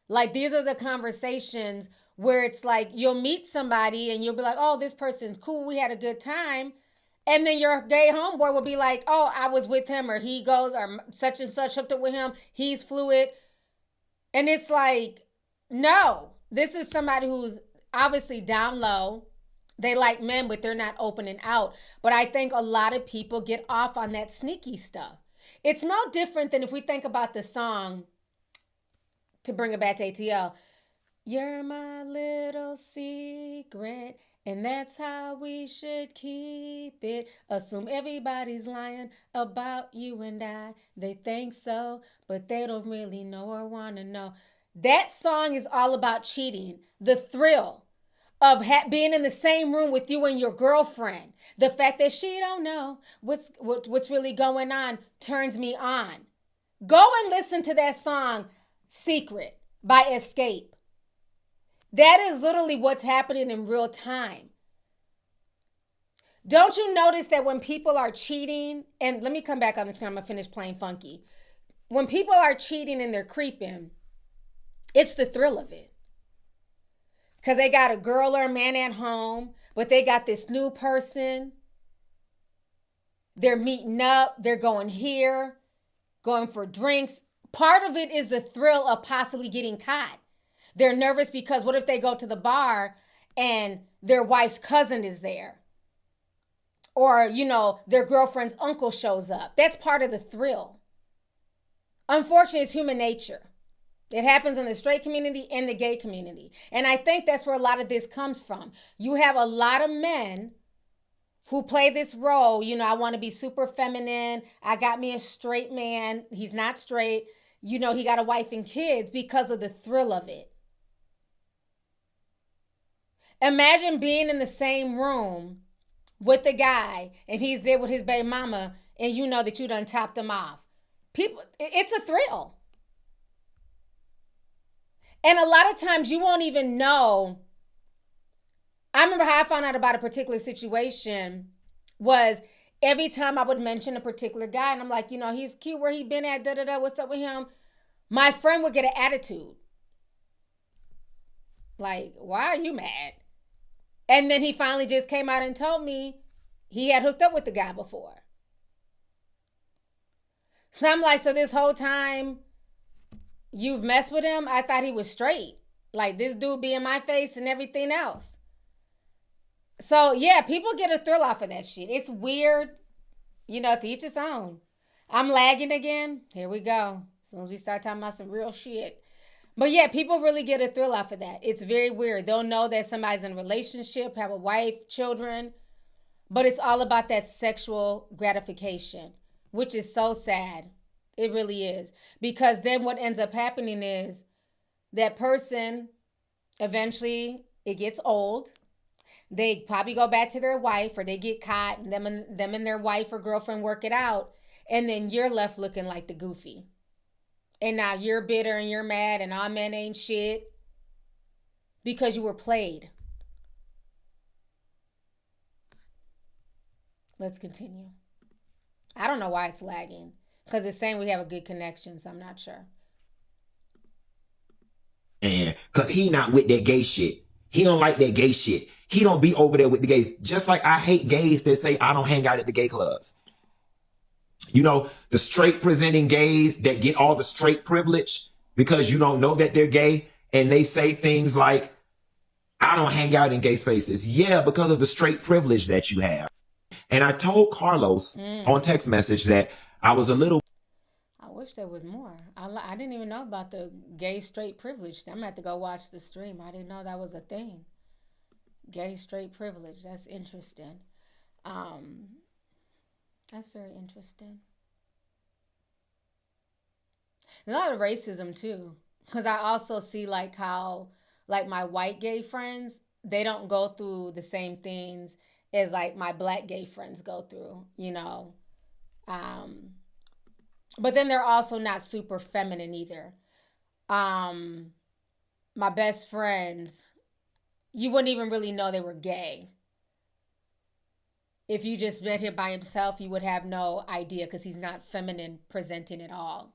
Like, these are the conversations where it's like you'll meet somebody and you'll be like, oh, this person's cool. We had a good time. And then your gay homeboy will be like, oh, I was with him, or he goes, or such and such hooked up with him. He's fluid. And it's like, no, this is somebody who's obviously down low. They like men, but they're not opening out. But I think a lot of people get off on that sneaky stuff. It's no different than if we think about the song, to bring it back to ATL, you're my little secret, and that's how we should keep it. Assume everybody's lying about you and I. They think so, but they don't really know or want to know. That song is all about cheating, the thrill of being in the same room with you and your girlfriend. The fact that she don't know what's really going on turns me on. Go and listen to that song, Secret by Escape. That is literally what's happening in real time. Don't you notice that when people are cheating, and let me come back on the screen, I'm going to finish playing funky. When people are cheating and they're creeping, it's the thrill of it. Because they got a girl or a man at home, but they got this new person. They're meeting up. They're going here, going for drinks. Part of it is the thrill of possibly getting caught. They're nervous because what if they go to the bar and their wife's cousin is there? Or, their girlfriend's uncle shows up. That's part of the thrill. Unfortunately, it's human nature. It happens in the straight community and the gay community. And I think that's where a lot of this comes from. You have a lot of men who play this role. I want to be super feminine. I got me a straight man. He's not straight. He got a wife and kids because of the thrill of it. Imagine being in the same room with the guy and he's there with his baby mama and you know that you done topped him off. It's a thrill. And a lot of times you won't even know. I remember how I found out about a particular situation was every time I would mention a particular guy and I'm like, he's cute, where he been at, da-da-da, what's up with him? My friend would get an attitude. Like, why are you mad? And then he finally just came out and told me he had hooked up with the guy before. So I'm like, so this whole time you've messed with him? I thought he was straight. Like, this dude be in my face and everything else. So, yeah, people get a thrill off of that shit. It's weird, to each its own. I'm lagging again. Here we go. As soon as we start talking about some real shit. But, yeah, people really get a thrill off of that. It's very weird. They'll know that somebody's in a relationship, have a wife, children. But it's all about that sexual gratification, which is so sad. It really is. Because then what ends up happening is that person, eventually, it gets old. They probably go back to their wife or they get caught and them and their wife or girlfriend work it out. And then you're left looking like the goofy. And now you're bitter and you're mad and all men ain't shit because you were played. Let's continue. I don't know why it's lagging. Because it's saying we have a good connection, so I'm not sure. And because he not with that gay shit. He don't like that gay shit. He don't be over there with the gays. Just like I hate gays that say I don't hang out at the gay clubs. The straight presenting gays that get all the straight privilege because you don't know that they're gay. And they say things like, I don't hang out in gay spaces. Yeah, because of the straight privilege that you have. And I told Carlos on text message that I was a little. I wish there was more. I didn't even know about the gay straight privilege. I'm going to have to go watch the stream. I didn't know that was a thing. Gay straight privilege. That's interesting. That's very interesting. There's a lot of racism too. Because I also see how my white gay friends, they don't go through the same things as my black gay friends go through, But then they're also not super feminine either. My best friends, you wouldn't even really know they were gay. If you just met him by himself, you would have no idea because he's not feminine presenting at all.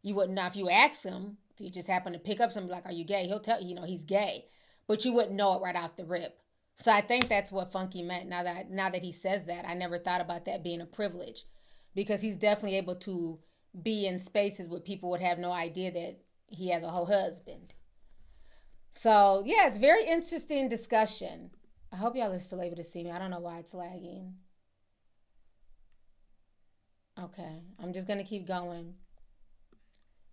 You wouldn't know if you ask him, if you just happen to pick up something like, are you gay? He'll tell you, he's gay. But you wouldn't know it right off the rip. So I think that's what Funky meant. Now that he says that, I never thought about that being a privilege. Because he's definitely able to be in spaces where people would have no idea that he has a whole husband. So, yeah, it's very interesting discussion. I hope y'all are still able to see me. I don't know why it's lagging. Okay, I'm just going to keep going.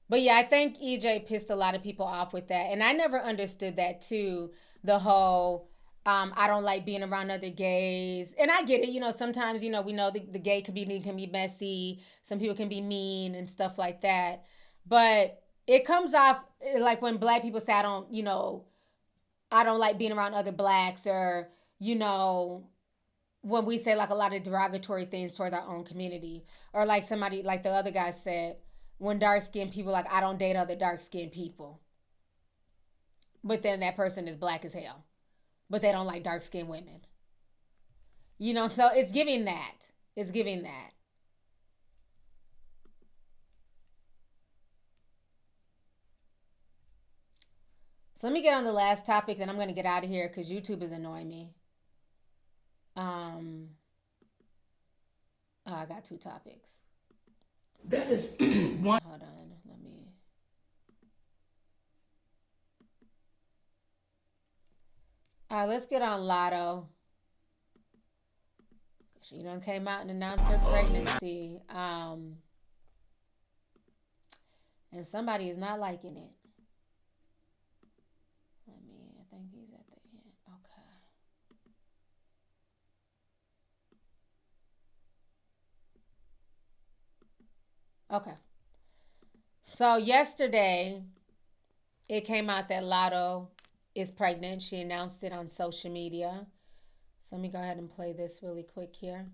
But, yeah, I think EJ pissed a lot of people off with that. And I never understood that, too, the whole... I don't like being around other gays. And I get it. Sometimes, we know the gay community can be messy. Some people can be mean and stuff like that. But it comes off like when black people say, I don't, I don't like being around other blacks, or, when we say like a lot of derogatory things towards our own community, or like somebody, like the other guy said, when dark-skinned people, like, I don't date other dark-skinned people. But then that person is black as hell. But they don't like dark-skinned women. So it's giving that. It's giving that. So let me get on the last topic, then I'm going to get out of here because YouTube is annoying me. I got 2 topics. That is one. Hold on. Let me. All right, let's get on Latto. She done came out and announced her pregnancy. And somebody is not liking it. I think he's at the end. Okay. So yesterday, it came out that Latto is pregnant. She announced it on social media. So let me go ahead and play this really quick here.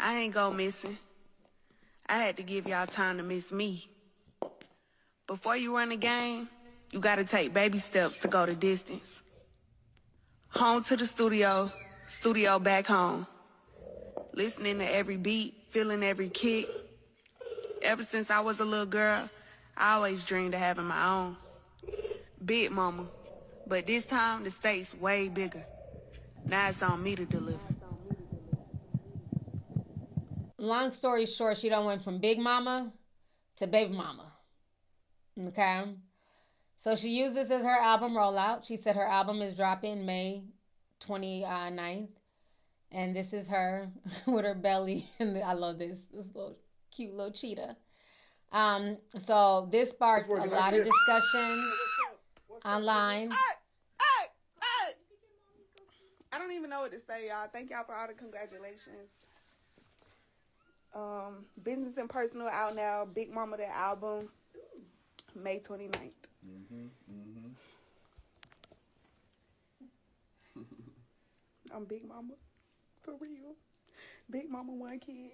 I ain't go missing. I had to give y'all time to miss me. Before you run a game, you gotta take baby steps to go the distance. Home to the studio, studio back home. Listening to every beat, feeling every kick. Ever since I was a little girl, I always dreamed of having my own. Big mama. But this time, the stakes way bigger. Now it's on me to deliver. Long story short, she done went from big mama to baby mama. Okay? So she used this as her album rollout. She said her album is dropping May 29th. And this is her with her belly. And I love this little cute little cheetah. So this sparked a lot of discussion online. I don't even know what to say, y'all. Thank y'all for all the congratulations. Business and Personal out now. Big Mama, the album, May 29th. I'm Big Mama. For real. Big Mama, 1 kid.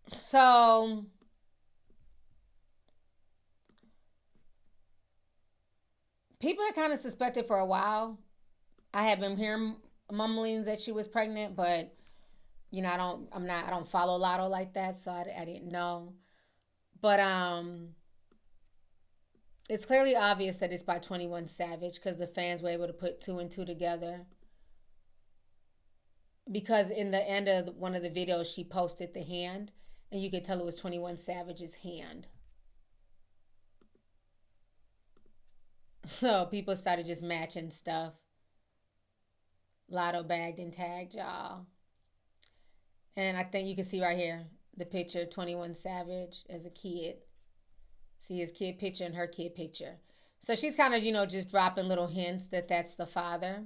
So people had kind of suspected for a while. I have been hearing mumblings that she was pregnant, but I don't follow Latto like that, so I didn't know. But it's clearly obvious that it's by 21 Savage because the fans were able to put 2 and 2 together. Because in the end of one of the videos, she posted the hand, and you could tell it was 21 Savage's hand. So people started just matching stuff. Latto bagged and tagged y'all. And I think you can see right here the picture, 21 Savage as a kid. See his kid picture and her kid picture. So she's kind of, just dropping little hints that that's the father.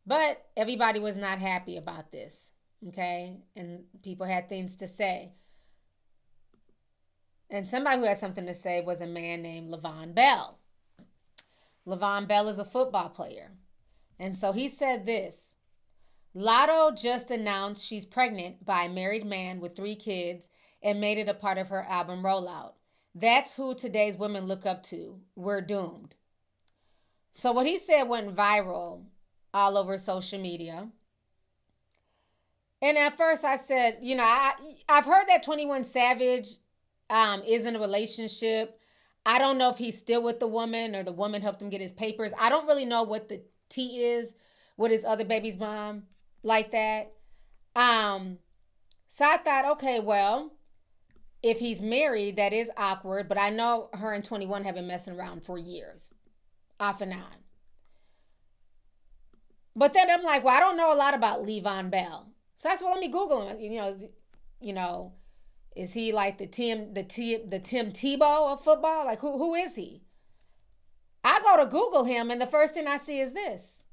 But everybody was not happy about this, okay? And people had things to say. And somebody who had something to say was a man named Levon Bell. Levon Bell is a football player. And so he said this: Latto just announced she's pregnant by a married man with 3 kids and made it a part of her album rollout. That's who today's women look up to. We're doomed. So what he said went viral all over social media. And at first I said, I've heard that 21 Savage is in a relationship. I don't know if he's still with the woman or the woman helped him get his papers. I don't really know what the tea is with his other baby's mom like that. So I thought, okay, well, if he's married, that is awkward. But I know her and 21 have been messing around for years, off and on. But then I'm like, well, I don't know a lot about Levon Bell. So I said, well, let me Google him. Is he like the Tim Tebow of football? Like, who is he? I go to Google him, and the first thing I see is this.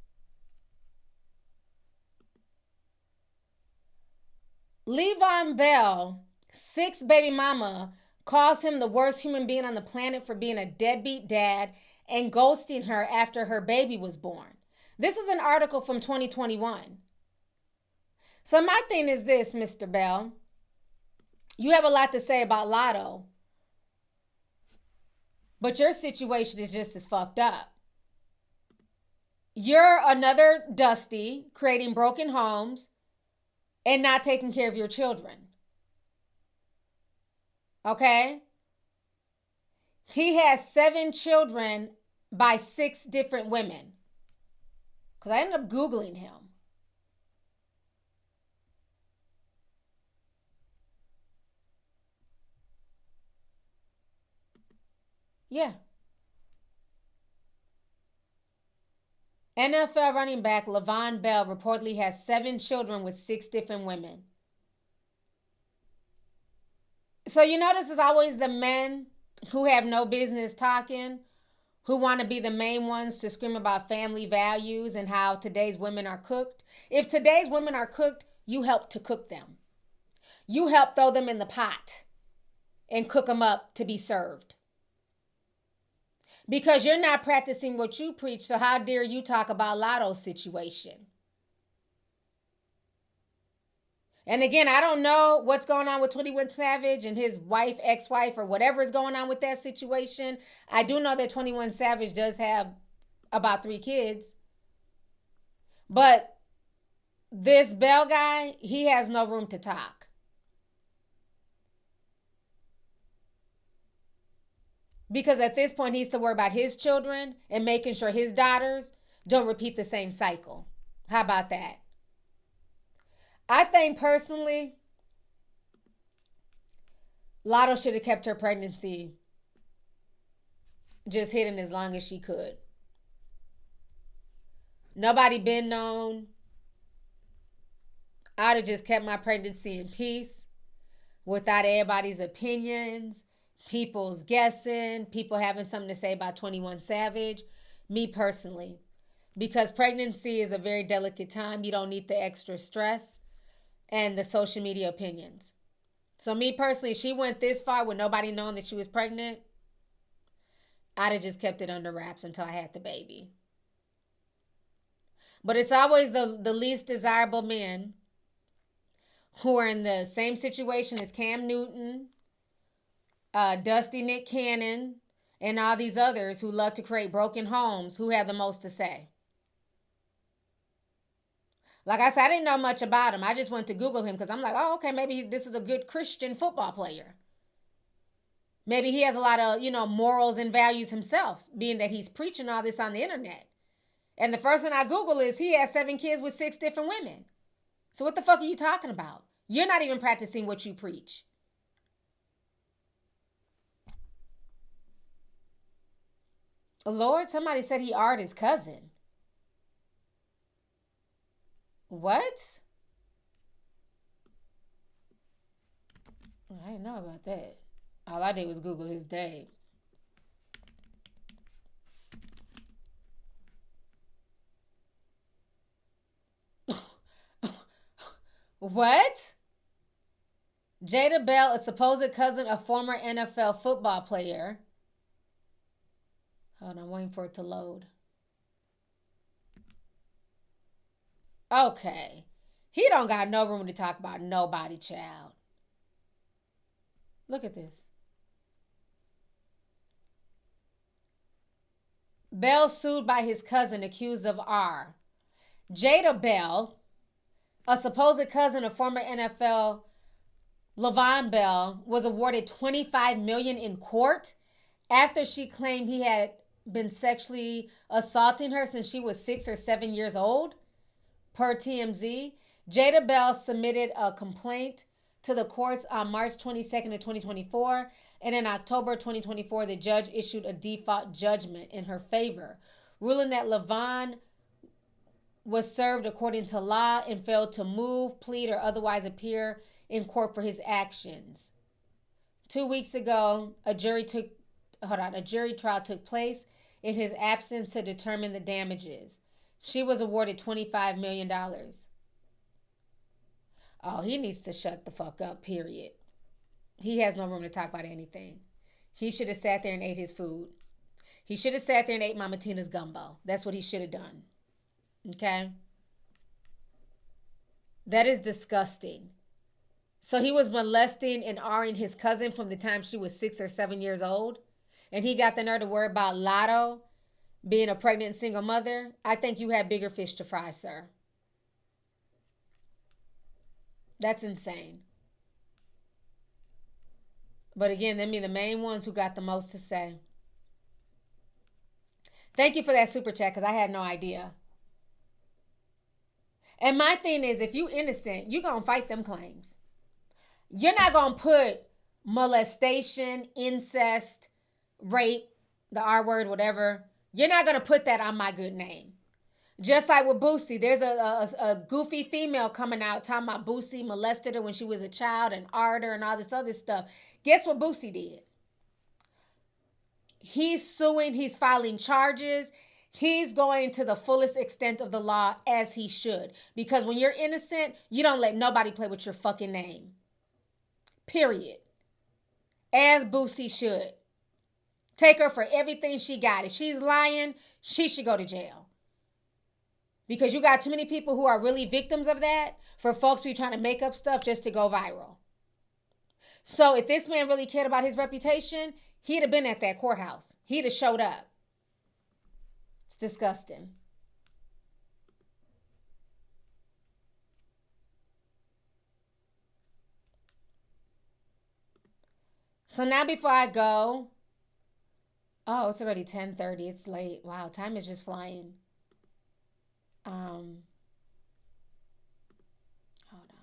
Levon Bell, 6 baby mama, calls him the worst human being on the planet for being a deadbeat dad and ghosting her after her baby was born. This is an article from 2021. So my thing is this, Mr. Bell. You have a lot to say about Latto, but your situation is just as fucked up. You're another Dusty, creating broken homes and not taking care of your children. Okay? He has 7 children by 6 different women. Because I ended up Googling him. Yeah. NFL running back Le'Veon Bell reportedly has 7 children with 6 different women. So you notice it's always the men who have no business talking, who want to be the main ones to scream about family values and how today's women are cooked. If today's women are cooked, you help to cook them. You help throw them in the pot and cook them up to be served. Because you're not practicing what you preach, so how dare you talk about Latto's situation? And again, I don't know what's going on with 21 Savage and his wife, ex-wife, or whatever is going on with that situation. I do know that 21 Savage does have about 3 kids. But this Bell guy, he has no room to talk. Because at this point, he needs to worry about his children and making sure his daughters don't repeat the same cycle. How about that? I think personally, Latto should have kept her pregnancy just hidden as long as she could. Nobody been known. I'd have just kept my pregnancy in peace without everybody's opinions, people's guessing, people having something to say about 21 Savage. Me personally. Because pregnancy is a very delicate time. You don't need the extra stress and the social media opinions. So me personally, she went this far with nobody knowing that she was pregnant. I'd have just kept it under wraps until I had the baby. But it's always the least desirable men who are in the same situation as Cam Newton, Dusty Nick Cannon, and all these others who love to create broken homes who have the most to say. Like I said, I didn't know much about him. I just went to Google him because I'm like, oh, okay, maybe this is a good Christian football player. Maybe he has a lot of, morals and values himself, being that he's preaching all this on the internet. And the first one I Google is he has 7 kids with 6 different women. So what the fuck are you talking about? You're not even practicing what you preach. Lord, somebody said he art his cousin. What? I didn't know about that. All I did was Google his date. What? Jada Bell, a supposed cousin of former NFL football player. Hold on, I'm waiting for it to load. Okay. He don't got no room to talk about nobody, child. Look at this. Bell sued by his cousin accused of R. Jada Bell, a supposed cousin of former NFL Le'Veon Bell, was awarded $25 million in court after she claimed he had been sexually assaulting her since she was 6 or 7 years old. Per TMZ, Jada Bell submitted a complaint to the courts on March 22nd of 2024, and in October 2024, the judge issued a default judgment in her favor, ruling that Le'Veon was served according to law and failed to move, plead, or otherwise appear in court for his actions. 2 weeks ago, a jury trial took place in his absence to determine the damages. She was awarded $25 million. Oh, he needs to shut the fuck up, period. he has no room to talk about anything. He should have sat there and ate his food. He should have sat there and ate Mama Tina's gumbo. That's what he should have done. Okay? That is disgusting. So he was molesting and R-ing his cousin from the time she was 6 or 7 years old. And he got the nerve to worry about Latto being a pregnant single mother. I think you had bigger fish to fry, sir. That's insane. But again, them be the main ones who got the most to say. Thank you for that super chat, because I had no idea. And my thing is, if you innocent, you're going to fight them claims. You're not going to put molestation, incest, rape, the R word, whatever. You're not going to put that on my good name. Just like with Boosie, there's a goofy female coming out talking about Boosie molested her when she was a child and R'd her and all this other stuff. Guess what Boosie did? He's suing, he's filing charges. He's going to the fullest extent of the law, as he should. Because when you're innocent, you don't let nobody play with your fucking name. Period. As Boosie should. Take her for everything she got. If she's lying, she should go to jail. Because you got too many people who are really victims of that for folks to be trying to make up stuff just to go viral. So if this man really cared about his reputation, he'd have been at that courthouse. He'd have showed up. It's disgusting. So now before I go, oh, it's already 10:30. It's late. Wow, time is just flying. Hold on.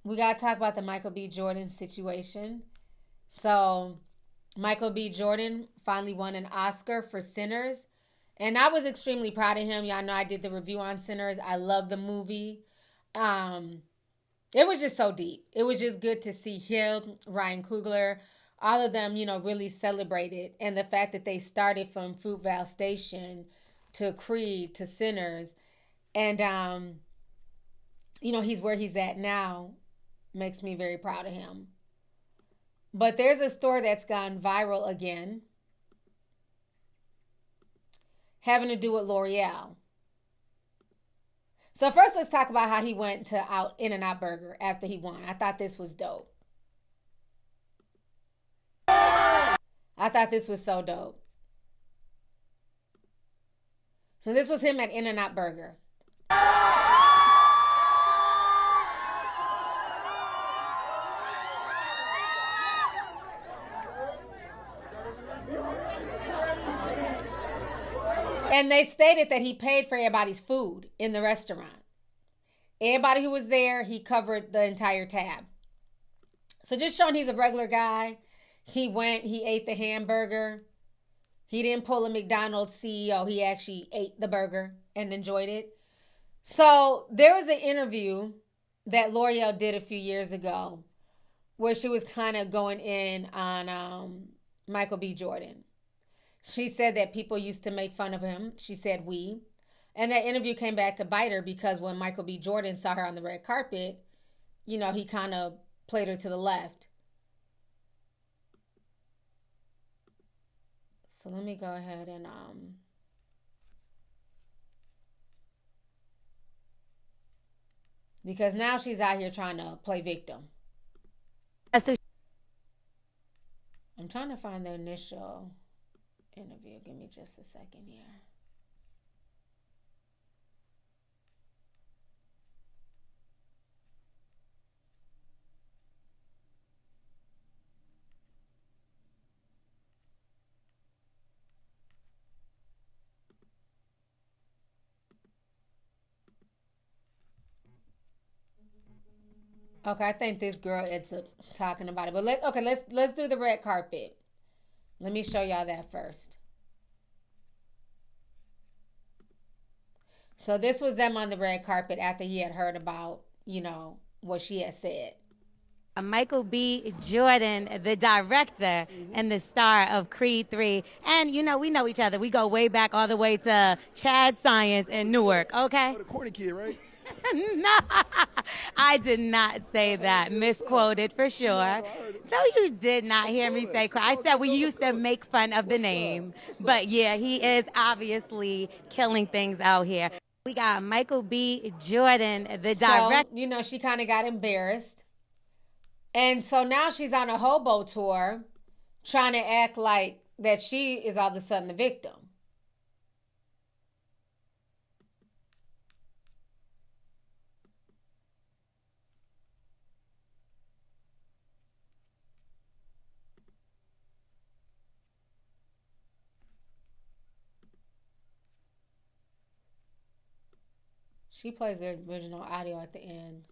We got to talk about the Michael B. Jordan situation. So Michael B. Jordan finally won an Oscar for Sinners. And I was extremely proud of him. Y'all know I did the review on Sinners. I love the movie. It was just so deep. It was just good to see him, Ryan Coogler, all of them, really celebrated. And the fact that they started from Fruitvale Station to Creed to Sinners. And, he's where he's at now. Makes me very proud of him. But there's a story that's gone viral again, having to do with L'Oreal. So first, let's talk about how he went to In-N-Out Burger after he won. I thought this was dope. I thought this was so dope. So this was him at In-N-Out Burger. And they stated that he paid for everybody's food in the restaurant. Everybody who was there, he covered the entire tab. So just showing he's a regular guy. He went, he ate the hamburger. He didn't pull a McDonald's CEO. He actually ate the burger and enjoyed it. So there was an interview that L'Oreal did a few years ago where she was kind of going in on Michael B. Jordan. She said that people used to make fun of him. She said we. And that interview came back to bite her because when Michael B. Jordan saw her on the red carpet, he kind of played her to the left. So let me go ahead and because now she's out here trying to play victim. I'm trying to find the initial interview. Give me just a second here. Okay, I think this girl ends up talking about it. But let's do the red carpet. Let me show y'all that first. So this was them on the red carpet after he had heard about, what she had said. Michael B. Jordan, the director and the star of Creed 3. And, we know each other. We go way back all the way to Chad Science in Newark, okay? The corny kid, right? No, I did not say that. Misquoted for sure. No, you did not hear me say. I said we used to make fun of the name. But yeah, he is obviously killing things out here. We got Michael B. Jordan, the director. So, you know, she kind of got embarrassed. And so now she's on a hobo tour trying to act like that she is all of a sudden the victim. She plays the original audio at the end.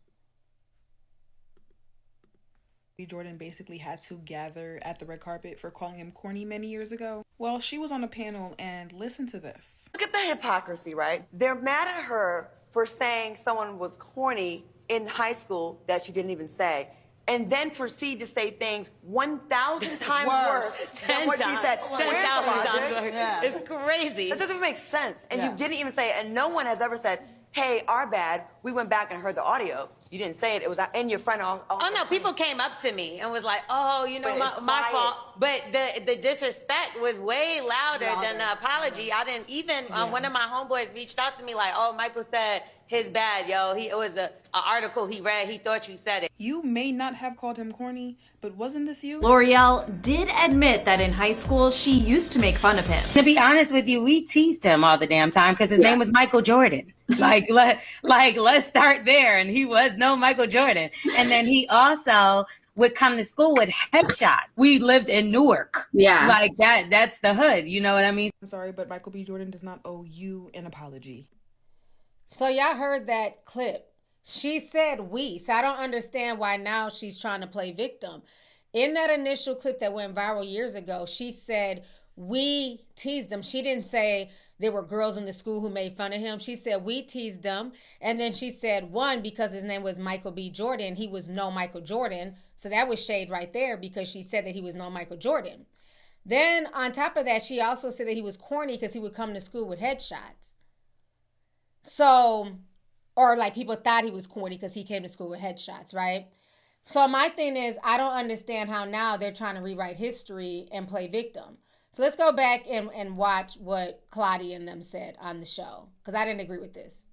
Jordan basically had to gather at the red carpet for calling him corny many years ago. Well, she was on a panel and listen to this. Look at the hypocrisy, right? They're mad at her for saying someone was corny in high school that she didn't even say, and then proceed to say things 1,000 times worse than what she said. 10,000 times worse. Yeah. It's crazy. That doesn't even make sense. And you didn't even say it, and no one has ever said, hey, our bad, we went back and heard the audio. You didn't say it. It was in your friend. Oh no, people came up to me and was like, "Oh, you know, But my it's fault." But the disrespect was way louder than the apology. I didn't even. One of my homeboys reached out to me like, "Oh, Michael said his bad, yo. It was a article he read. He thought you said it." You may not have called him corny, but wasn't this you? L'Oreal did admit that in high school she used to make fun of him. To be honest with you, we teased him all the damn time because his name was Michael Jordan. Let's start there. And he was no Michael Jordan. And then he also would come to school with headshot. We lived in Newark. Yeah. Like that's the hood. You know what I mean? I'm sorry, but Michael B. Jordan does not owe you an apology. So y'all heard that clip. She said we. So I don't understand why now she's trying to play victim. In that initial clip that went viral years ago, she said we teased him. She didn't say there were girls in the school who made fun of him. She said we teased him. And then she said one, because his name was Michael B. Jordan, he was no Michael Jordan. So that was shade right there because she said that he was no Michael Jordan. Then on top of that, she also said that he was corny because he would come to school with headshots. So, or like people thought he was corny because he came to school with headshots, right? So my thing is, I don't understand how now they're trying to rewrite history and play victim. So let's go back and watch what Claudia and them said on the show, because I didn't agree with this.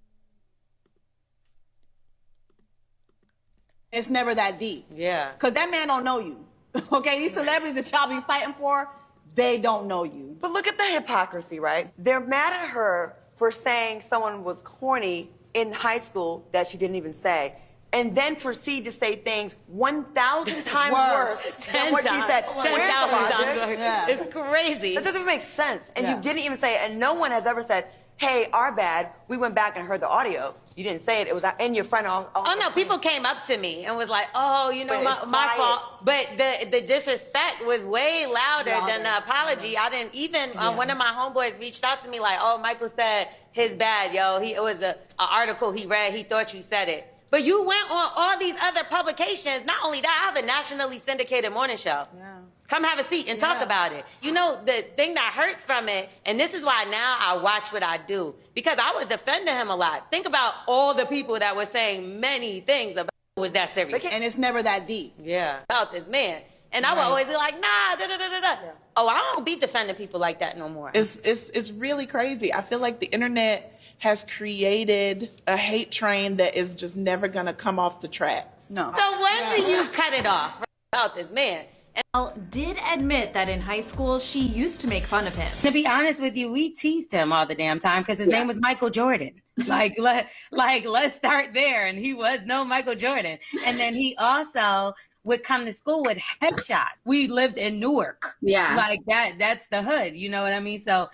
It's never that deep. Yeah. Because that man don't know you. Okay, these celebrities that y'all be fighting for, they don't know you. But look at the hypocrisy, right? They're mad at her for saying someone was corny in high school that she didn't even say, and then proceed to say things 1,000 times worse than what she said. 10,000 times worse. Yeah. It's crazy. That doesn't even make sense. And you didn't even say it, and no one has ever said, hey, our bad, we went back and heard the audio. You didn't say it. It was in your friend. Oh no, people came up to me and was like, "Oh, you know, But my it's fault." But the disrespect was way louder than the apology. I didn't even. One of my homeboys reached out to me like, "Oh, Michael said his bad, yo. It was a article he read. He thought you said it." But you went on all these other publications. Not only that, I have a nationally syndicated morning show. Yeah. Come have a seat and talk about it. You know, the thing that hurts from it, and this is why now I watch what I do, because I was defending him a lot. Think about all the people that were saying many things about was that serious. And it's never that deep. Yeah. About this man. And I would always be like, nah, da-da-da-da-da. Oh, I don't be defending people like that no more. It's really crazy. I feel like the internet has created a hate train that is just never gonna come off the tracks. No. So when do you cut it off about this man? L'Oreal did admit that in high school she used to make fun of him. To be honest with you, we teased him all the damn time because his name was Michael Jordan. Let's start there. And he was no Michael Jordan. And then he also would come to school with headshot. We lived in Newark. Yeah. That's the hood. You know what I mean? So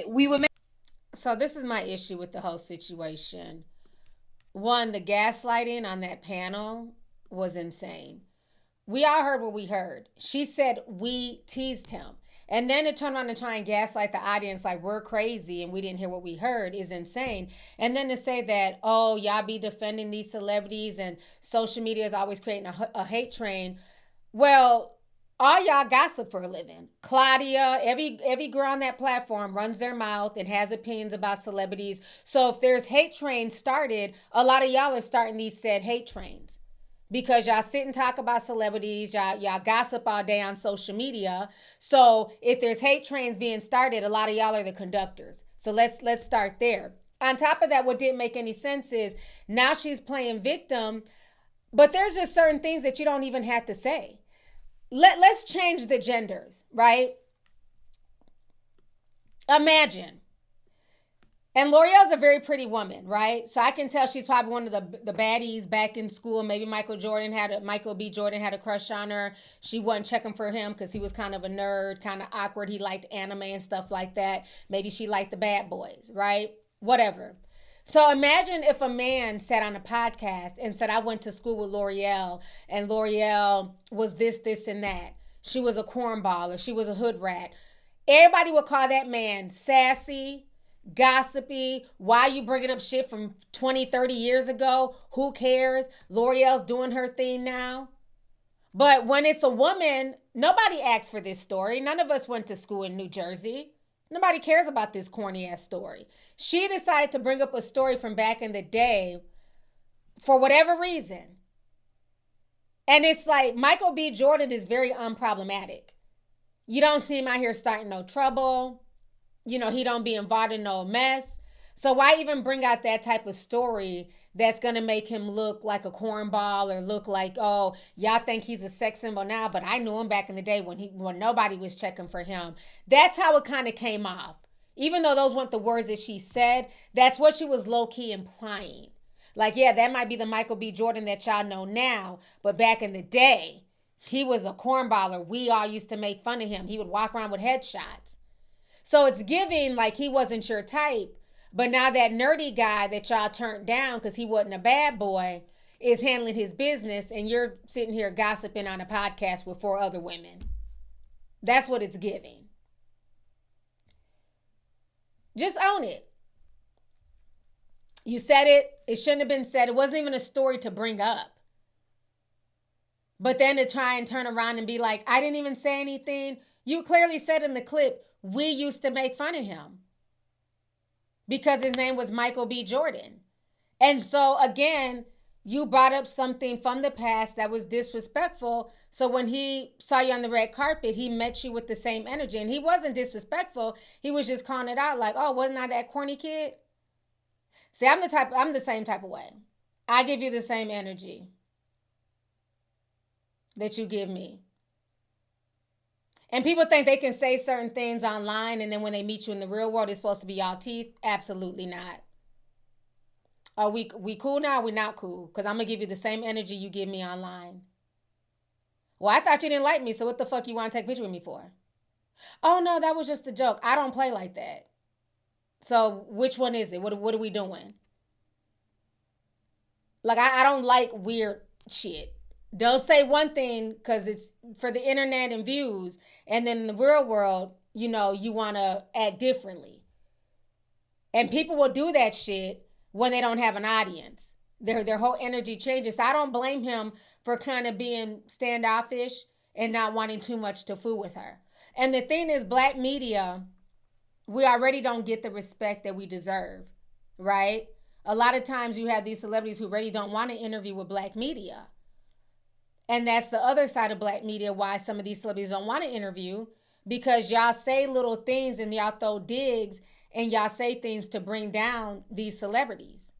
we would make. So this is my issue with the whole situation. One, the gaslighting on that panel was insane. We all heard what we heard. She said we teased him. And then to turn around and try and gaslight the audience like we're crazy and we didn't hear what we heard is insane. And then to say that, oh, y'all be defending these celebrities and social media is always creating a hate train. Well, All y'all gossip for a living. Claudia, every girl on that platform runs their mouth and has opinions about celebrities. So if there's hate trains started, a lot of y'all are starting these said hate trains. Because y'all sit and talk about celebrities, y'all gossip all day on social media. So if there's hate trains being started, a lot of y'all are the conductors. So let's start there. On top of that, what didn't make any sense is now she's playing victim, but there's just certain things that you don't even have to say. Let's change the genders, right? Imagine. And L'Oreal's a very pretty woman, right? So I can tell she's probably one of the baddies back in school. Maybe Michael B. Jordan had a crush on her. She wasn't checking for him because he was kind of a nerd, kind of awkward. He liked anime and stuff like that. Maybe she liked the bad boys, right? Whatever. So imagine if a man sat on a podcast and said, I went to school with L'Oreal and L'Oreal was this, and that. She was a cornball or she was a hood rat. Everybody would call that man sassy, gossipy. Why you bringing up shit from 20, 30 years ago? Who cares? L'Oreal's doing her thing now. But when it's a woman, nobody asks for this story. None of us went to school in New Jersey. Nobody cares about this corny ass story. She decided to bring up a story from back in the day for whatever reason. And it's like Michael B. Jordan is very unproblematic. You don't see him out here starting no trouble. You know, he don't be involved in no mess. So why even bring out that type of story that's going to make him look like a cornball or look like, oh, y'all think he's a sex symbol now, but I knew him back in the day when nobody was checking for him. That's how it kind of came off. Even though those weren't the words that she said, that's what she was low-key implying. Like, yeah, that might be the Michael B. Jordan that y'all know now, but back in the day, he was a cornballer. We all used to make fun of him. He would walk around with headshots. So it's giving like he wasn't your type. But now that nerdy guy that y'all turned down because he wasn't a bad boy is handling his business and you're sitting here gossiping on a podcast with 4 other women. That's what it's giving. Just own it. You said it. It shouldn't have been said. It wasn't even a story to bring up. But then to try and turn around and be like, I didn't even say anything. You clearly said in the clip, we used to make fun of him. Because his name was Michael B. Jordan. And so, again, you brought up something from the past that was disrespectful. So when he saw you on the red carpet, he met you with the same energy. And he wasn't disrespectful. He was just calling it out like, oh, wasn't I that corny kid? See, I'm the same type of way. I give you the same energy that you give me. And people think they can say certain things online and then when they meet you in the real world, it's supposed to be y'all teeth. Absolutely not. Are we cool now or we not cool? Because I'm going to give you the same energy you give me online. Well, I thought you didn't like me, so what the fuck you want to take a picture with me for? Oh, no, that was just a joke. I don't play like that. So which one is it? What are we doing? Like, I don't like weird shit. Don't say one thing because it's for the internet and views. And then in the real world, you know, you want to act differently. And people will do that shit when they don't have an audience. Their whole energy changes. So I don't blame him for kind of being standoffish and not wanting too much to fool with her. And the thing is, black media, we already don't get the respect that we deserve, right? A lot of times you have these celebrities who really don't want to interview with black media. And that's the other side of black media, why some of these celebrities don't want to interview, because y'all say little things and y'all throw digs and y'all say things to bring down these celebrities.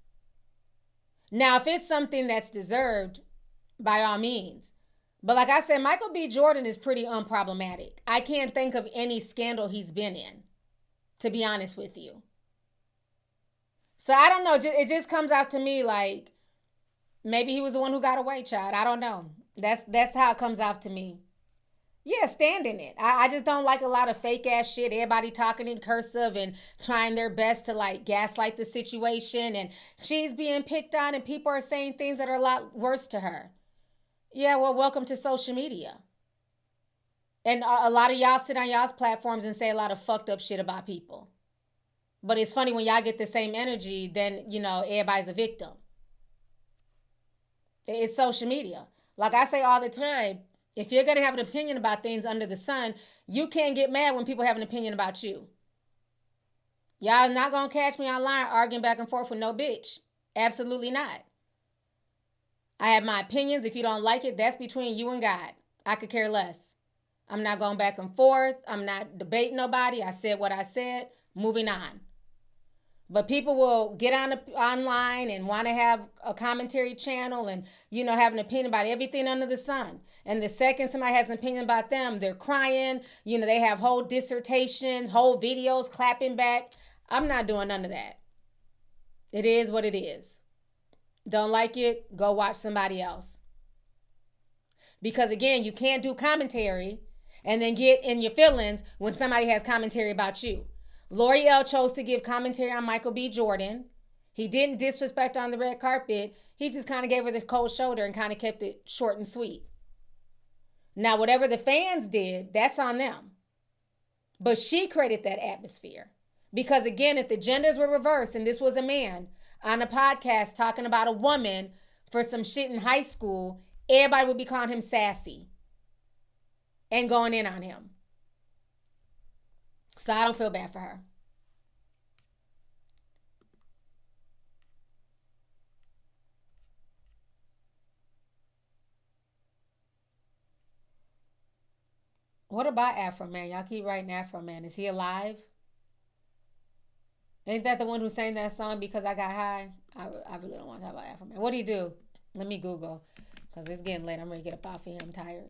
Now, if it's something that's deserved, by all means. But like I said, Michael B. Jordan is pretty unproblematic. I can't think of any scandal he's been in, to be honest with you. So I don't know. It just comes out to me like maybe he was the one who got away, child. I don't know. That's how it comes out to me. Yeah, stand in it. I just don't like a lot of fake ass shit. Everybody talking in cursive and trying their best to like gaslight the situation. And she's being picked on and people are saying things that are a lot worse to her. Yeah, well, welcome to social media. And a lot of y'all sit on y'all's platforms and say a lot of fucked up shit about people. But it's funny when y'all get the same energy, then, you know, everybody's a victim. It's social media. Like I say all the time, If you're going to have an opinion about things under the sun, you can't get mad when people have an opinion about you. Y'all not going to catch me online arguing back and forth with no bitch. Absolutely not. I have my opinions. If you don't like it, that's between you and God. I could care less. I'm not going back and forth. I'm not debating nobody. I said what I said. Moving on. But people will get online and want to have a commentary channel and, have an opinion about everything under the sun. And the second somebody has an opinion about them, they're crying. They have whole dissertations, whole videos clapping back. I'm not doing none of that. It is what it is. Don't like it? Go watch somebody else. Because again, you can't do commentary and then get in your feelings when somebody has commentary about you. L'Oreal chose to give commentary on Michael B. Jordan. He didn't disrespect her on the red carpet. He just kind of gave her the cold shoulder and kind of kept it short and sweet. Now, whatever the fans did, that's on them. But she created that atmosphere. Because again, if the genders were reversed and this was a man on a podcast talking about a woman for some shit in high school, everybody would be calling him sassy and going in on him. So I don't feel bad for her. What about Afro Man? Y'all keep writing Afro Man. Is he alive? Ain't that the one who sang that song Because I Got High? I really don't want to talk about Afro Man. What do he do? Let me Google. Because it's getting late. I'm ready to get up off of here. I'm tired.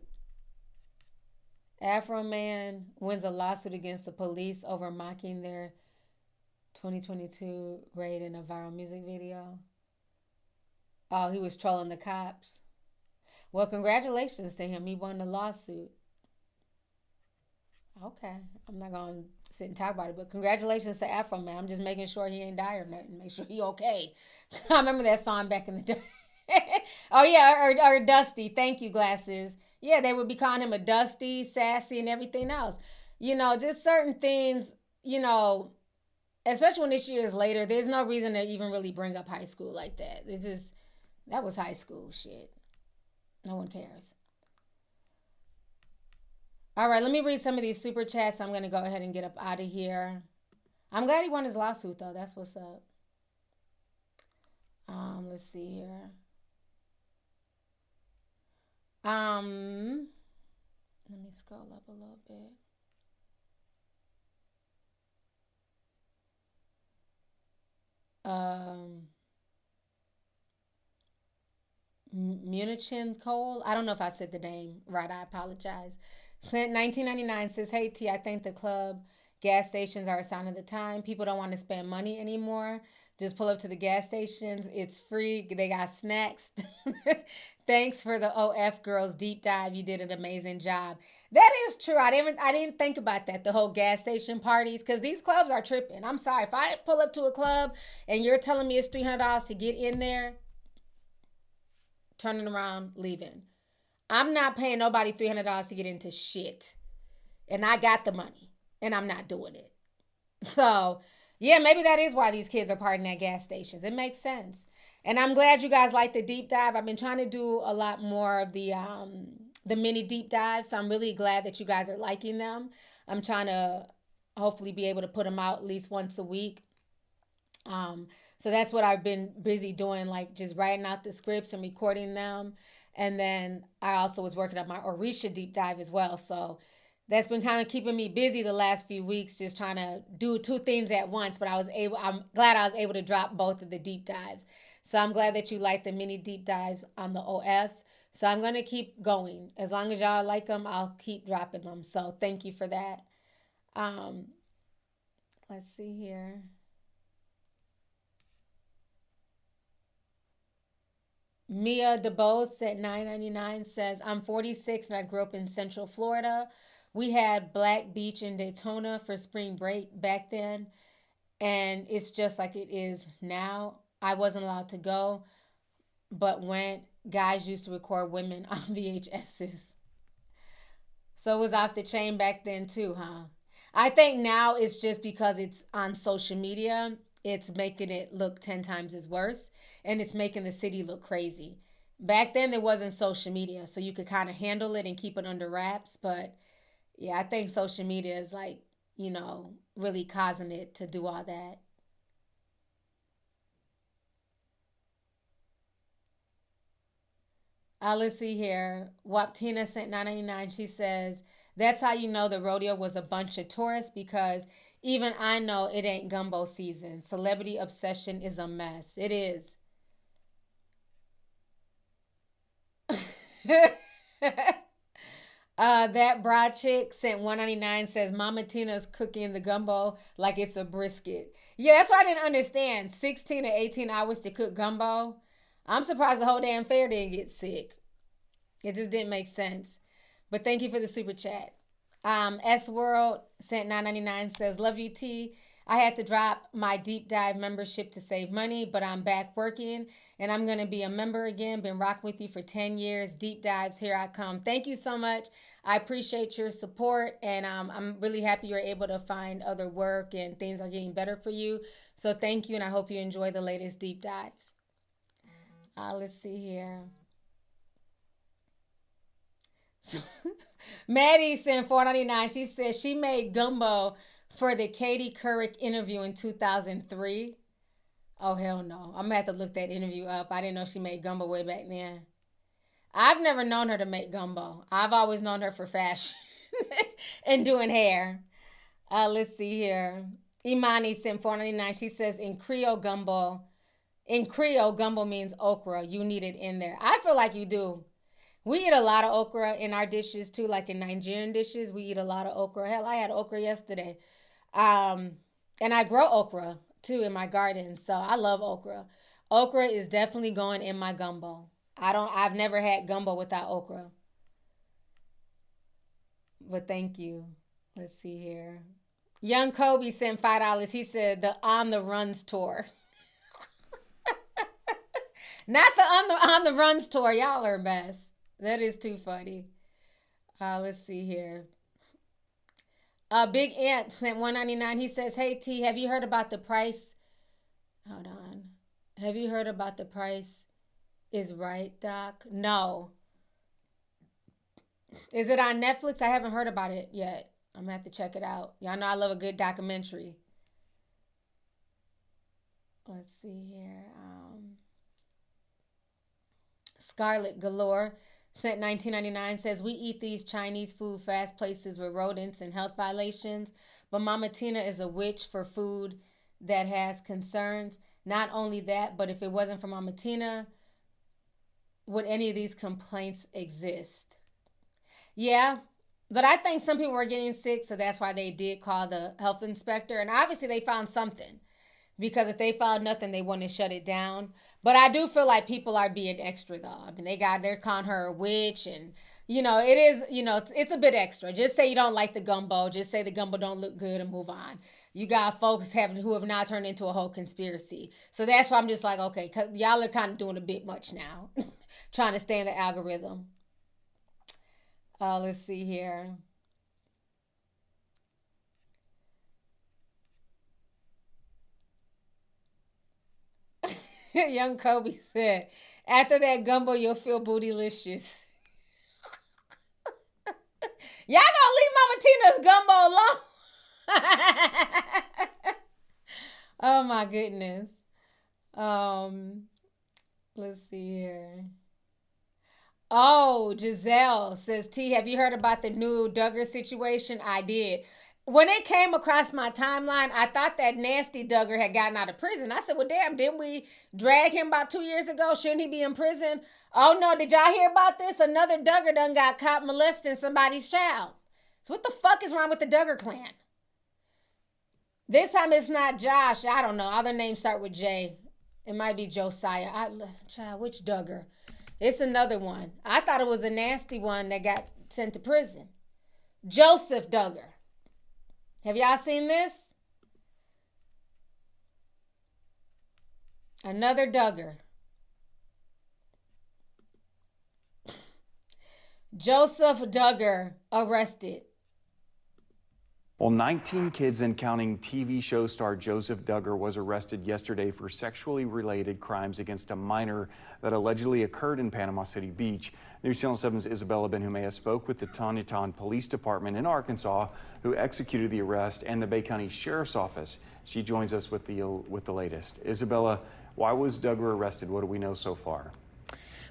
Afro Man wins a lawsuit against the police over mocking their 2022 raid in a viral music video. Oh, he was trolling the cops. Well, congratulations to him. He won the lawsuit. Okay. I'm not going to sit and talk about it, but congratulations to Afro Man. I'm just making sure he ain't die or nothing. Make sure he okay. I remember that song back in the day. Oh, yeah, or Dusty. Thank you, Glasses. Yeah, they would be calling him a Dusty, sassy, and everything else. Just certain things, especially when this year is later, there's no reason to even really bring up high school like that. That was high school shit. No one cares. All right, let me read some of these super chats. I'm going to go ahead and get up out of here. I'm glad he won his lawsuit, though. That's what's up. Let's see here. Let me scroll up a little bit. Munichin Cole. I don't know if I said the name right. I apologize. Sent 1999 says, "Hey T, I think the club gas stations are a sign of the time. People don't want to spend money anymore. Just pull up to the gas stations. It's free. They got snacks. Thanks for the OF Girls deep dive. You did an amazing job." That is true. I didn't think about that, the whole gas station parties, because these clubs are tripping. I'm sorry. If I pull up to a club and you're telling me it's $300 to get in there, turning around, leaving. I'm not paying nobody $300 to get into shit. And I got the money. And I'm not doing it. So, yeah, maybe that is why these kids are partying at gas stations. It makes sense. And I'm glad you guys like the deep dive. I've been trying to do a lot more of the mini deep dives. So I'm really glad that you guys are liking them. I'm trying to hopefully be able to put them out at least once a week. So that's what I've been busy doing, like just writing out the scripts and recording them. And then I also was working on my Orisha deep dive as well. So that's been kind of keeping me busy the last few weeks, just trying to do two things at once. But I'm glad I was able to drop both of the deep dives. So I'm glad that you like the mini deep dives on the OFs. So I'm going to keep going. As long as y'all like them, I'll keep dropping them. So thank you for that. Let's see here. Mia DeBose at $9.99 says, "I'm 46 and I grew up in Central Florida. We had Black Beach in Daytona for spring break back then, and it's just like it is now. I wasn't allowed to go, but when guys used to record women on VHSs. So it was off the chain back then too, huh? I think now it's just because it's on social media, it's making it look 10 times as worse, and it's making the city look crazy. Back then, there wasn't social media, so you could kind of handle it and keep it under wraps. But yeah, I think social media is like, really causing it to do all that. Let's see here. Waptina sent 9.99. She says, that's how you know the rodeo was a bunch of tourists, because even I know it ain't gumbo season. Celebrity obsession is a mess. It is. That broad chick sent 199, says Mama Tina's cooking the gumbo like it's a brisket. Yeah, that's what I didn't understand. 16 to 18 hours to cook gumbo. I'm surprised the whole damn fair didn't get sick. It just didn't make sense. But thank you for the super chat. S World sent 9.99, says, love you, T. I had to drop my deep dive membership to save money, but I'm back working and I'm going to be a member again. Been rocking with you for 10 years. Deep dives, here I come. Thank you so much. I appreciate your support, and I'm really happy you're able to find other work and things are getting better for you. So thank you, and I hope you enjoy the latest deep dives. Let's see here. Maddie sent $4.99. She said she made gumbo for the Katie Couric interview in 2003. Oh, hell no. I'm going to have to look that interview up. I didn't know she made gumbo way back then. I've never known her to make gumbo. I've always known her for fashion and doing hair. Let's see here. Imani sent $4.99. She says in Creole, gumbo means okra. You need it in there. I feel like you do. We eat a lot of okra in our dishes too, like in Nigerian dishes. We eat a lot of okra. Hell, I had okra yesterday. And I grow okra too in my garden, so I love okra. Okra is definitely going in my gumbo. I've never had gumbo without okra. But thank you. Let's see here. Young Kobe sent $5. He said the On the Runs tour. Not the On the Runs tour. Y'all are best. That is too funny. Let's see here. Big Ant sent $1.99. He says, hey, T, have you heard about the price? Hold on. Have you heard about the price is right, Doc? No. Is it on Netflix? I haven't heard about it yet. I'm going to have to check it out. Y'all know I love a good documentary. Let's see here. Scarlet Galore sent $19.99, says, we eat these Chinese food fast places with rodents and health violations, but Mama Tina is a witch for food that has concerns. Not only that, but if it wasn't for Mama Tina, would any of these complaints exist? Yeah, but I think some people were getting sick, so that's why they did call the health inspector, and obviously they found something, because if they found nothing, they wouldn't have shut it down. But I do feel like people are being extra, though. I mean, they're calling her a witch, and, it is, it's a bit extra. Just say you don't like the gumbo. Just say the gumbo don't look good and move on. You got folks who have now turned into a whole conspiracy. So that's why I'm just like, okay, y'all are kind of doing a bit much now. Trying to stay in the algorithm. Let's see here. Young Kobe said, after that gumbo, you'll feel bootylicious. Y'all gonna leave Mama Tina's gumbo alone? Oh my goodness. Let's see here. Oh, Giselle says, T, have you heard about the new Duggar situation? I did. When it came across my timeline, I thought that nasty Duggar had gotten out of prison. I said, well, damn, didn't we drag him about 2 years ago? Shouldn't he be in prison? Oh, no, did y'all hear about this? Another Duggar done got caught molesting somebody's child. So what the fuck is wrong with the Duggar clan? This time it's not Josh. I don't know. Other names start with J. It might be Josiah. Child, which Duggar? It's another one. I thought it was a nasty one that got sent to prison. Joseph Duggar. Have y'all seen this? Another Duggar. Joseph Duggar arrested. Well, 19 kids and counting TV show star Joseph Duggar was arrested yesterday for sexually related crimes against a minor that allegedly occurred in Panama City Beach. News Channel 7's Isabella Benjumea spoke with the Tonatiuh Police Department in Arkansas, who executed the arrest, and the Bay County Sheriff's Office. She joins us with the latest. Isabella, why was Duggar arrested? What do we know so far?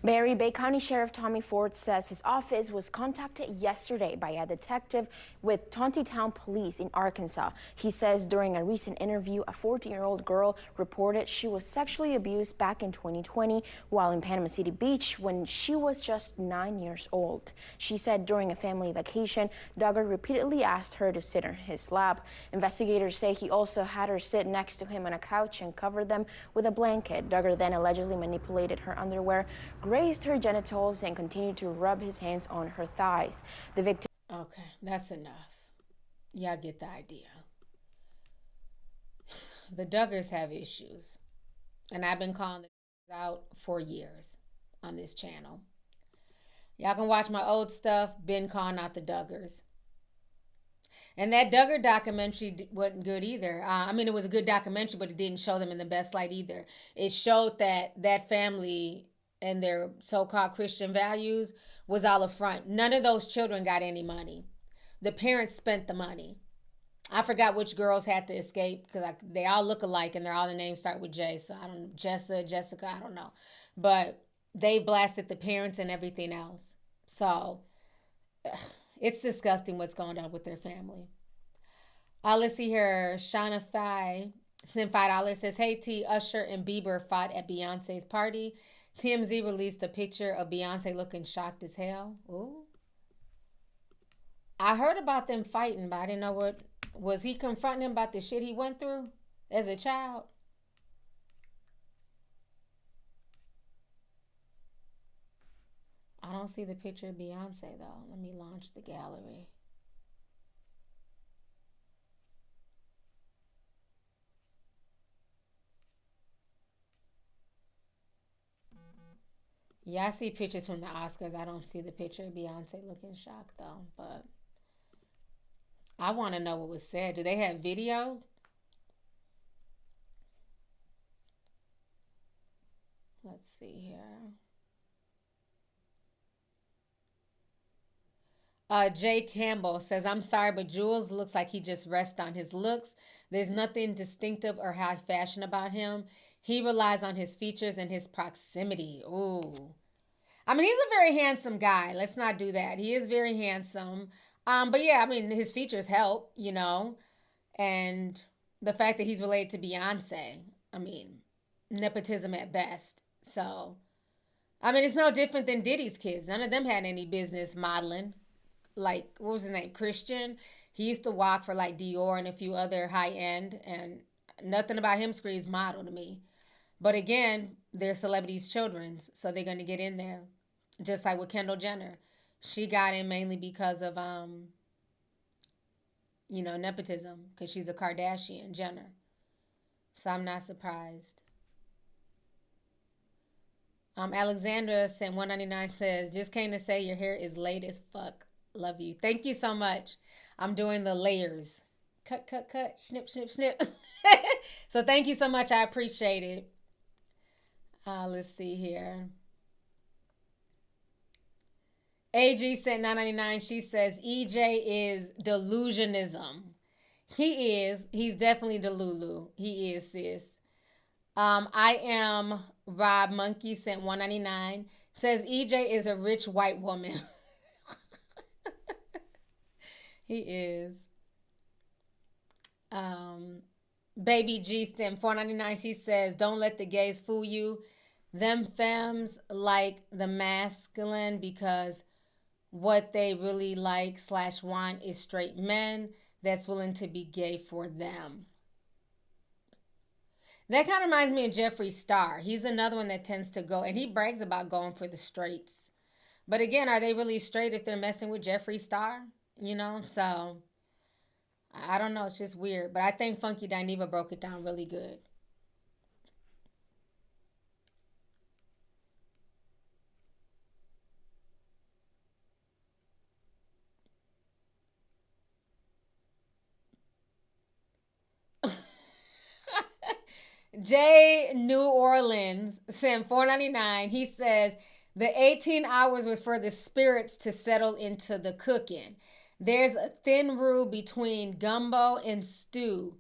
Barry, Bay County Sheriff Tommy Ford says his office was contacted yesterday by a detective with Tonatiuh Police in Arkansas. He says during a recent interview, a 14-year-old girl reported she was sexually abused back in 2020 while in Panama City Beach when she was just 9 years old. She said during a family vacation, Duggar repeatedly asked her to sit on his lap. Investigators say he also had her sit next to him on a couch and covered them with a blanket. Duggar then allegedly manipulated her underwear, grazed her genitals, and continued to rub his hands on her thighs. The victim. Okay, that's enough. Y'all get the idea. The Duggars have issues, and I've been calling the out for years on this channel. Y'all can watch my old stuff. Been calling out the Duggars. And that Duggar documentary wasn't good either. I mean, it was a good documentary, but it didn't show them in the best light either. It showed that family and their so-called Christian values was all a front. None of those children got any money. The parents spent the money. I forgot which girls had to escape because they all look alike and all the names start with J. So I don't know, Jessica, I don't know. But they blasted the parents and everything else. So it's disgusting what's going on with their family. Let's see here. Shauna Fai sent $5. Says, hey T, Usher and Bieber fought at Beyonce's party. TMZ released a picture of Beyonce looking shocked as hell. Ooh. I heard about them fighting, but I didn't know what. Was he confronting him about the shit he went through as a child? I don't see the picture of Beyonce, though. Let me launch the gallery. Yeah, I see pictures from the Oscars. I don't see the picture of Beyonce looking shocked, though. But I want to know what was said. Do they have video? Let's see here. Jay Campbell says, I'm sorry, but Jules looks like he just rests on his looks. There's nothing distinctive or high fashion about him. He relies on his features and his proximity. Ooh. I mean, he's a very handsome guy. Let's not do that. He is very handsome. But yeah, I mean, his features help, you know. And the fact that he's related to Beyonce, I mean, nepotism at best. So, I mean, it's no different than Diddy's kids. None of them had any business modeling. Like, what was his name? Christian. He used to walk for like Dior and a few other high end, and nothing about him screams model to me. But again, they're celebrities' children's, so they're going to get in there. Just like with Kendall Jenner. She got in mainly because of, you know, nepotism, because she's a Kardashian Jenner. So I'm not surprised. Alexandra sent 199 says, just came to say your hair is laid as fuck. Love you. Thank you so much. I'm doing the layers. Cut, cut, cut. Snip, snip, snip. So thank you so much. I appreciate it. Let's see here. AG sent 999. She says EJ is delusionism. He is. He's definitely Delulu. He is, sis. I am Rob Monkey sent 199. Says EJ is a rich white woman. He is. Baby G sent 499. She says, don't let the gays fool you. Them femmes like the masculine because what they really like / want is straight men that's willing to be gay for them. That kind of reminds me of Jeffree Star. He's another one that tends to go, and he brags about going for the straights. But again, are they really straight if they're messing with Jeffree Star? You know, so I don't know. It's just weird. But I think Funky Dineva broke it down really good. Jay New Orleans sent $4.99. He says the 18 hours was for the spirits to settle into the cooking. There's a thin roux between gumbo and stew.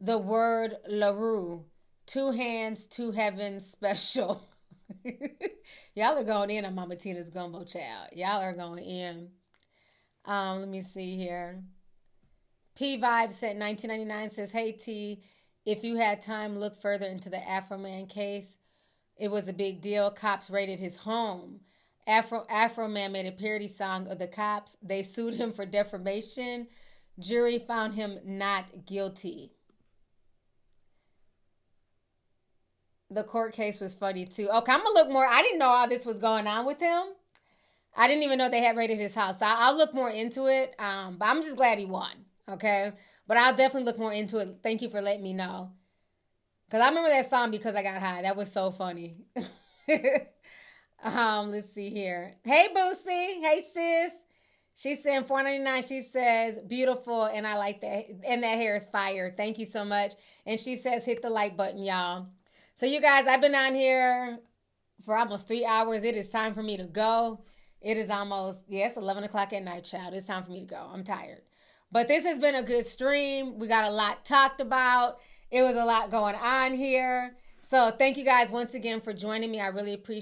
The word LaRue. 2 hands, 2 heavens special. Y'all are going in on Mama Tina's gumbo, child. Y'all are going in. Let me see here. P Vibes sent $19.99 says, hey T, if you had time, look further into the Afro Man case. It was a big deal. Cops raided his home. Afro Man made a parody song of the cops. They sued him for defamation. Jury found him not guilty. The court case was funny too. Okay, I'm gonna look more. I didn't know all this was going on with him. I didn't even know they had raided his house. So I'll look more into it. But I'm just glad he won. Okay, but I'll definitely look more into it. Thank you for letting me know. Cause I remember that song Because I Got High. That was so funny. Let's see here. Hey Boosie. Hey sis. She's saying $4.99. She says beautiful, and I like that. And that hair is fire. Thank you so much. And she says hit the like button, y'all. So you guys, I've been on here for almost 3 hours. It is time for me to go. It is almost, it's 11 o'clock at night, child. It's time for me to go. I'm tired. But this has been a good stream. We got a lot talked about. It was a lot going on here. So thank you guys once again for joining me. I really appreciate it.